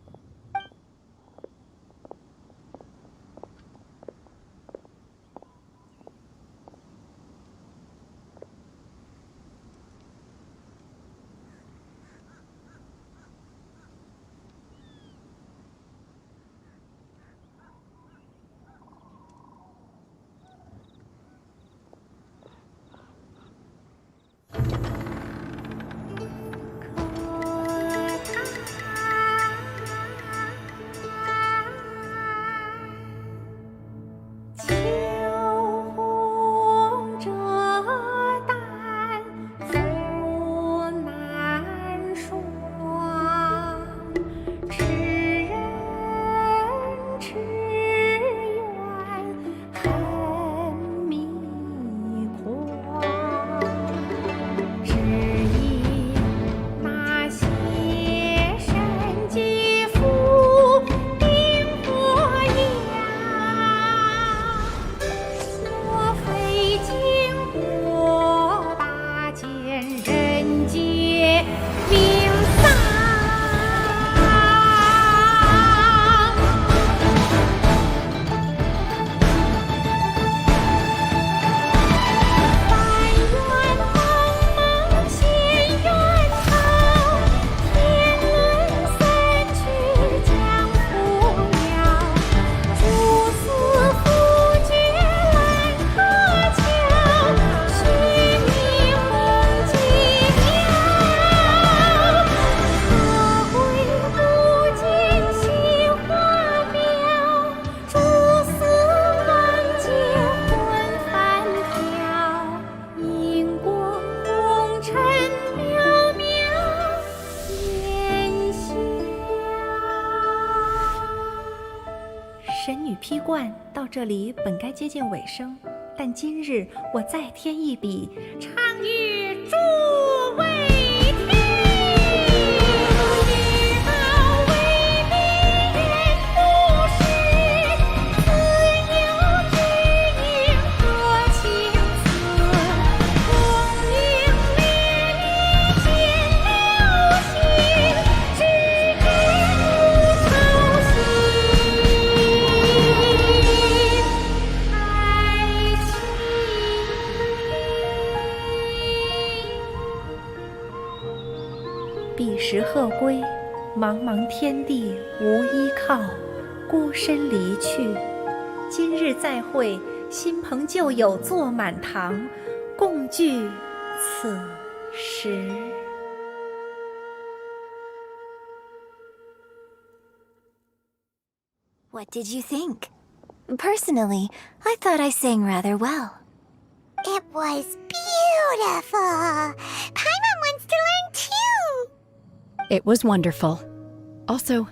这里本该接近尾声，但今日我再添一笔，唱与诸位听。日报为民言不实，自有知音多情思。功名烈烈见流星，只知无愁心。彼时鹤归，茫茫天地无依靠，孤身离去。今日再会，新朋旧友坐满堂，共聚此时。What did you think? Personally, I thought I sang rather well. It was beautiful. Paimon wants to learn too. It was wonderful. Also,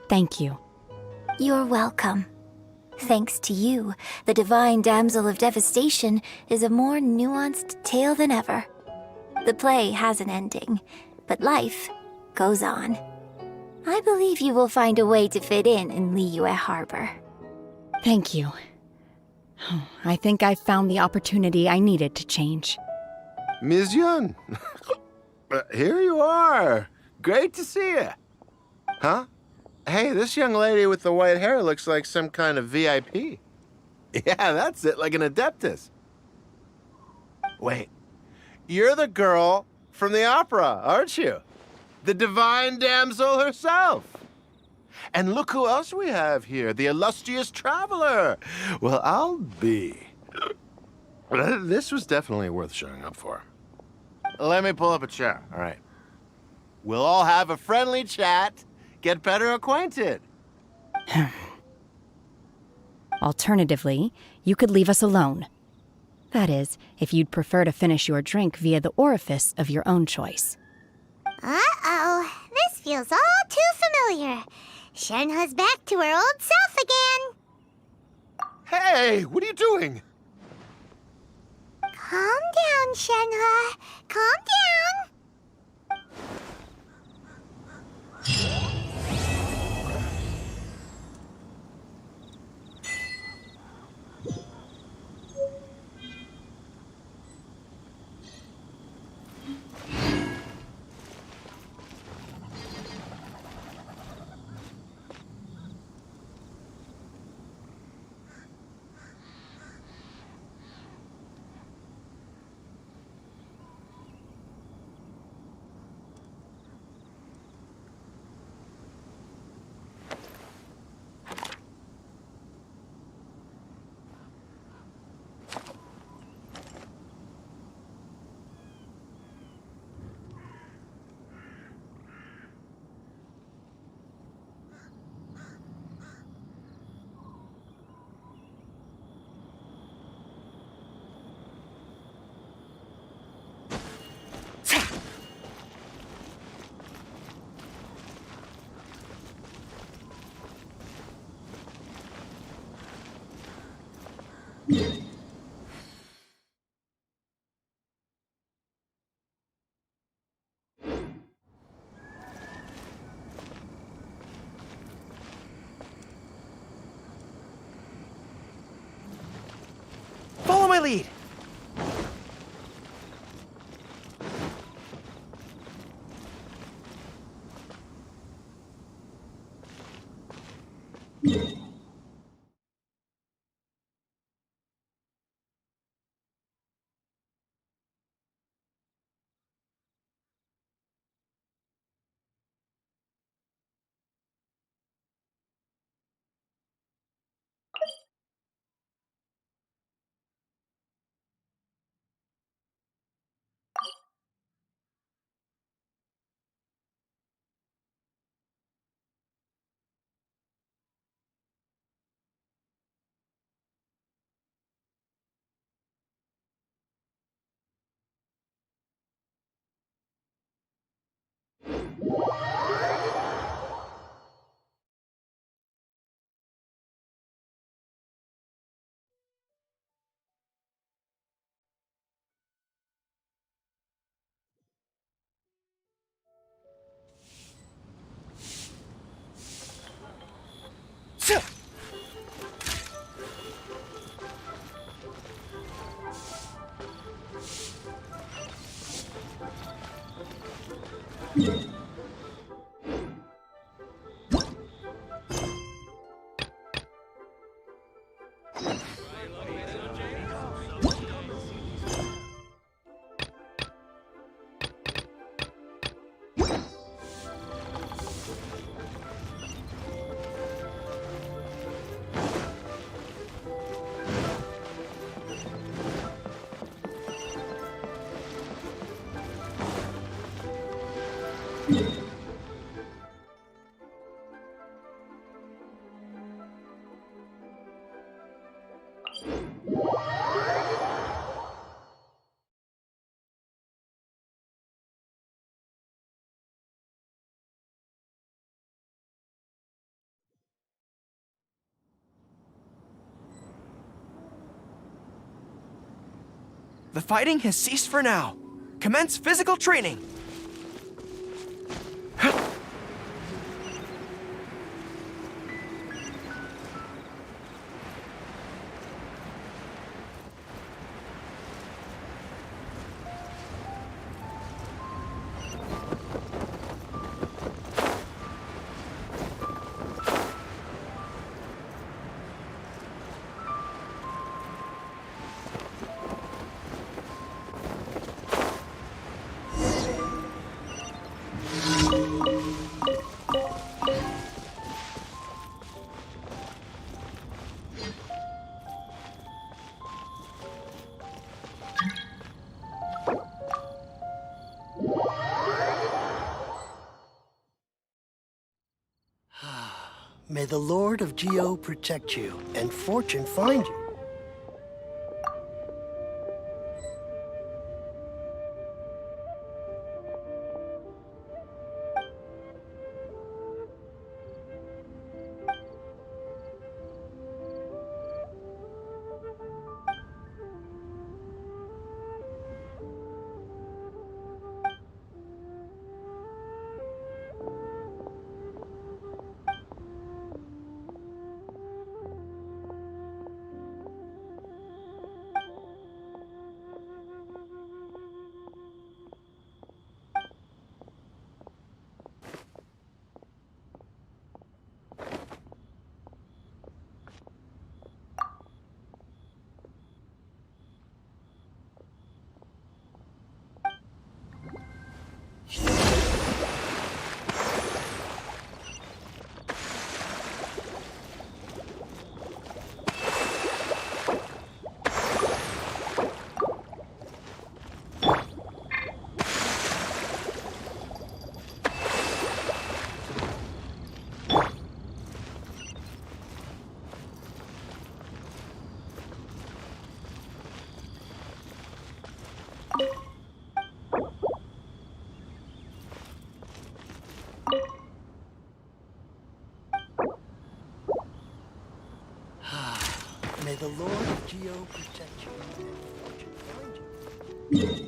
thank you. You're welcome. Thanks to you, the Divine Damsel of Devastation is a more nuanced tale than ever. The play has an ending, but life goes on. I believe you will find a way to fit in Liyue Harbor. Thank you. I think I've found the opportunity I needed to change. Ms. Yun, here you are. Great to see you. Huh? Hey, this young lady with the white hair looks like some kind of VIP. Yeah, that's it, like an Adeptus. Wait, you're the girl from the opera, aren't you? The divine damsel herself. And look who else we have here, the illustrious traveler. Well, I'll be. This was definitely worth showing up for. Let me pull up a chair, all right. We'll all have a friendly chat, get better acquainted. Alternatively, you could leave us alone. That is, if you'd prefer to finish your drink via the orifice of your own choice. Uh-oh, this feels all too familiar. Shenhe's back to her old self again. Hey, what are you doing? Calm down, Shenhe. Calm down. Follow my lead! The fighting has ceased for now. Commence physical training. May the Lord of Geo protect you, and fortune find you. May the Lord of Geo protect you and fortune find you.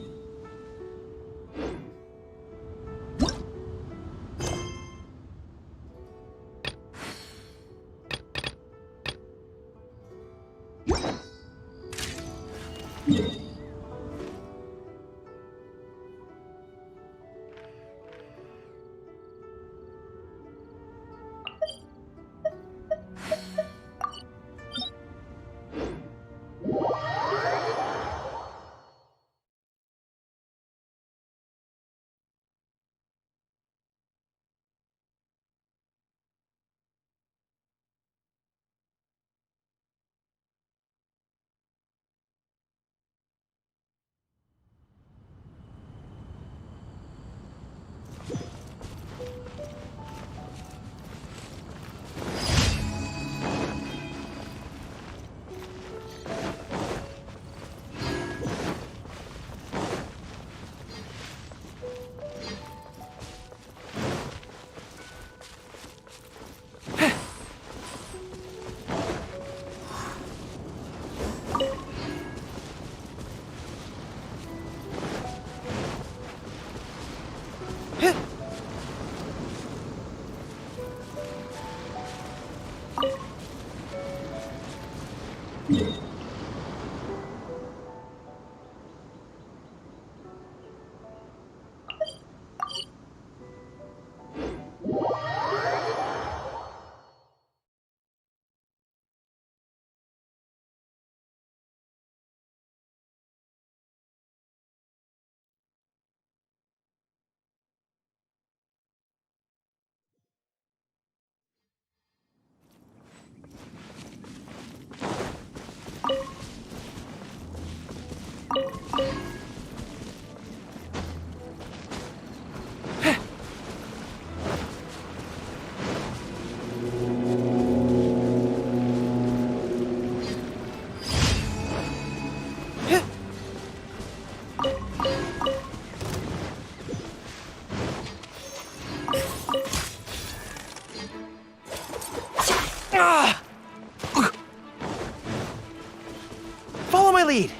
Follow my lead!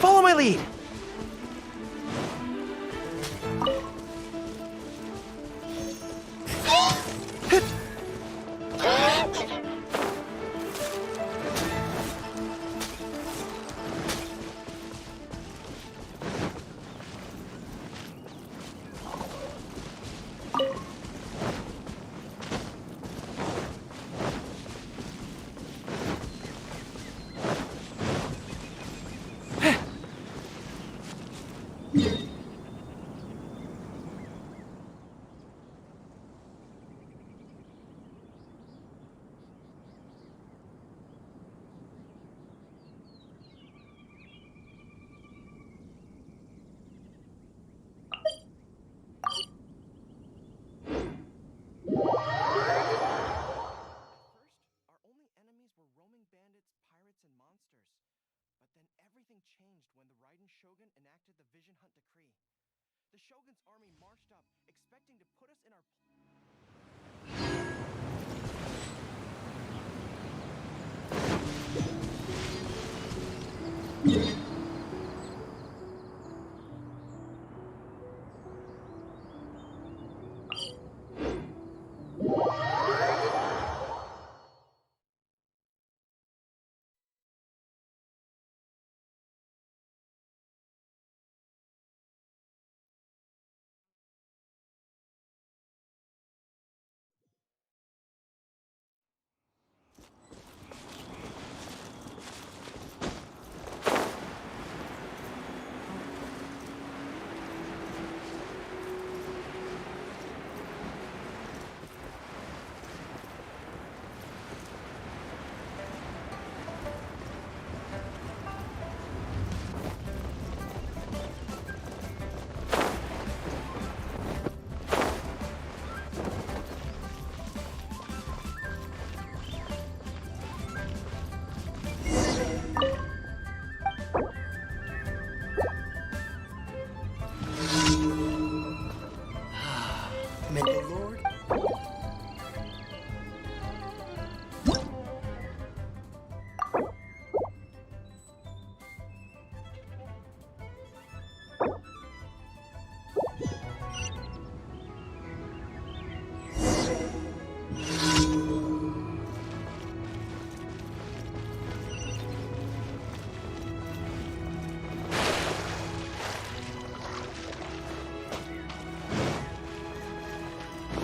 Follow my lead! changed when the Raiden Shogun enacted the Vision Hunt Decree. The Shogun's army marched up, expecting to put us in our May the Lord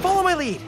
follow my lead!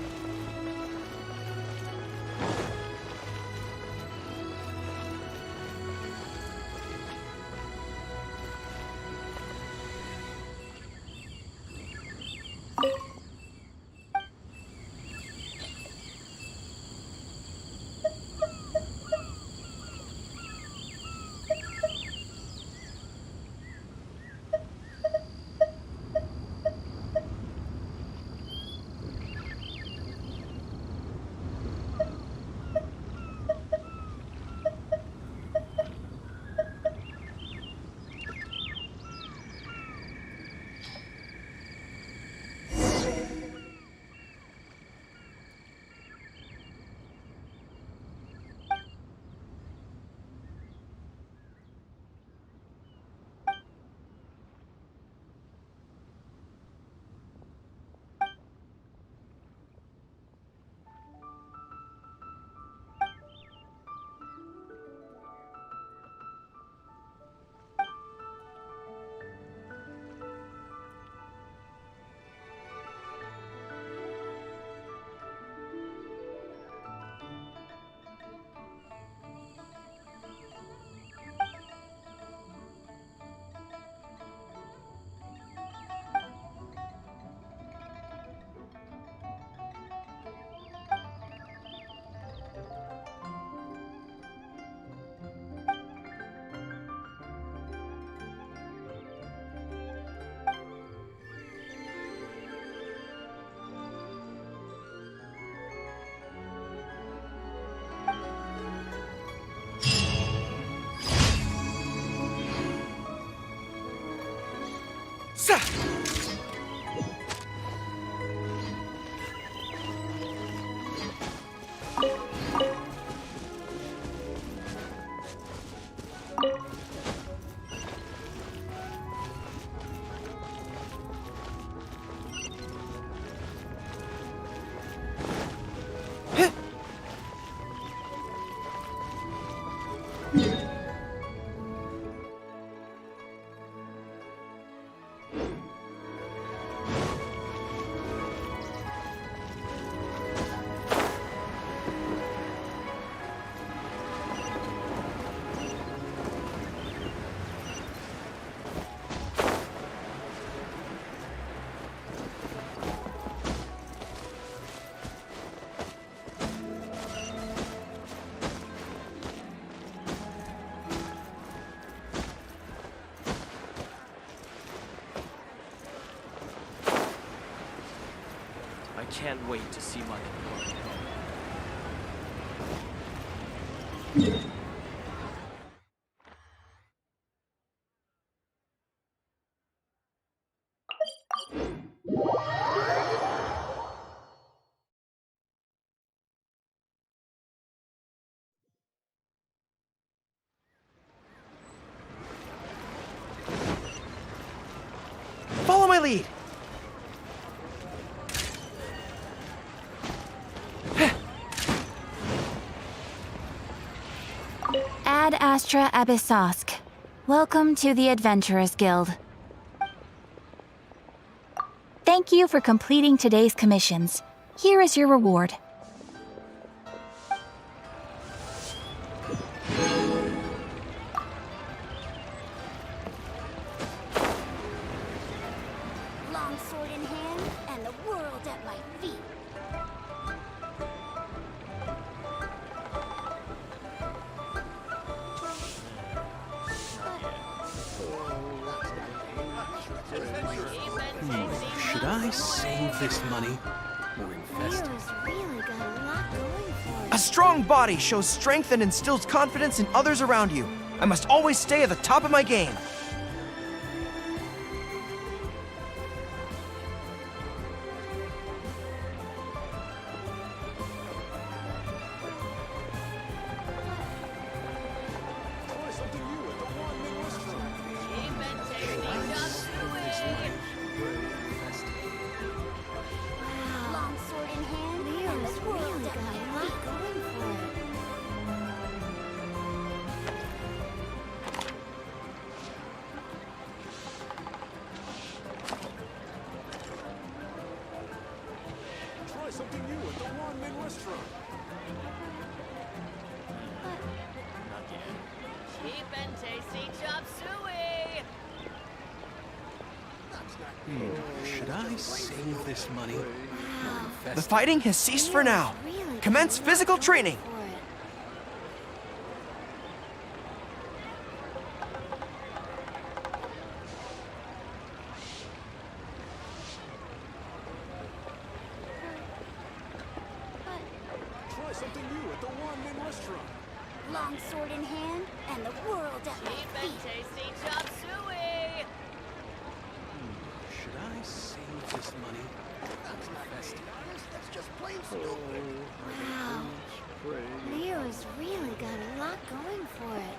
I can't wait to see my lead. Ad Astra Abyssosk. Welcome to the Adventurers Guild. Thank you for completing today's commissions. Here is your reward. Long sword in hand and the world at my feet. Should I save this money or invest it? Leo's really got a lot going for it. A strong body shows strength and instills confidence in others around you. I must always stay at the top of my game. Long sword in hand, Leo's really got a lot going for it. Try something new at the Wanmin restaurant. Cheap and tasty chop suey! Should I save this money or invest The fighting has ceased for now. Commence physical training. Try something new at the Wanmin restaurant. Long sword in hand and the world at my Cheap and feet. tasty chop suey! Should I save this money or invest it? That's just plain stupid. Wow. Leo's really got a lot going for it.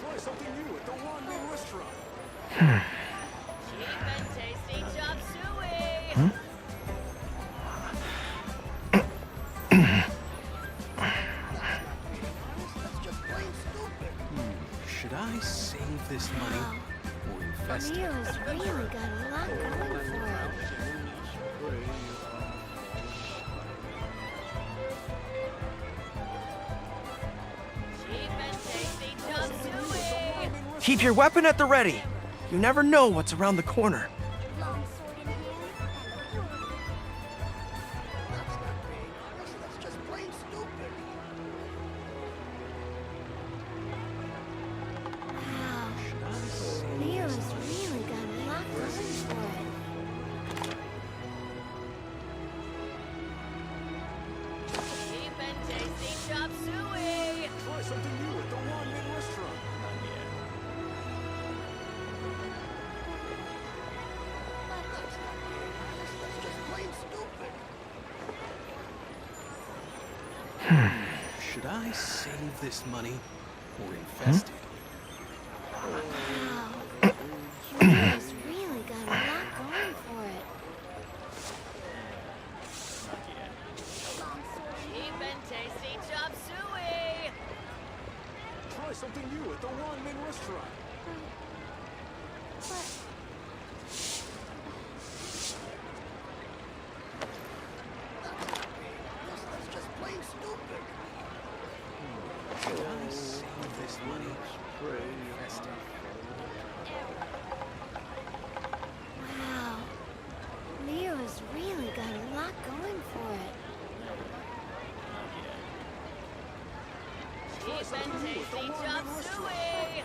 Try something new at the Wanmin restaurant. Cheap and tasty chop suey! That's just plain stupid. Should I save this money or invest it? Leo's really got a lot going for it. Cheap and tasty chop suey! Keep your weapon at the ready. You never know what's around the corner. Long sword in hand and the world. That's just plain stupid. Wow. Leo's really got a lot going for it. Cheap and tasty chop suey! Try something new at the Wanmin restaurant. That's just plain stupid. Should I save this money or invest it? Wow. Leo's really got a lot going for it. Cheap and tasty chop suey! Try something new at the Wanmin restaurant. That's just plain stupid. Should I save this money or invest it? Wow. Leo's really got a lot going for it. Cheap and tasty chop suey!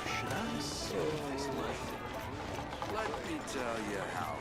Should I save this money? Let me tell you how.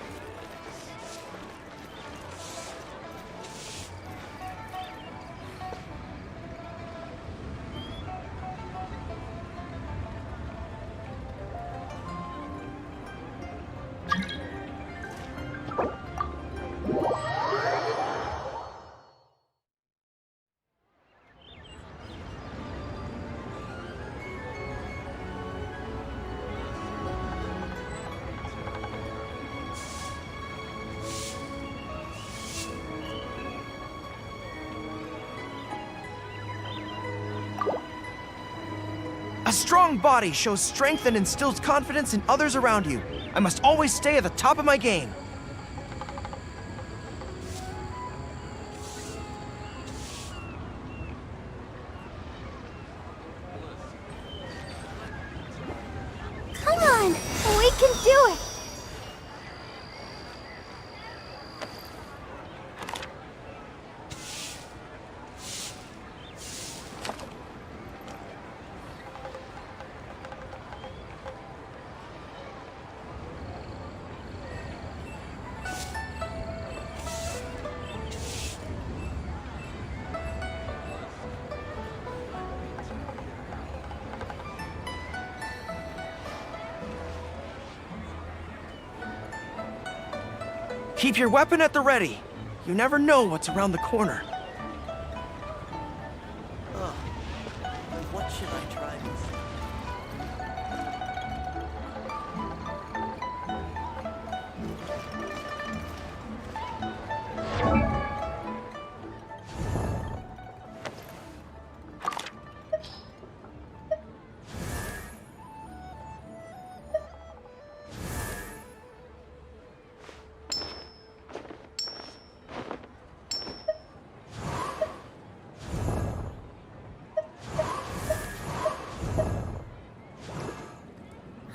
strong body shows strength and instills confidence in others around you. I must always stay at the top of my game. Come on, we can do it. Keep your weapon at the ready. You never know what's around the corner. What should I try this?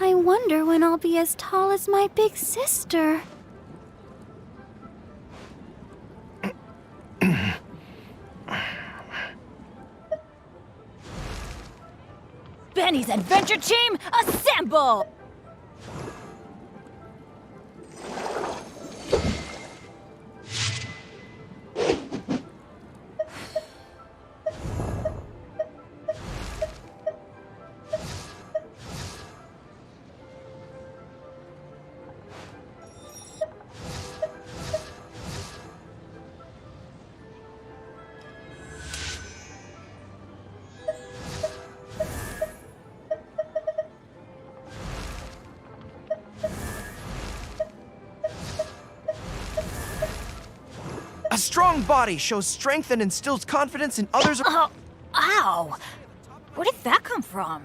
I wonder when I'll be as tall as my big sister. Benny's adventure team, assemble! A strong body shows strength and instills confidence in others. Oh, ow! Where did that come from?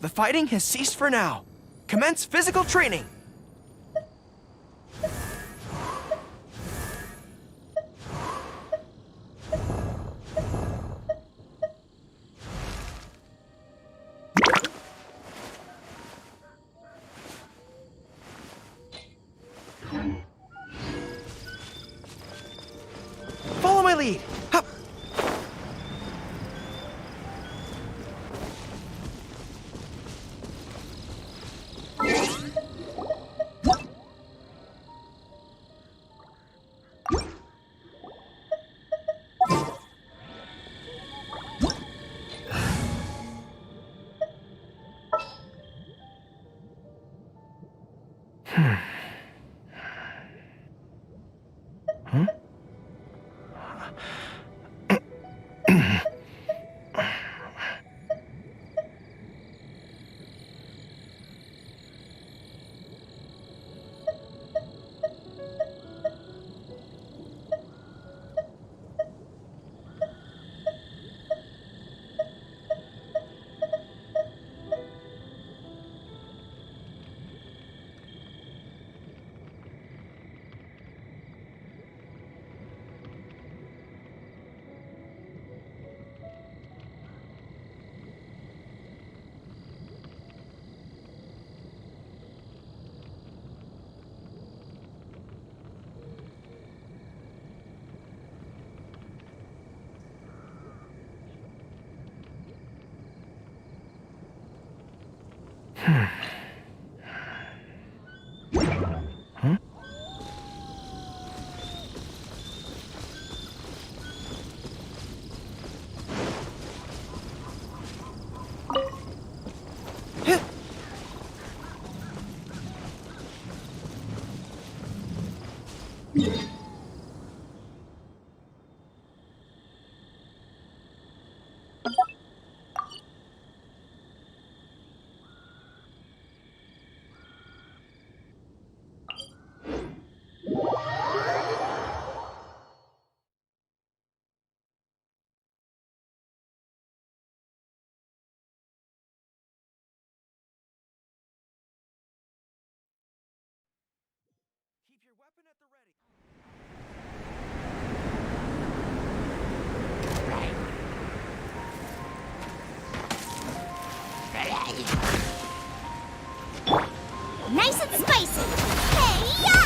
The fighting has ceased for now. Commence physical training. Follow my lead. Hup. Keep your weapon at the ready. Nice and spicy. Hey-ya!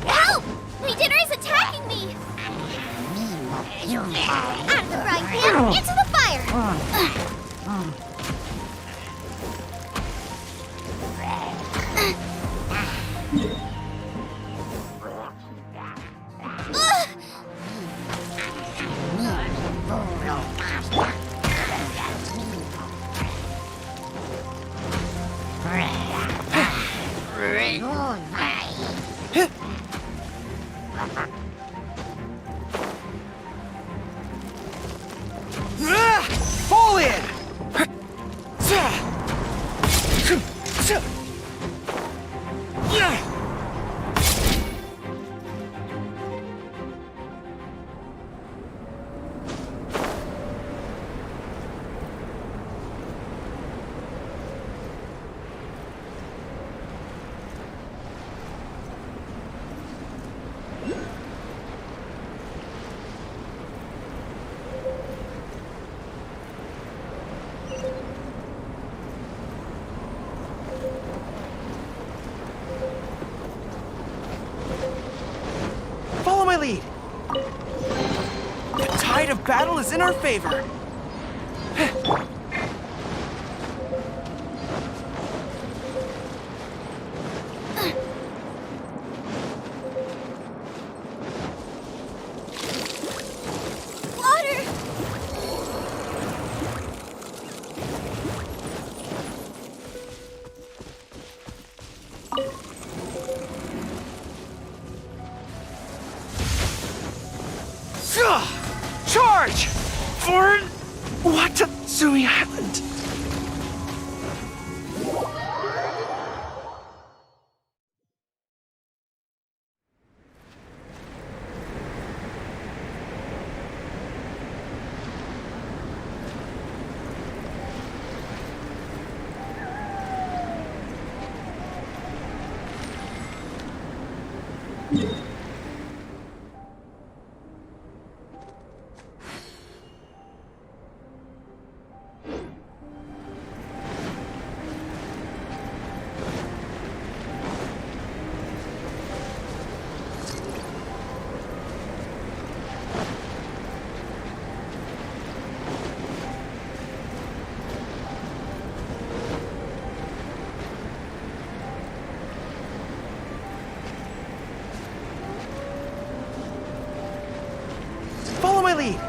Help! My dinner is attacking me! Out of the frying pan, into the fire! Fall in! Follow my lead. tide of battle is in our favor. Charge! For Watatsumi Island! Follow my lead!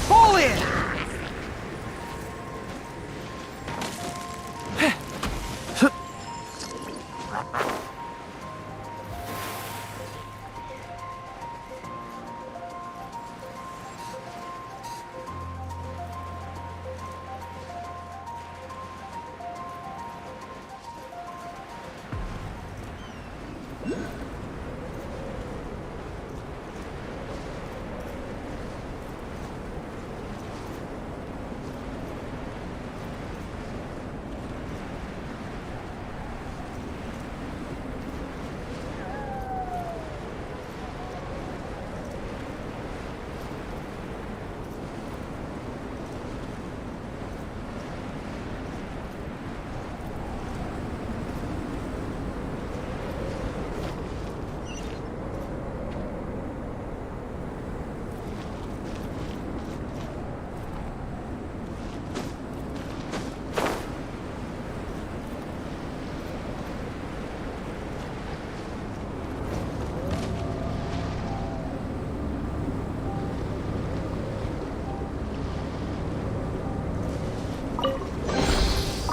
Fall in!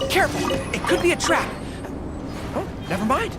Careful! It could be a trap! Oh, never mind.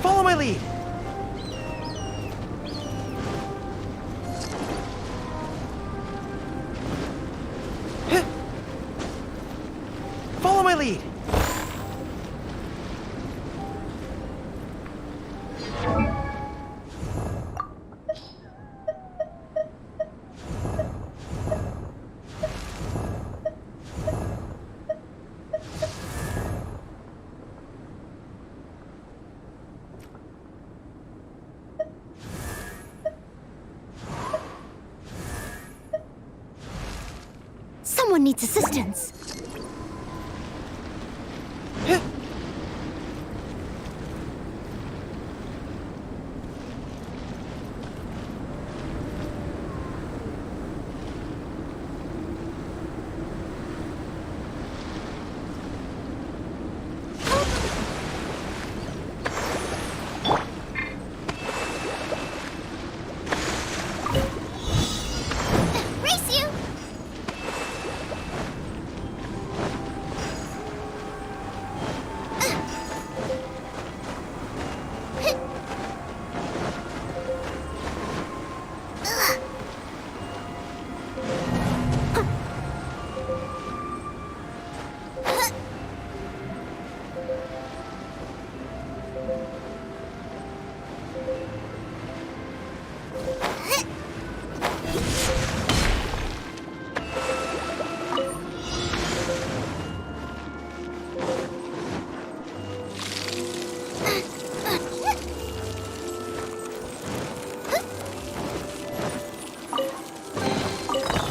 Follow my lead! Follow my lead! needs assistance. Race you!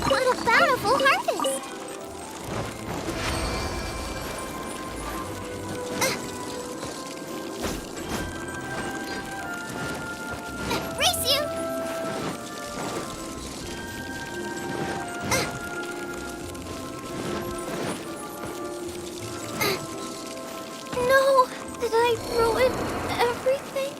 What a bountiful harvest! Race you! No! Did I ruin everything?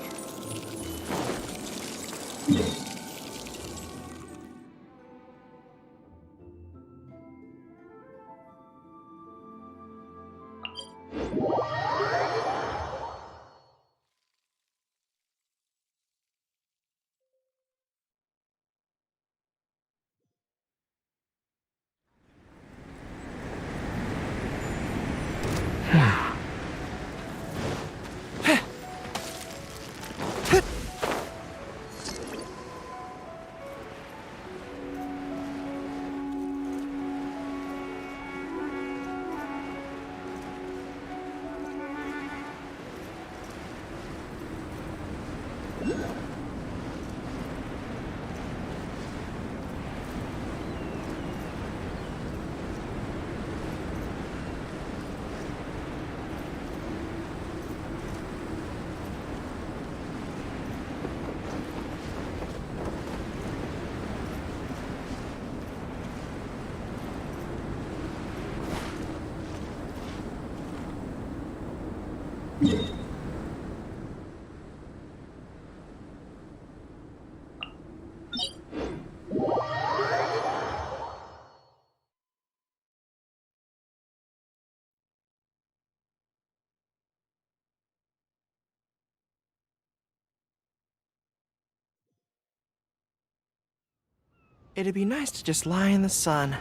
It'd be nice to just lie in the sun.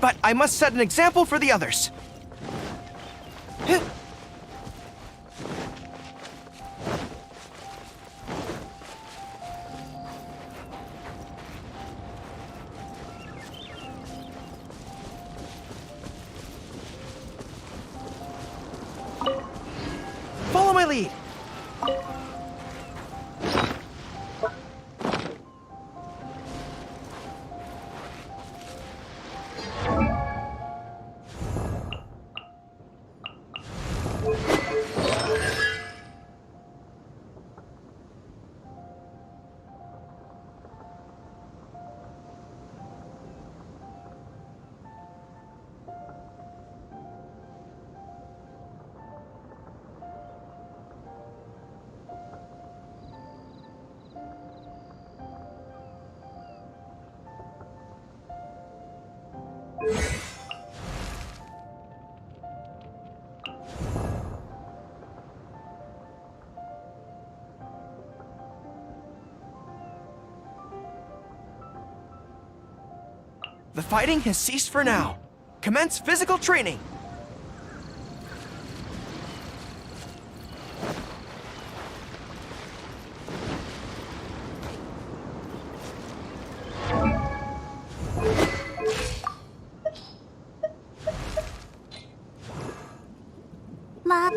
But I must set an example for the others. Follow my lead. The fighting has ceased for now. Commence physical training. Mom.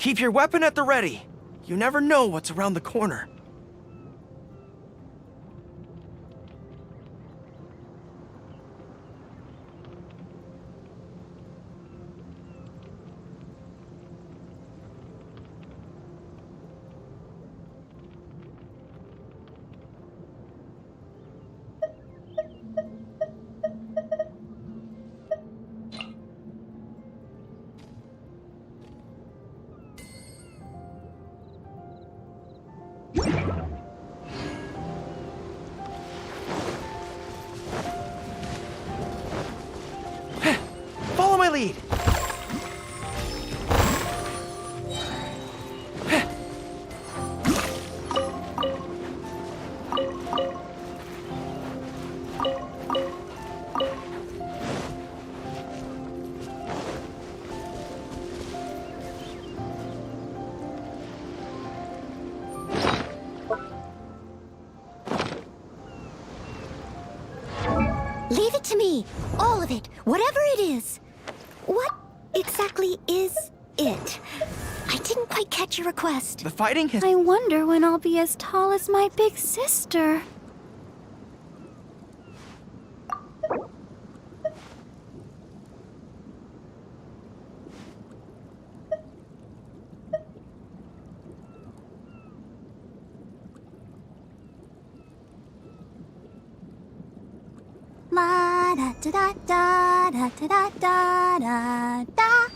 Keep your weapon at the ready. You never know what's around the corner. Follow my lead. Leave it to me. All of it. Whatever it is. What exactly is it? I didn't quite catch your request. The fighting has... I wonder when I'll be as tall as my big sister. La da da da da da da da da da.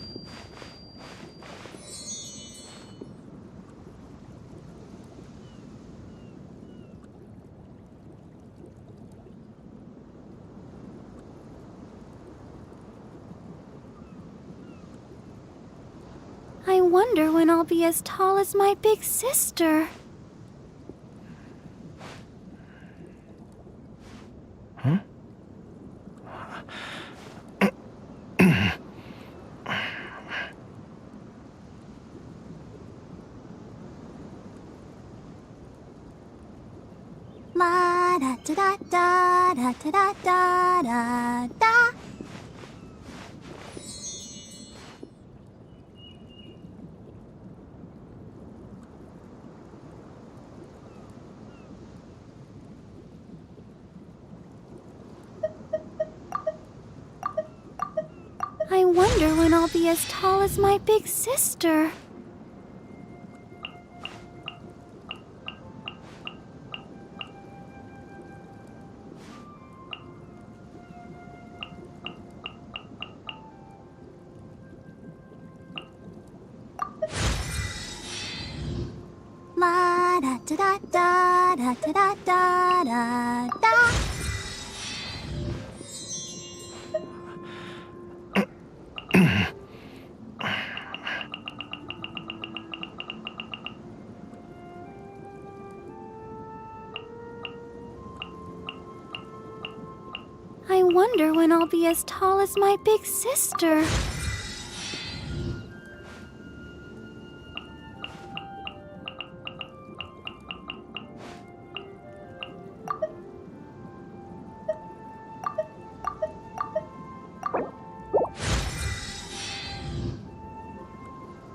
I wonder when I'll be as tall as my big sister. Huh? La da da da da da da da da da. I wonder when I'll be as tall as my big sister. La da da da da da da da da da. I wonder when I'll be as tall as my big sister.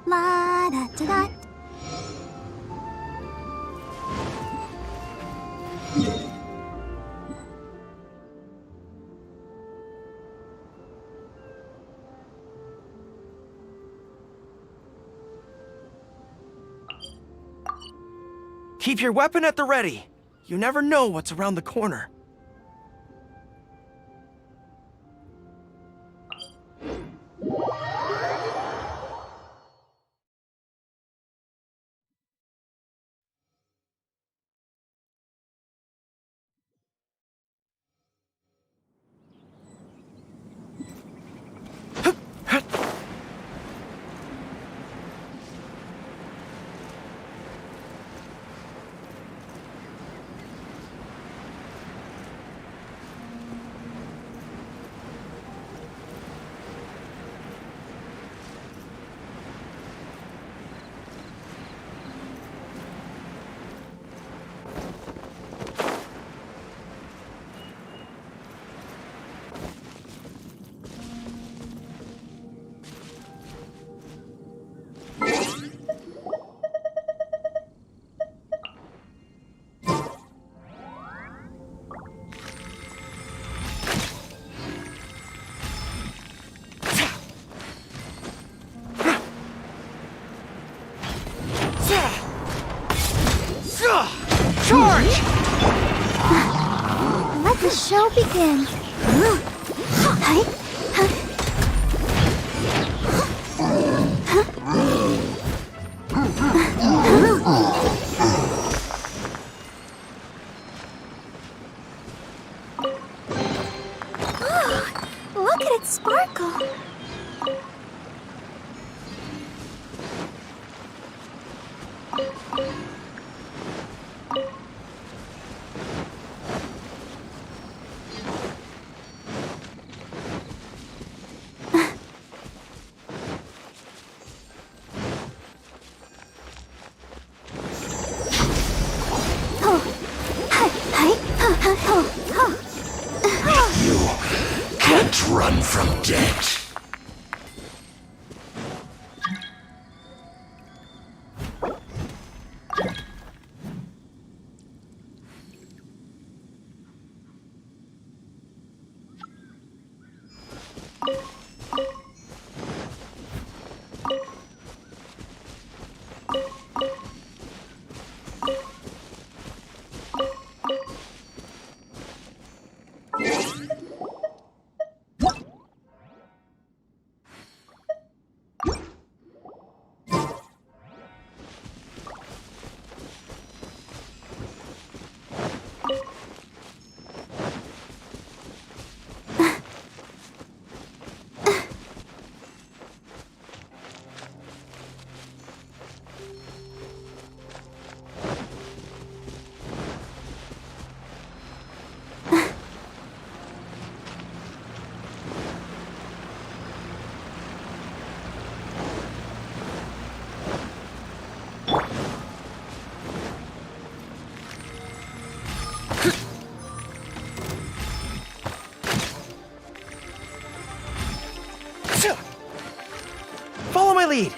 La da da da. Keep your weapon at the ready. You never know what's around the corner. begin. Look at it sparkle. You can't run from death. Follow my lead.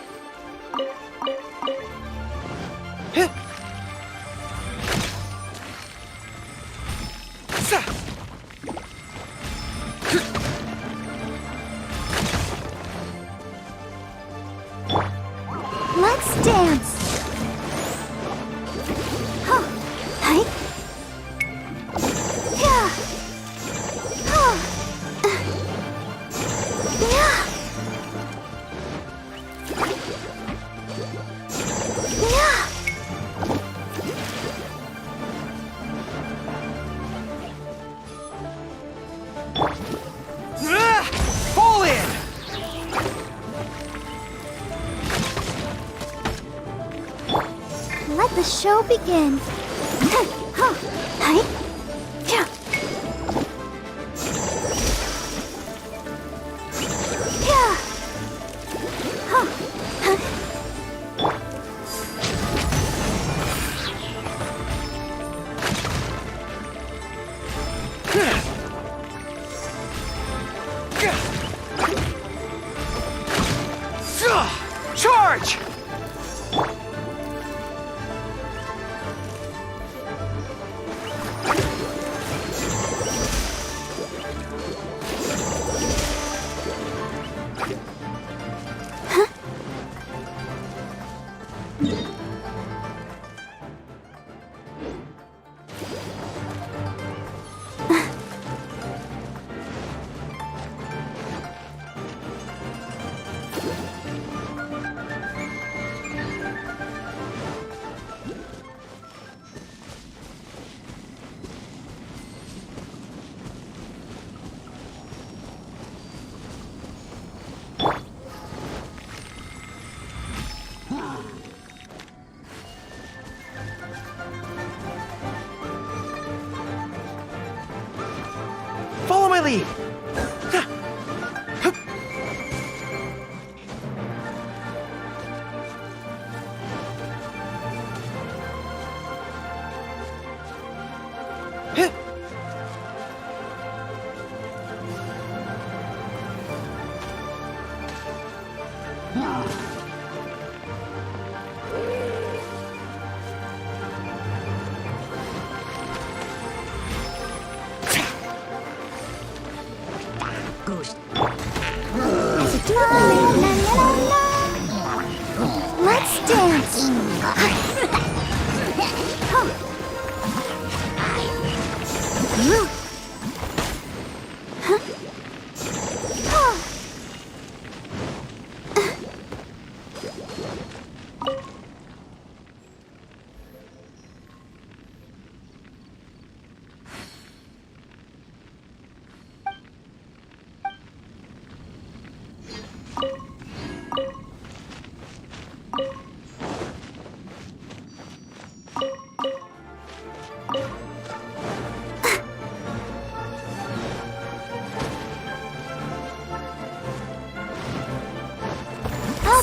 Let's dance. Fall in. Let the show begin. Charge! Follow my lead. Let's dance.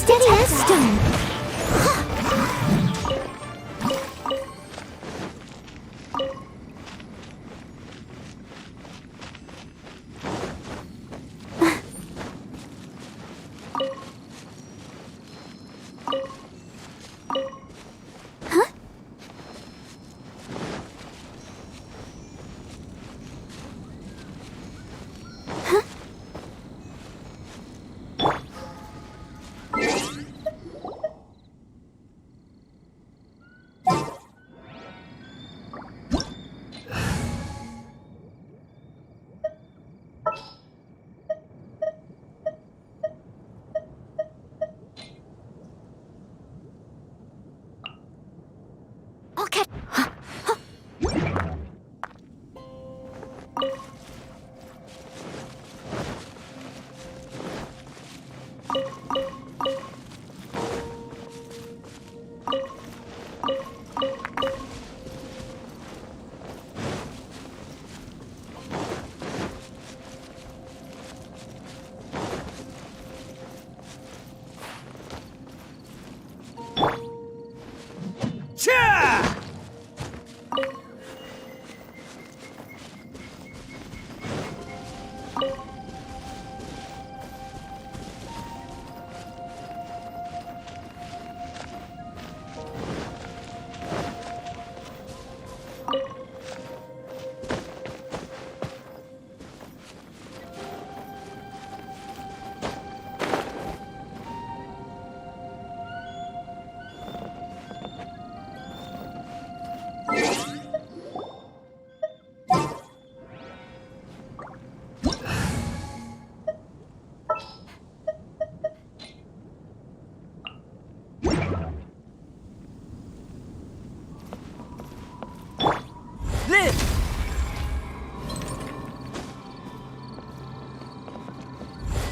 steady as stone. Okay.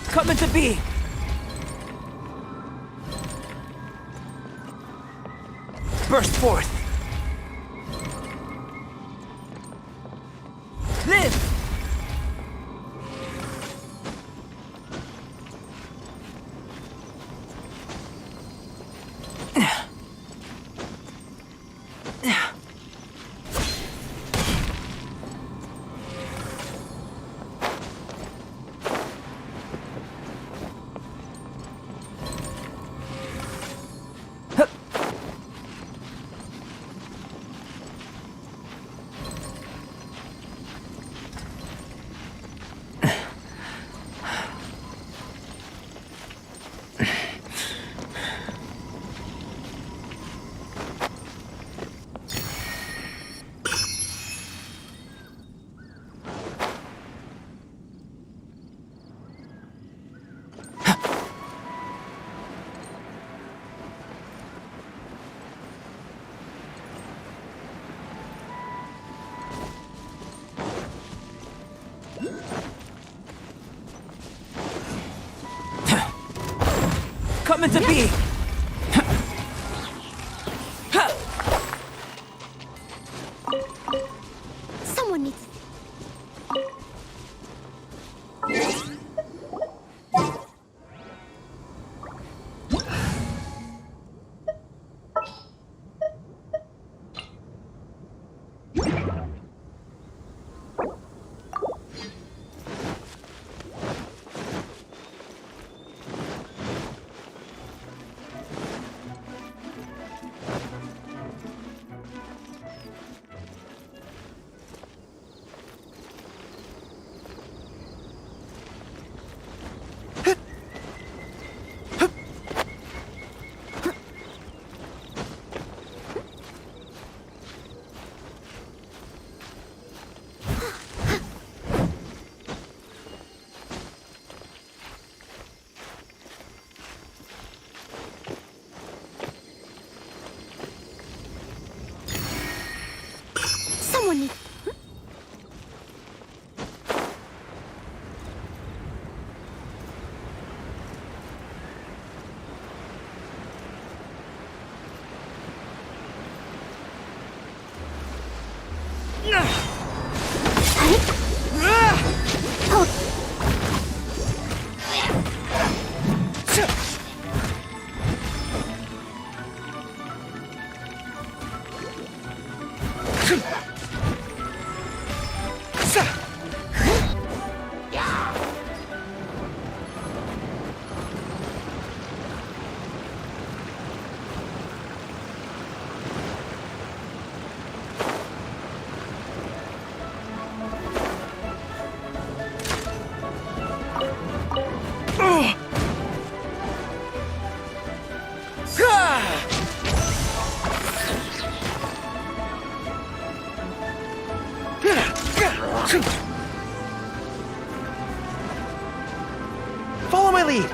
Coming to be! Burst forth! Live! Coming to be! Someone needs... my lead!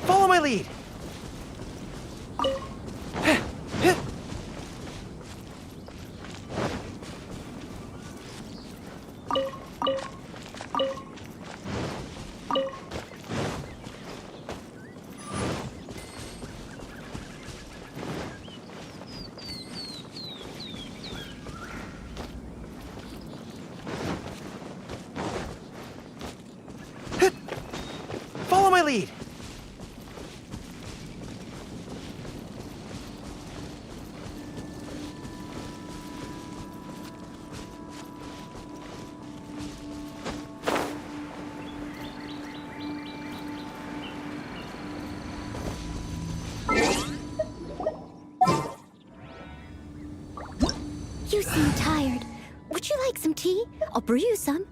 Follow my lead! Follow my lead! You seem tired. Would you like some tea? I'll brew you some.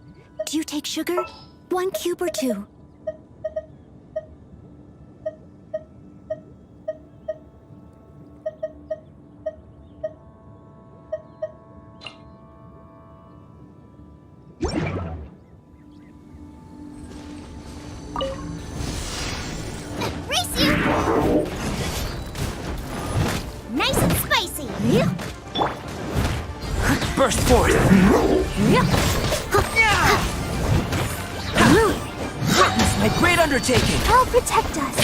Do you take sugar? 1 cube or 2? Race you! Nice and spicy! Burst forth! Witness my great undertaking! I'll protect us!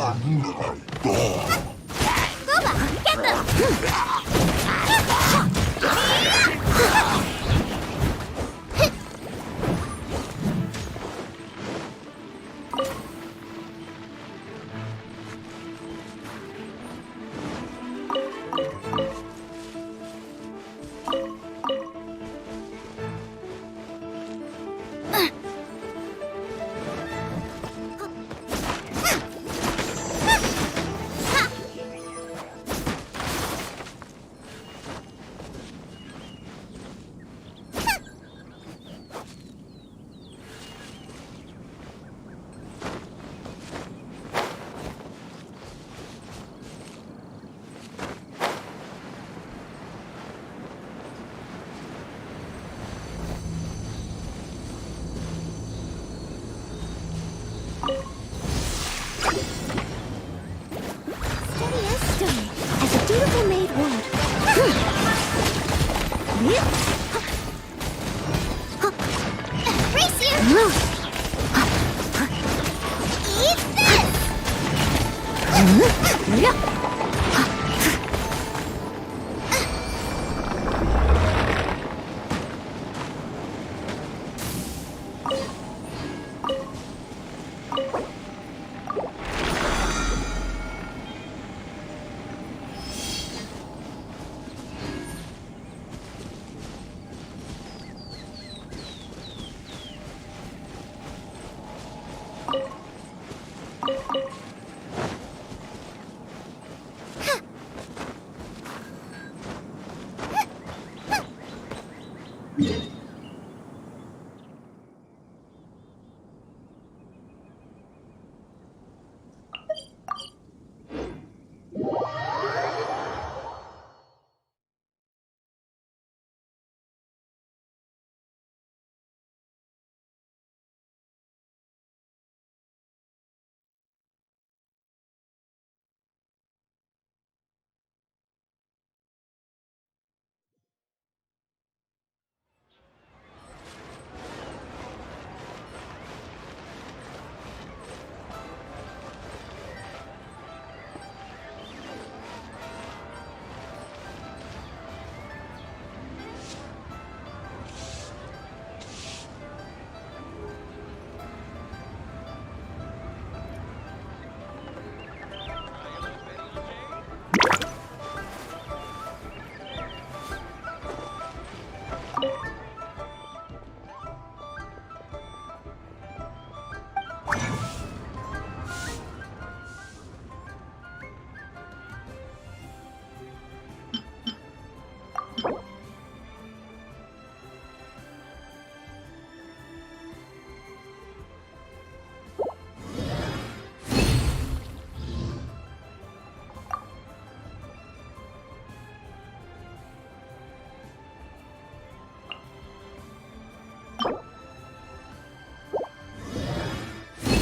get them! Beautiful maid would. Race you! Eat this!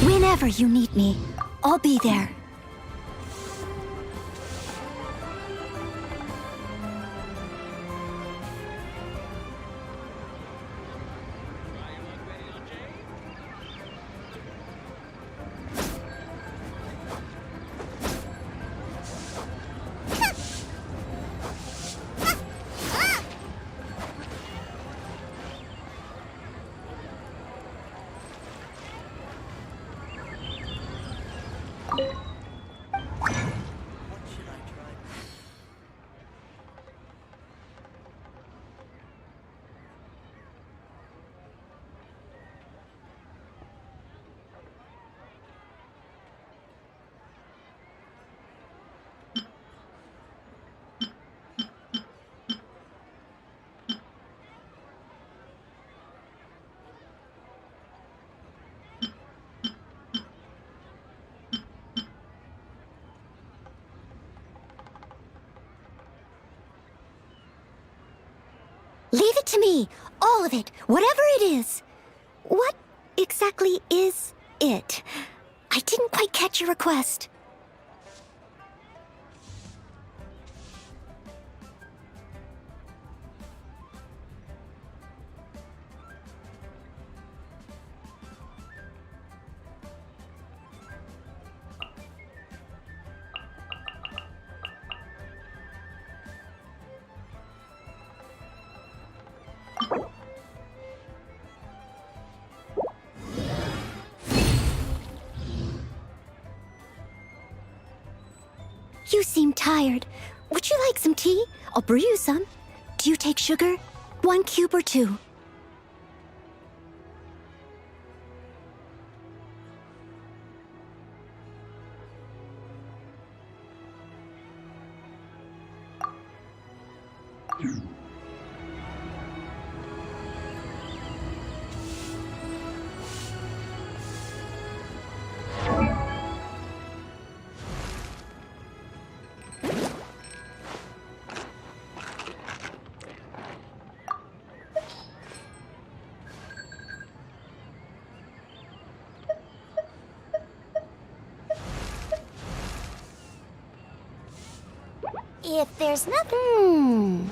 Whenever you need me, I'll be there. Leave it to me. All of it. Whatever it is. What exactly is it? I didn't quite catch your request. You seem tired. Would you like some tea? I'll brew you some. Do you take sugar? 1 cube or 2? If there's nothing...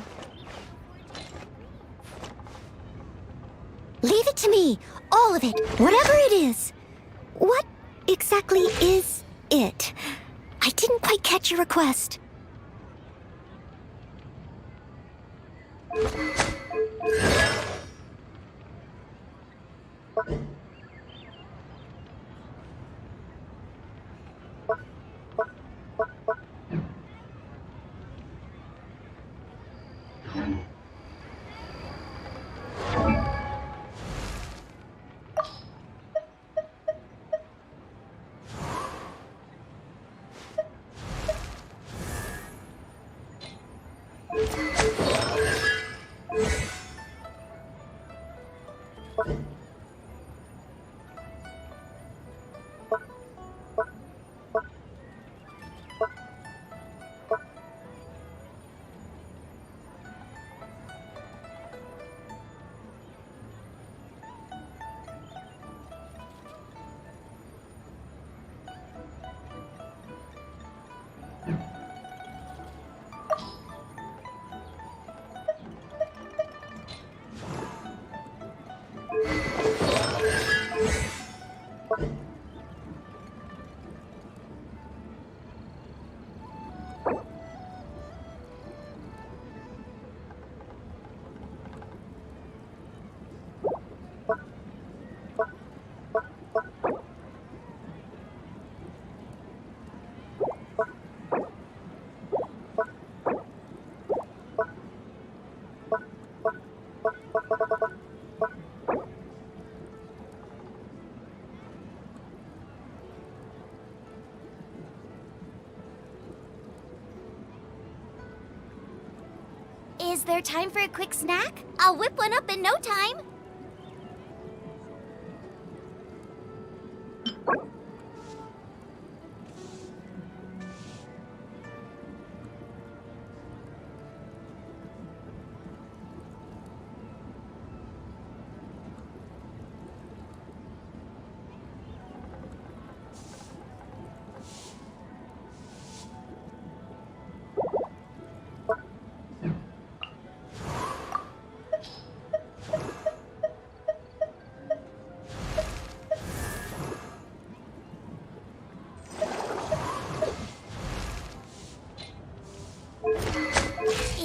Leave it to me. All of it. Whatever it is. What exactly is it? I didn't quite catch your request. Is there time for a quick snack? I'll whip one up in no time.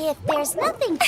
If there's nothing...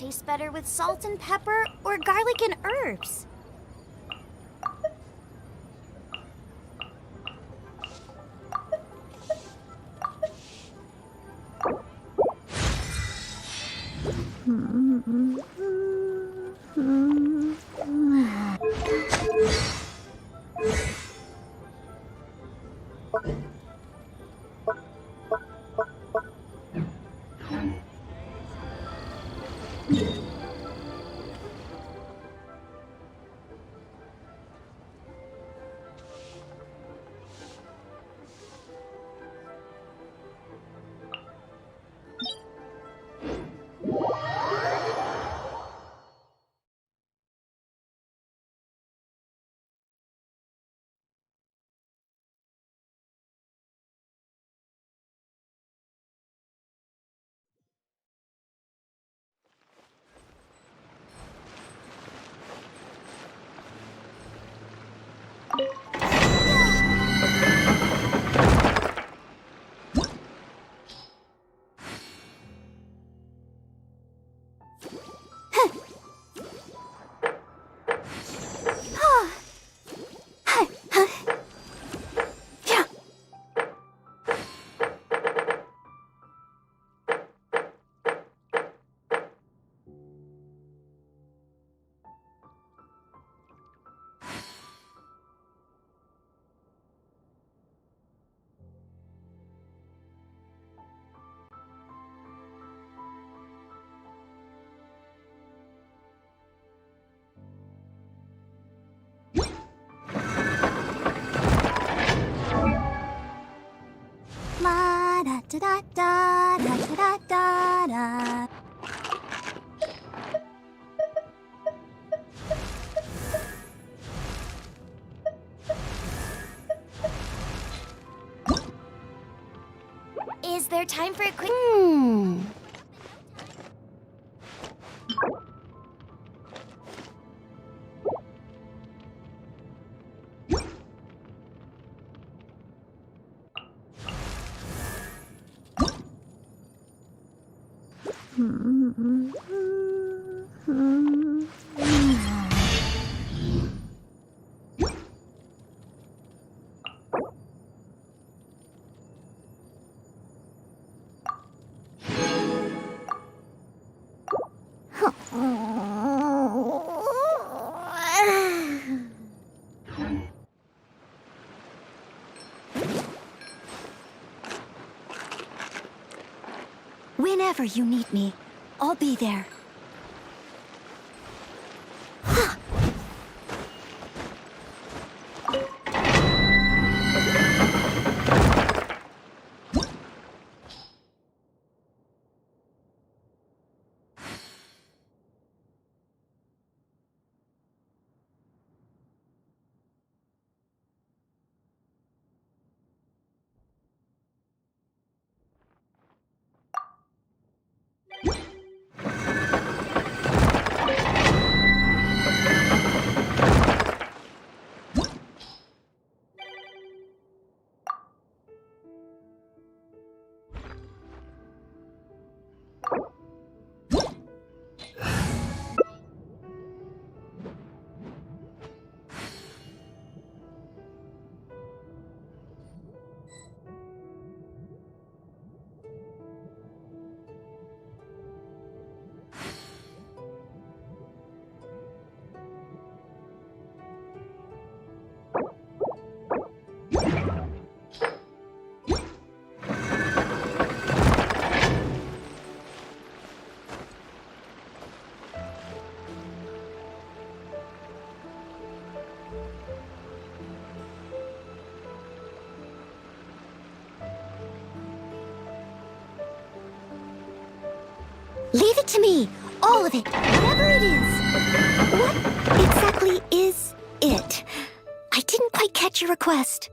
tastes better with salt and pepper or garlic and herbs. La da da da da da da da. Is there time for a quick? Whenever you need me, I'll be there. Leave it to me, all of it, whatever it is. What exactly is it? I didn't quite catch your request.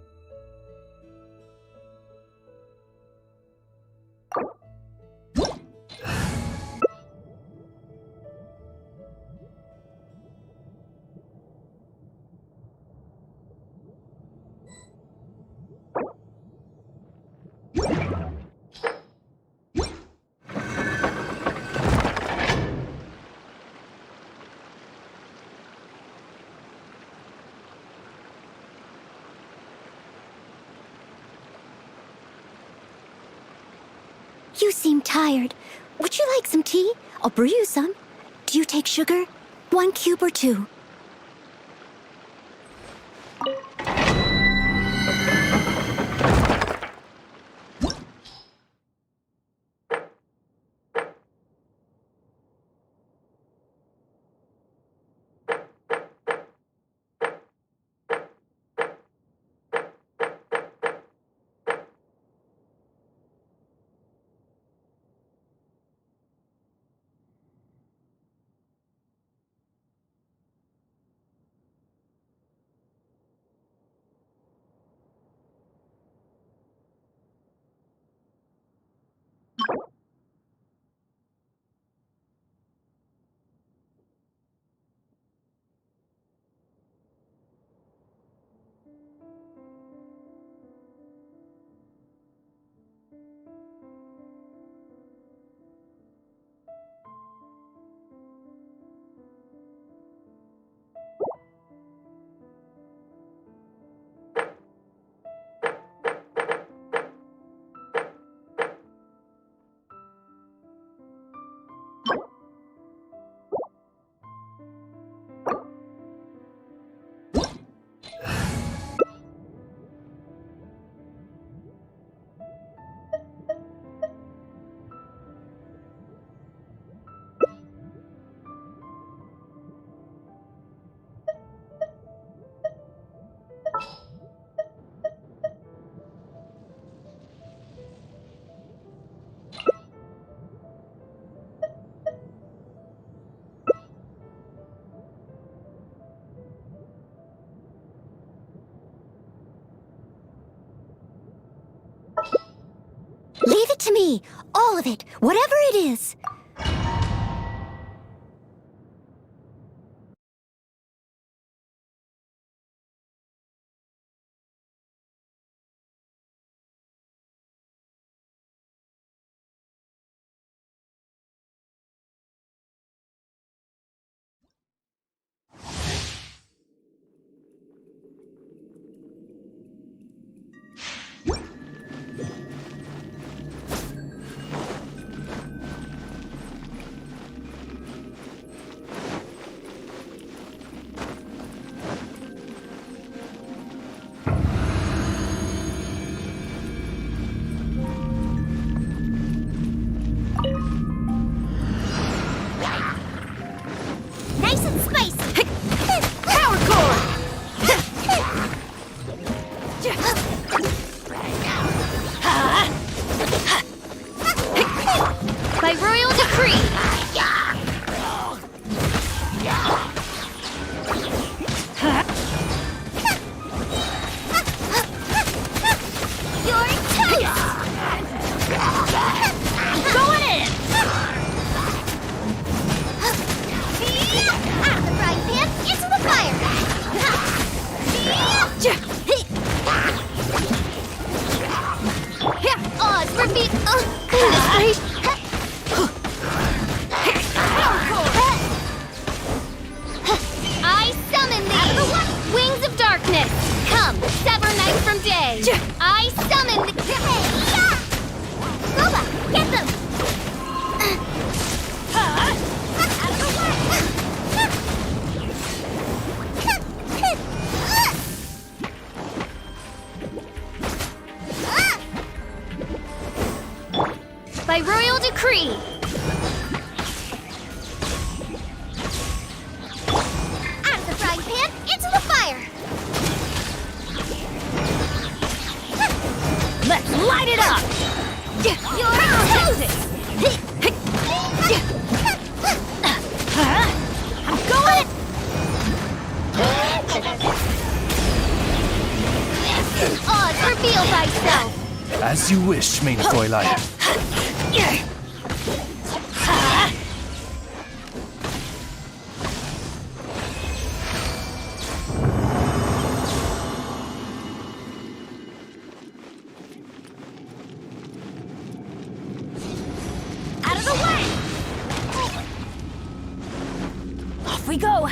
You seem tired. Would you like some tea? I'll brew you some. Do you take sugar? 1 cube or 2? Leave it to me. All of it. Whatever it is. Nice and spicy. Power core. By royal decree. You're toast. Going in. Out of the frying pan, into the fire! Odds for me. Goodness I summon thee! Wings of darkness! Come, sever night from day! I summon thee! Boba, get them! Out of the way! By royal decree. Out of the frying pan, into the fire. Let's light it up. You're toast. I'm going. Odds, reveal thyself. As you wish, main Fräulein. Out of the way! Off we go!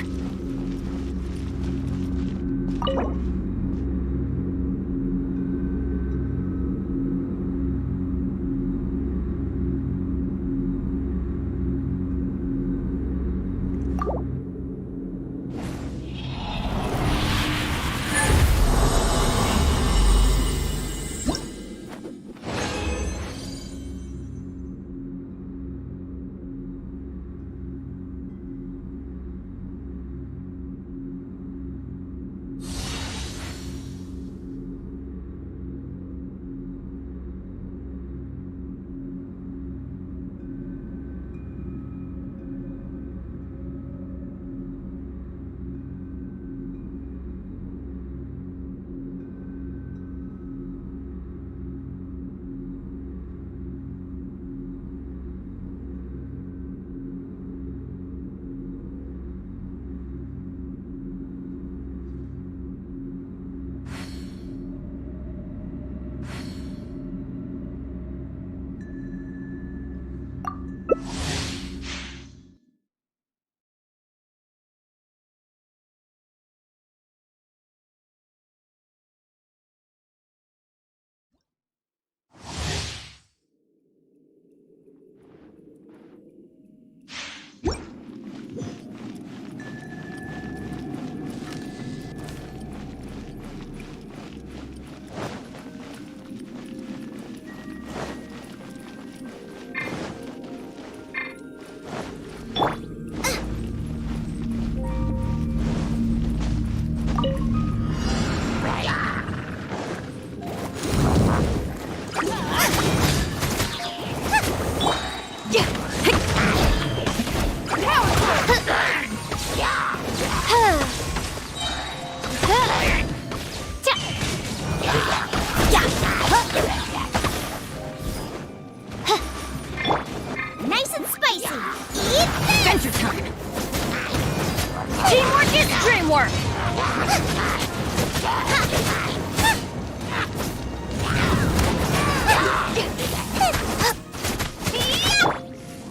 work!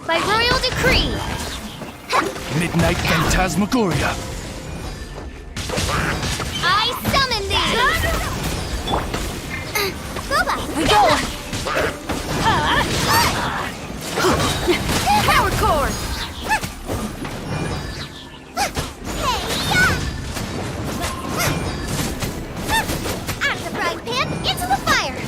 By royal decree! Midnight Phantasmagoria. I summon thee! Robot! We go! Power cord! Out of the frying pan, into the fire!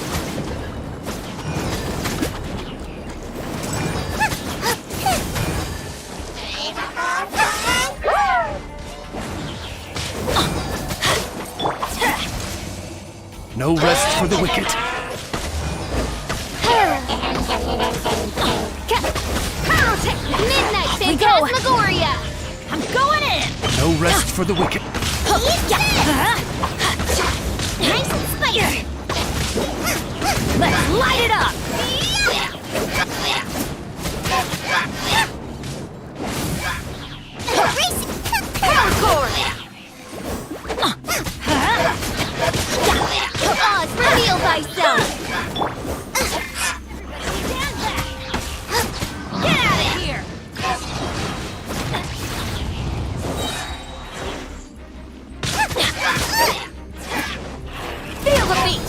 No rest for the wicked. Midnight Phantasmagoria! I'm going in! No rest for the wicked. Nice and spicy! Let's light it up! Power cord! Oz, reveal thyself! Get out of here! Feel the beat!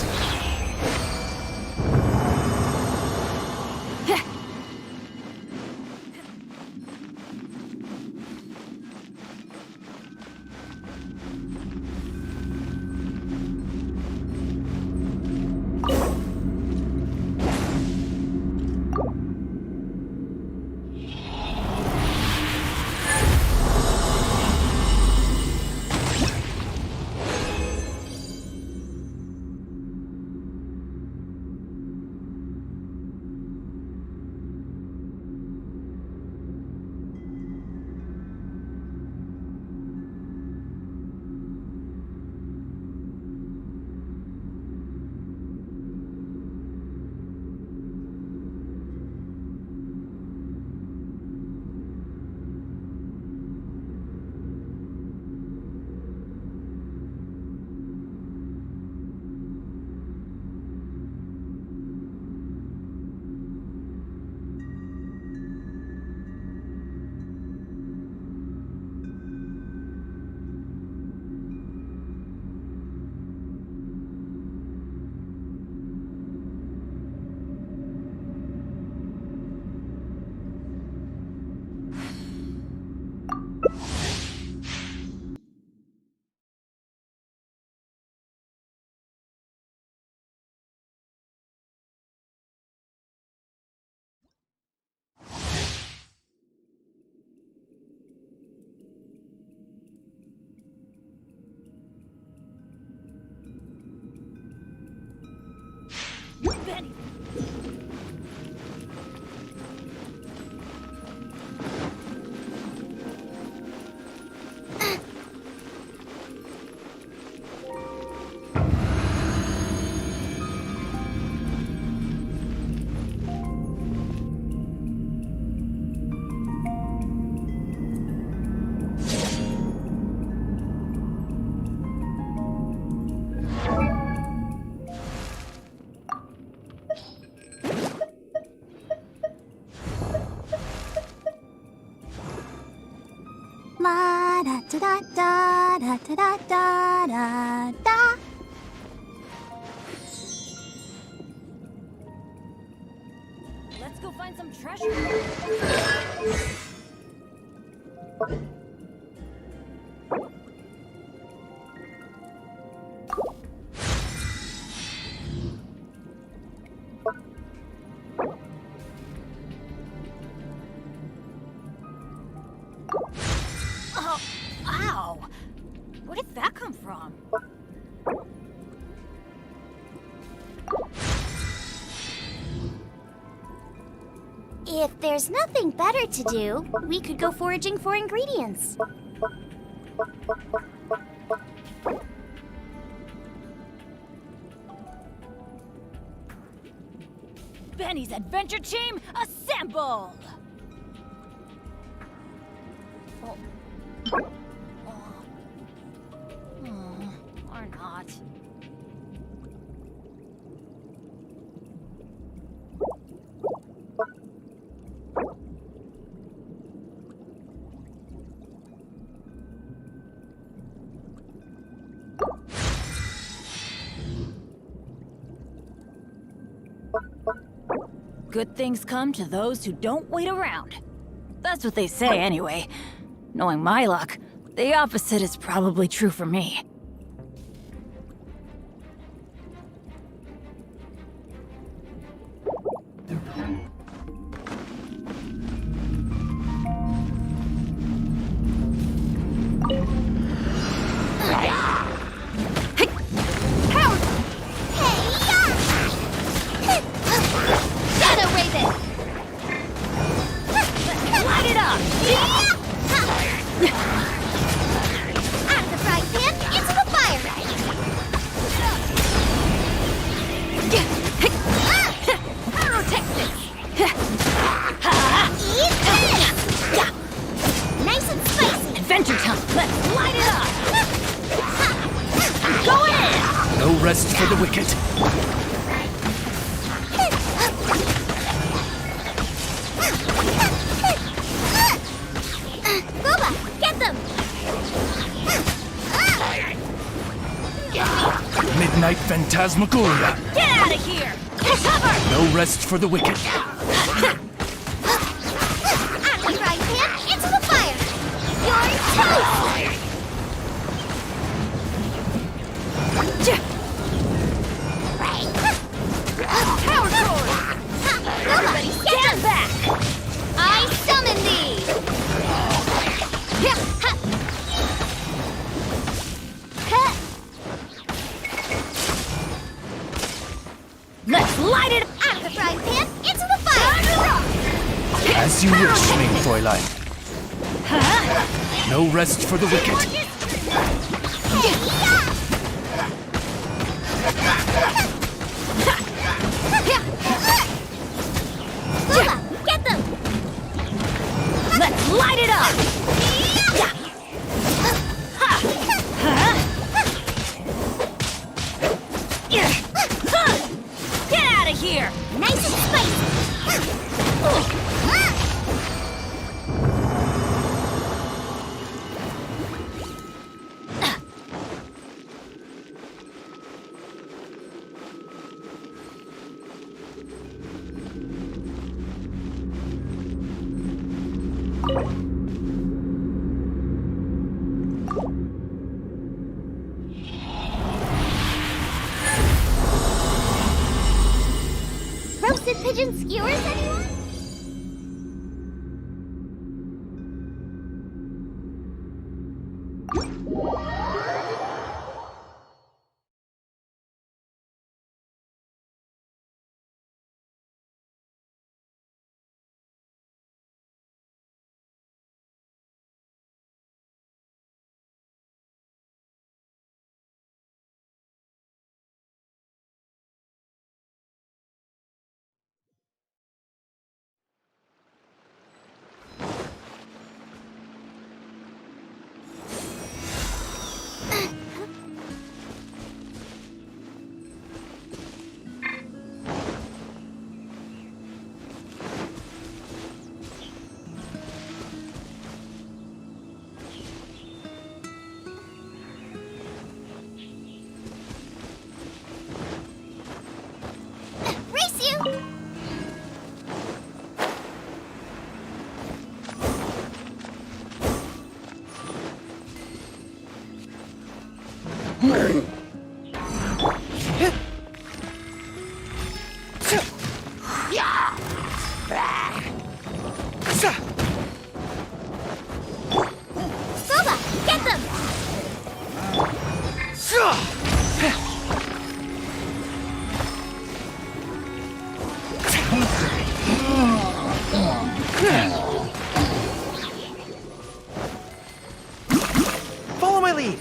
Da da da da da da da da. Let's go find some treasure. Oh, ow! Where did that come from? If there's nothing better to do, we could go foraging for ingredients. Benny's adventure team, assemble! not. Good things come to those who don't wait around. That's what they say anyway. Knowing my luck, the opposite is probably true for me. Adventure time! Let's light it up! Going in! No rest for the wicked. Boba, get them! Midnight Phantasmagoria. Get out of here! Cover! No rest for the wicked. Out of the frying pan, into the fire! You're toast! Power sword! Everybody stand back! I summon thee! Let's light it out of the frying pan, into the fire! As you wish, main Fräulein. No rest for the wicked. Boba, get them! Let's light it up! Get out of here! Nice and spicy! Roasted pigeon skewers, anyone? Race you! Boba, get them! Follow my lead.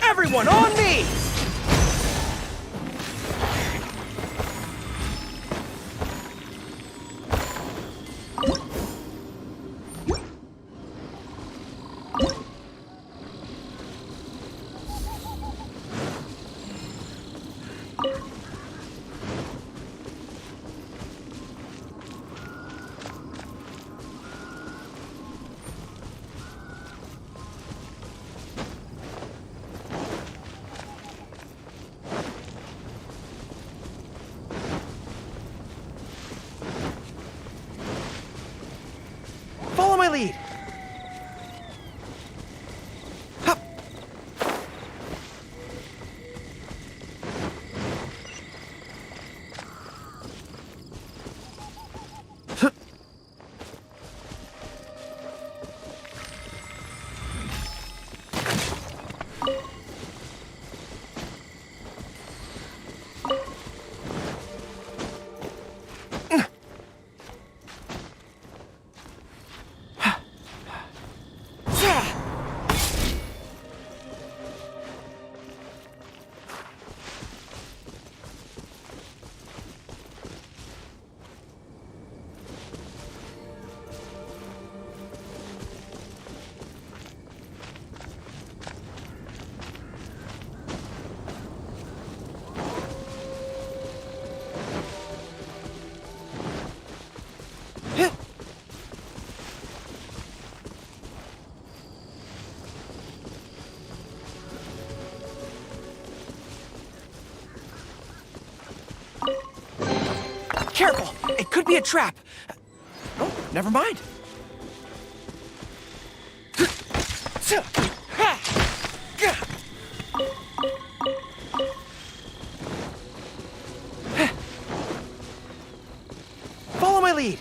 Everyone on me! Follow my lead! Hup. Hup. Careful! It could be a trap! Oh, never mind. Follow my lead.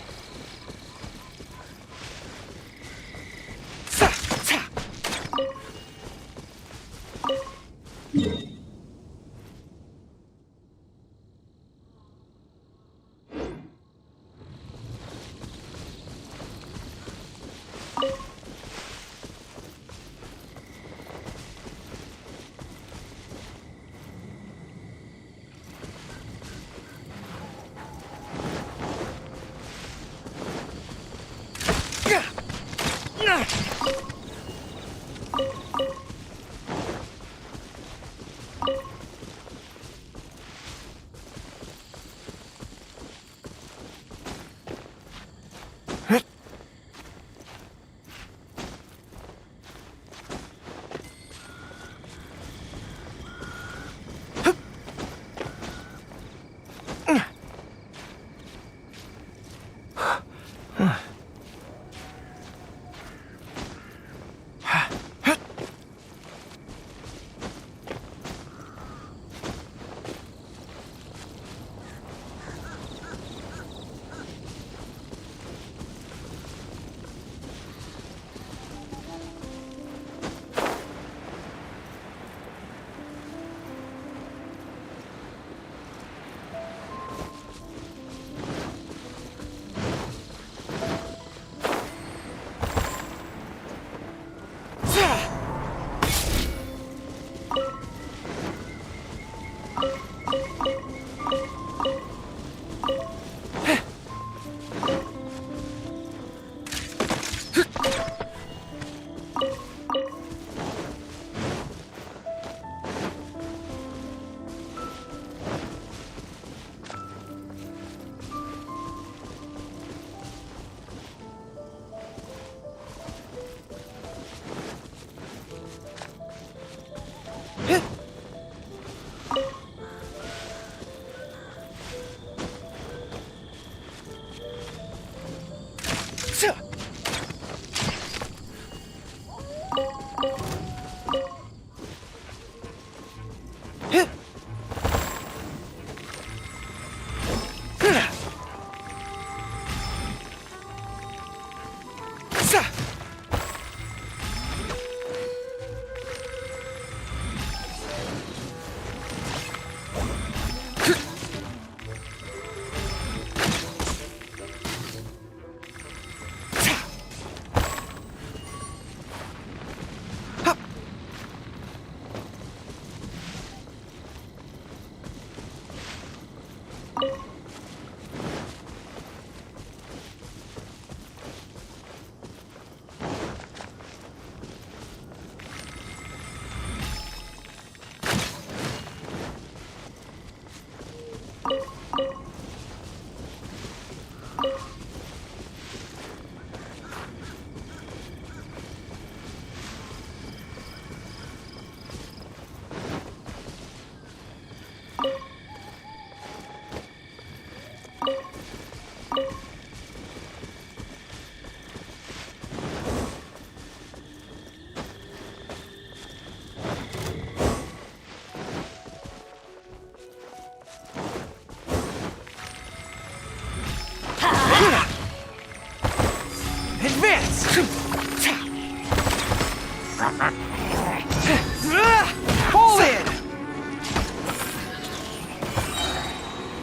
Hold it!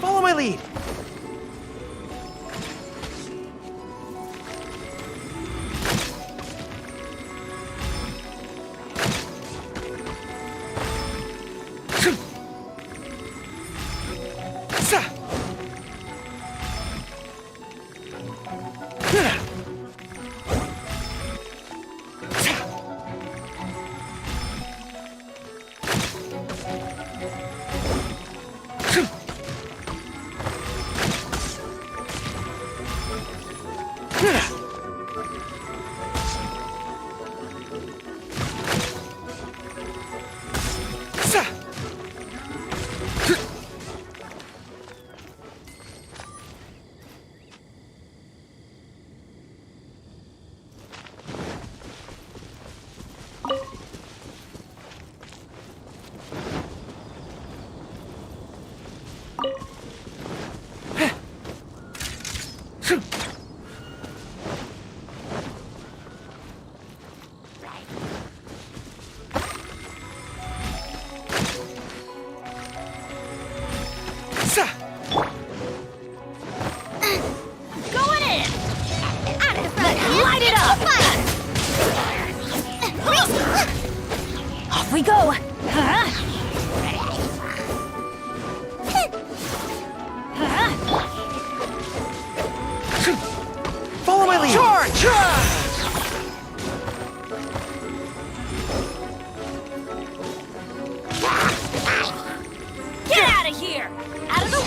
Follow my lead. Going in! Light it up! Off we go! Follow my lead! Charge! Get out of here! Out of the...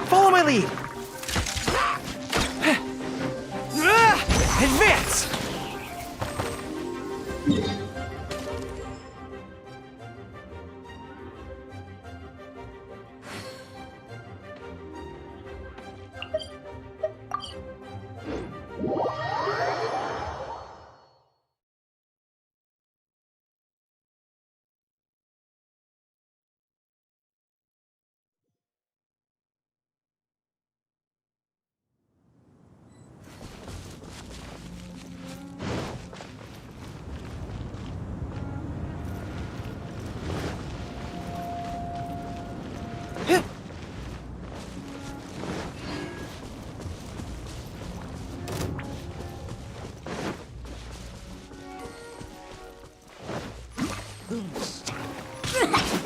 Follow my lead! Advance!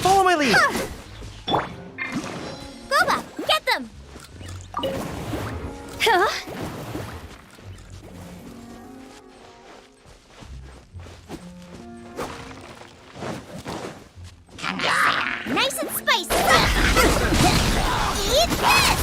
Follow my lead! Boba, get them! Huh? Nice and spicy! Eat this!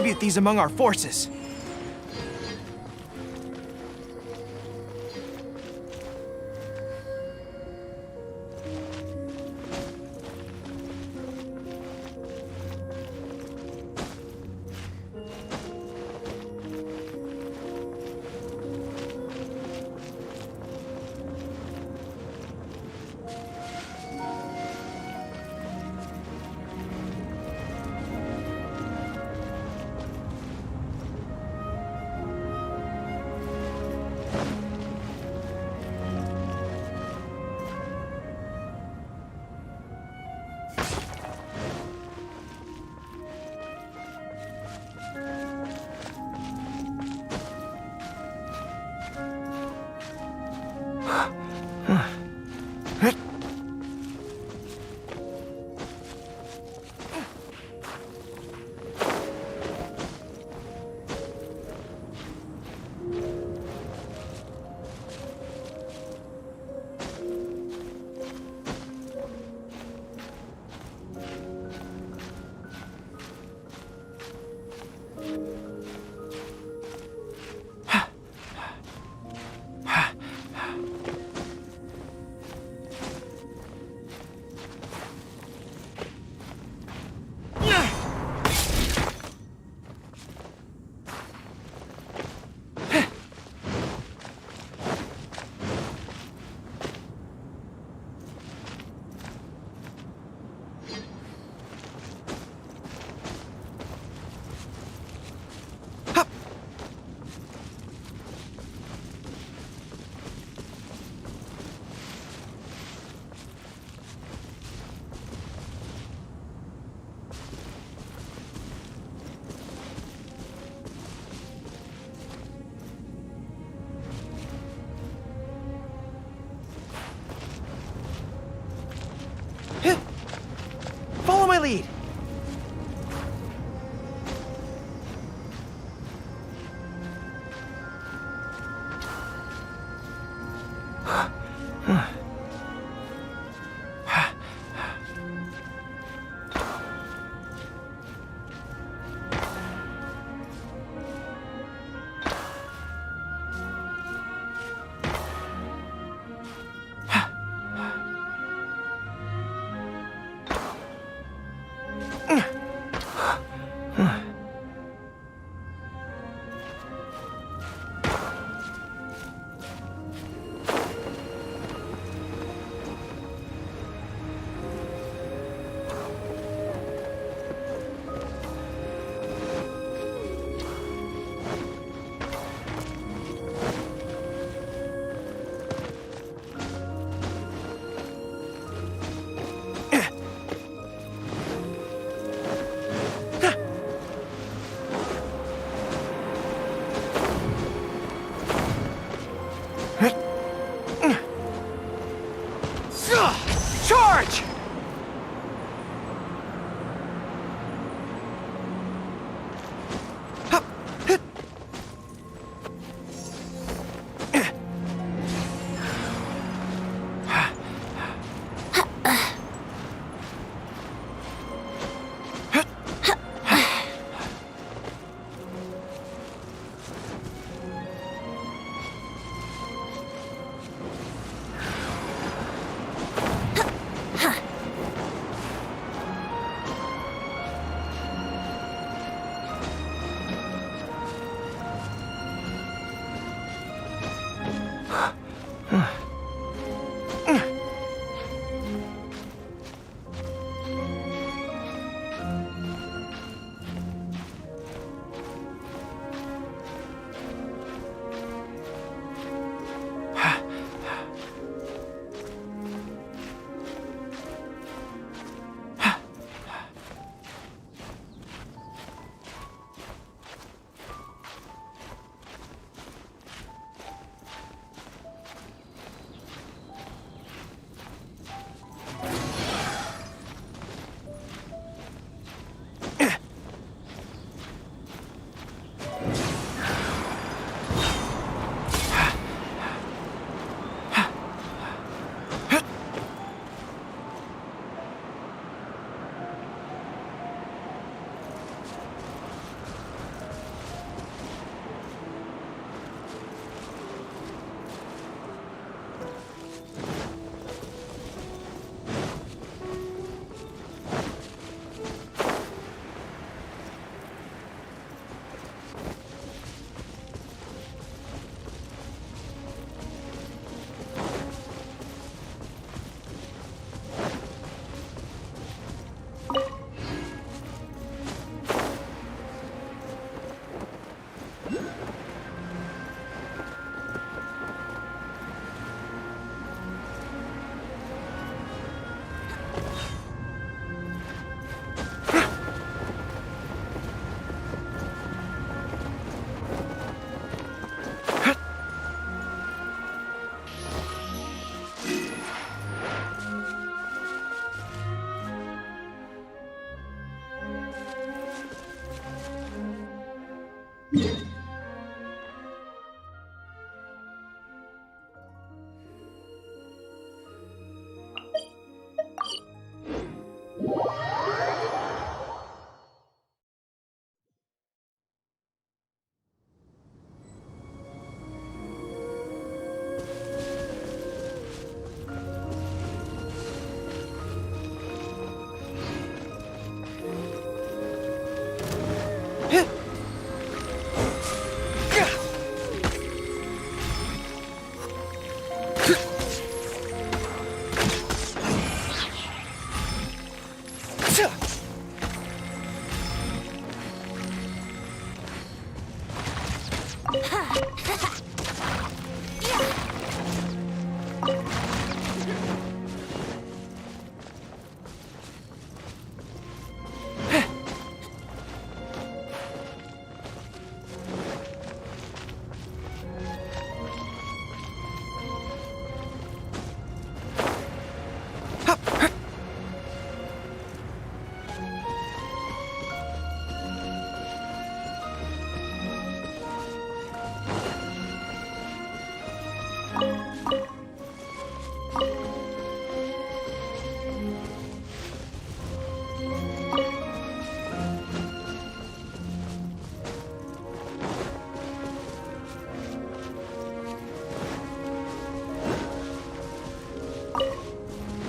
distribute these among our forces. Follow my lead.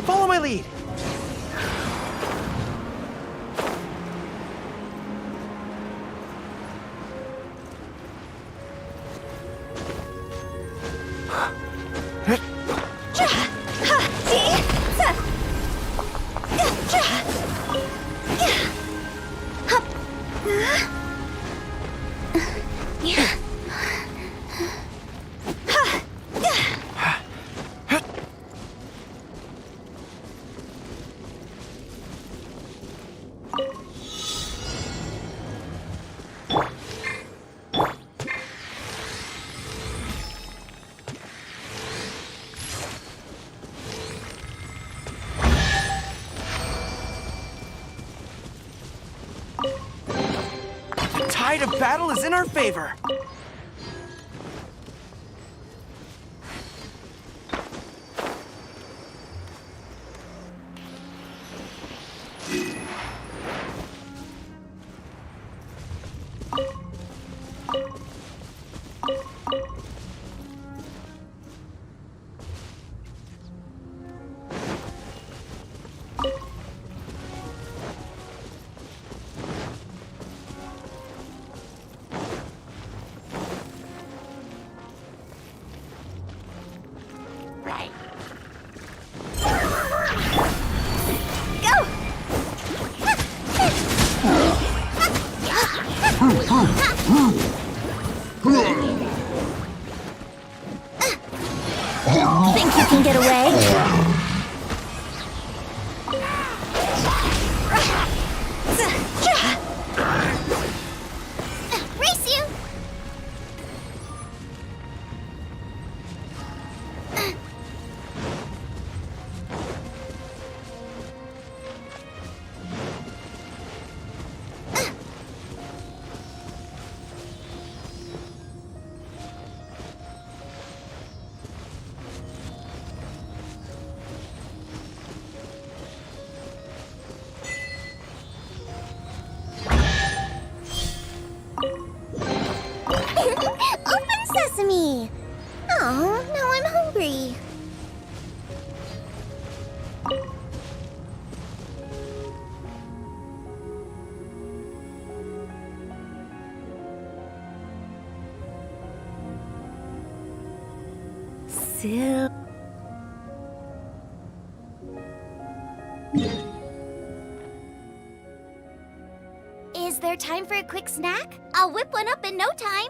Follow my lead. The tide of battle is in our favor. Think you can get away? Race you! Open sesame! Oh, now I'm hungry. Sip. Is there time for a quick snack? I'll whip one up in no time.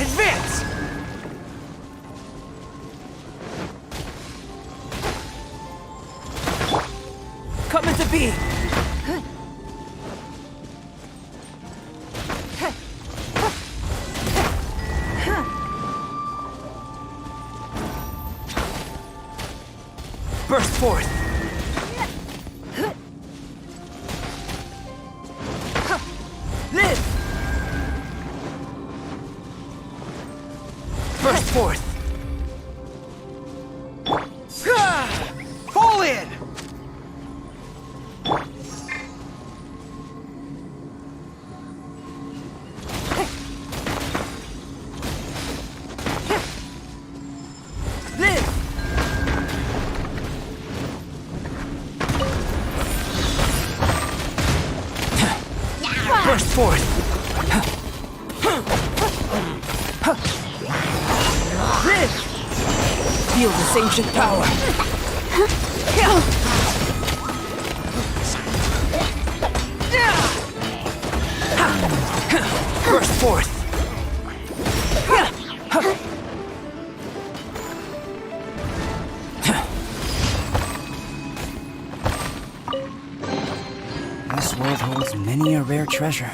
Advance! Come into being! Burst forth! Live! Burst forth! Fall in! Live! Burst forth! Live! Feel this ancient power! Burst forth! This world holds many a rare treasure.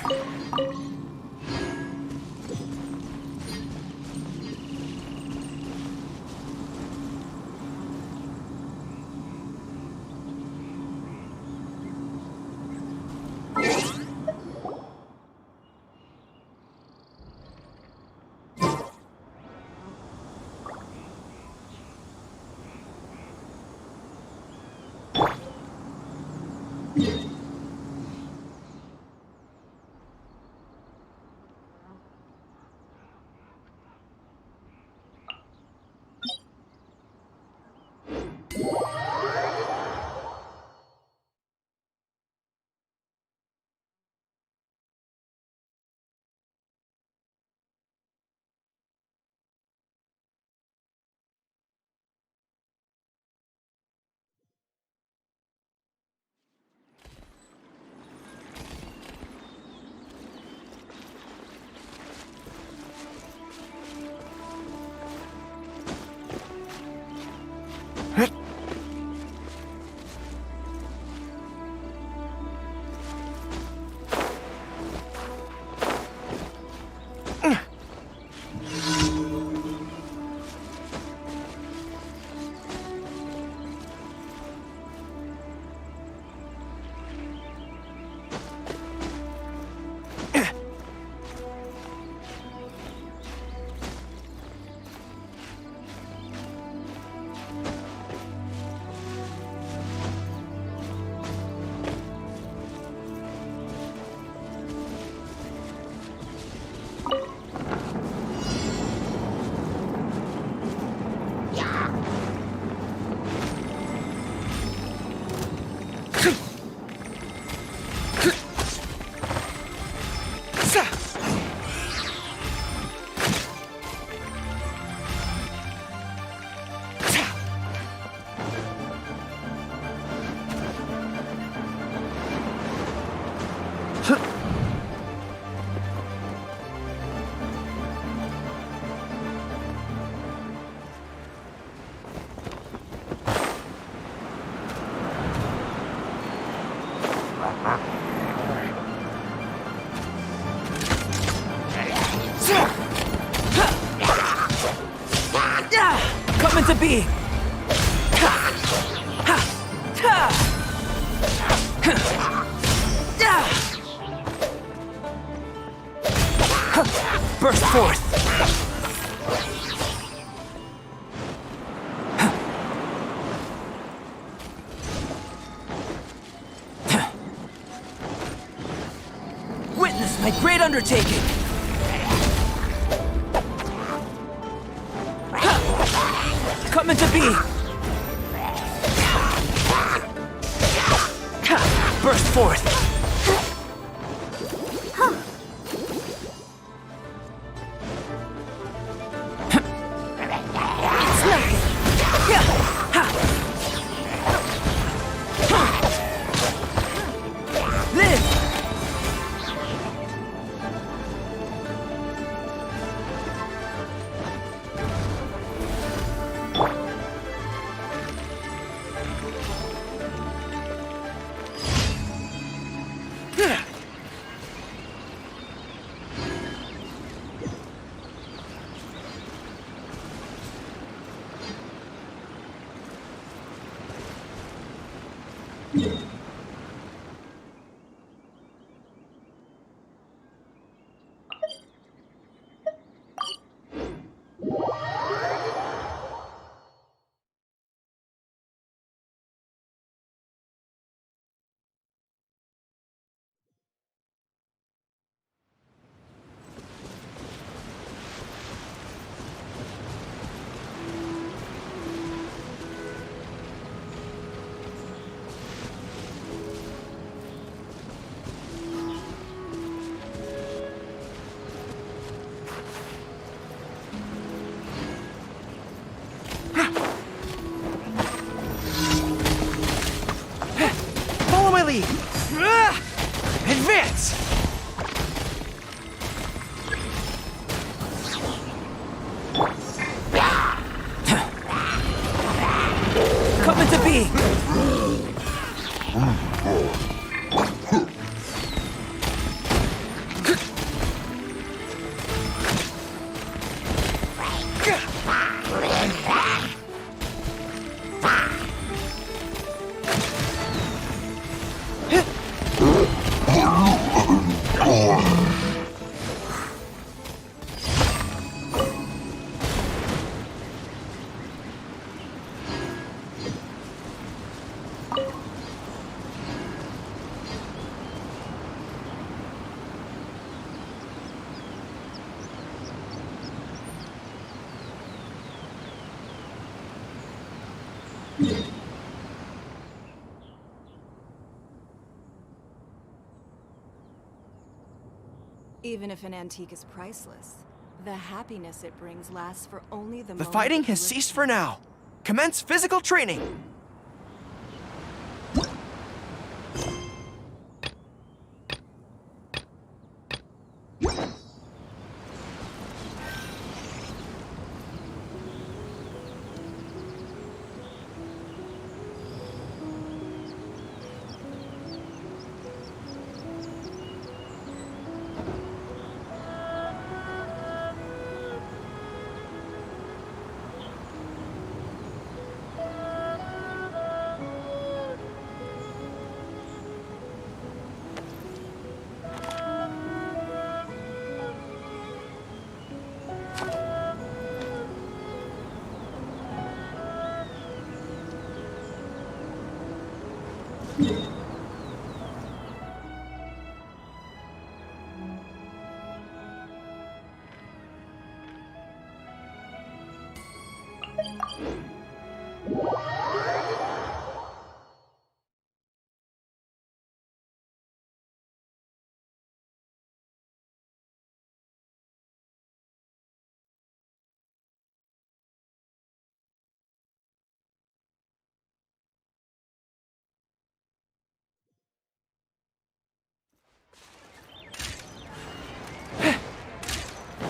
Come into being! Burst forth! Witness my great undertaking! Come into being! Burst forth! Follow my lead! Advance! Come into being! Even if an antique is priceless, the happiness it brings lasts for only the The moment fighting that you has ceased for now. Commence physical training!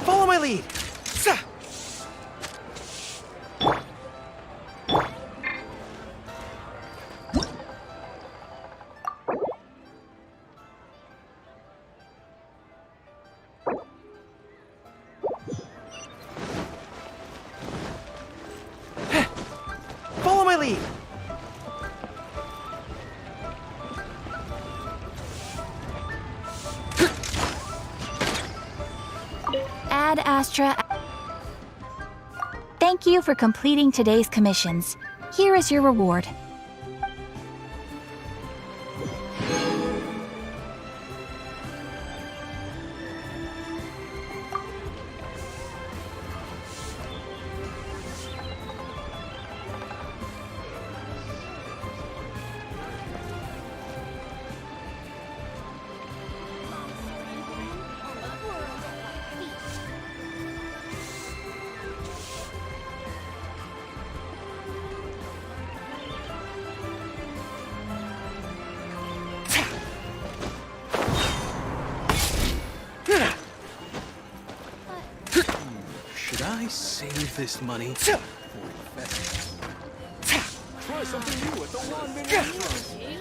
Follow my lead! lead. Ad Astra. Thank you for completing today's commissions. Here is your reward. Should I save this money for investment? Try something new at the Wand Mini.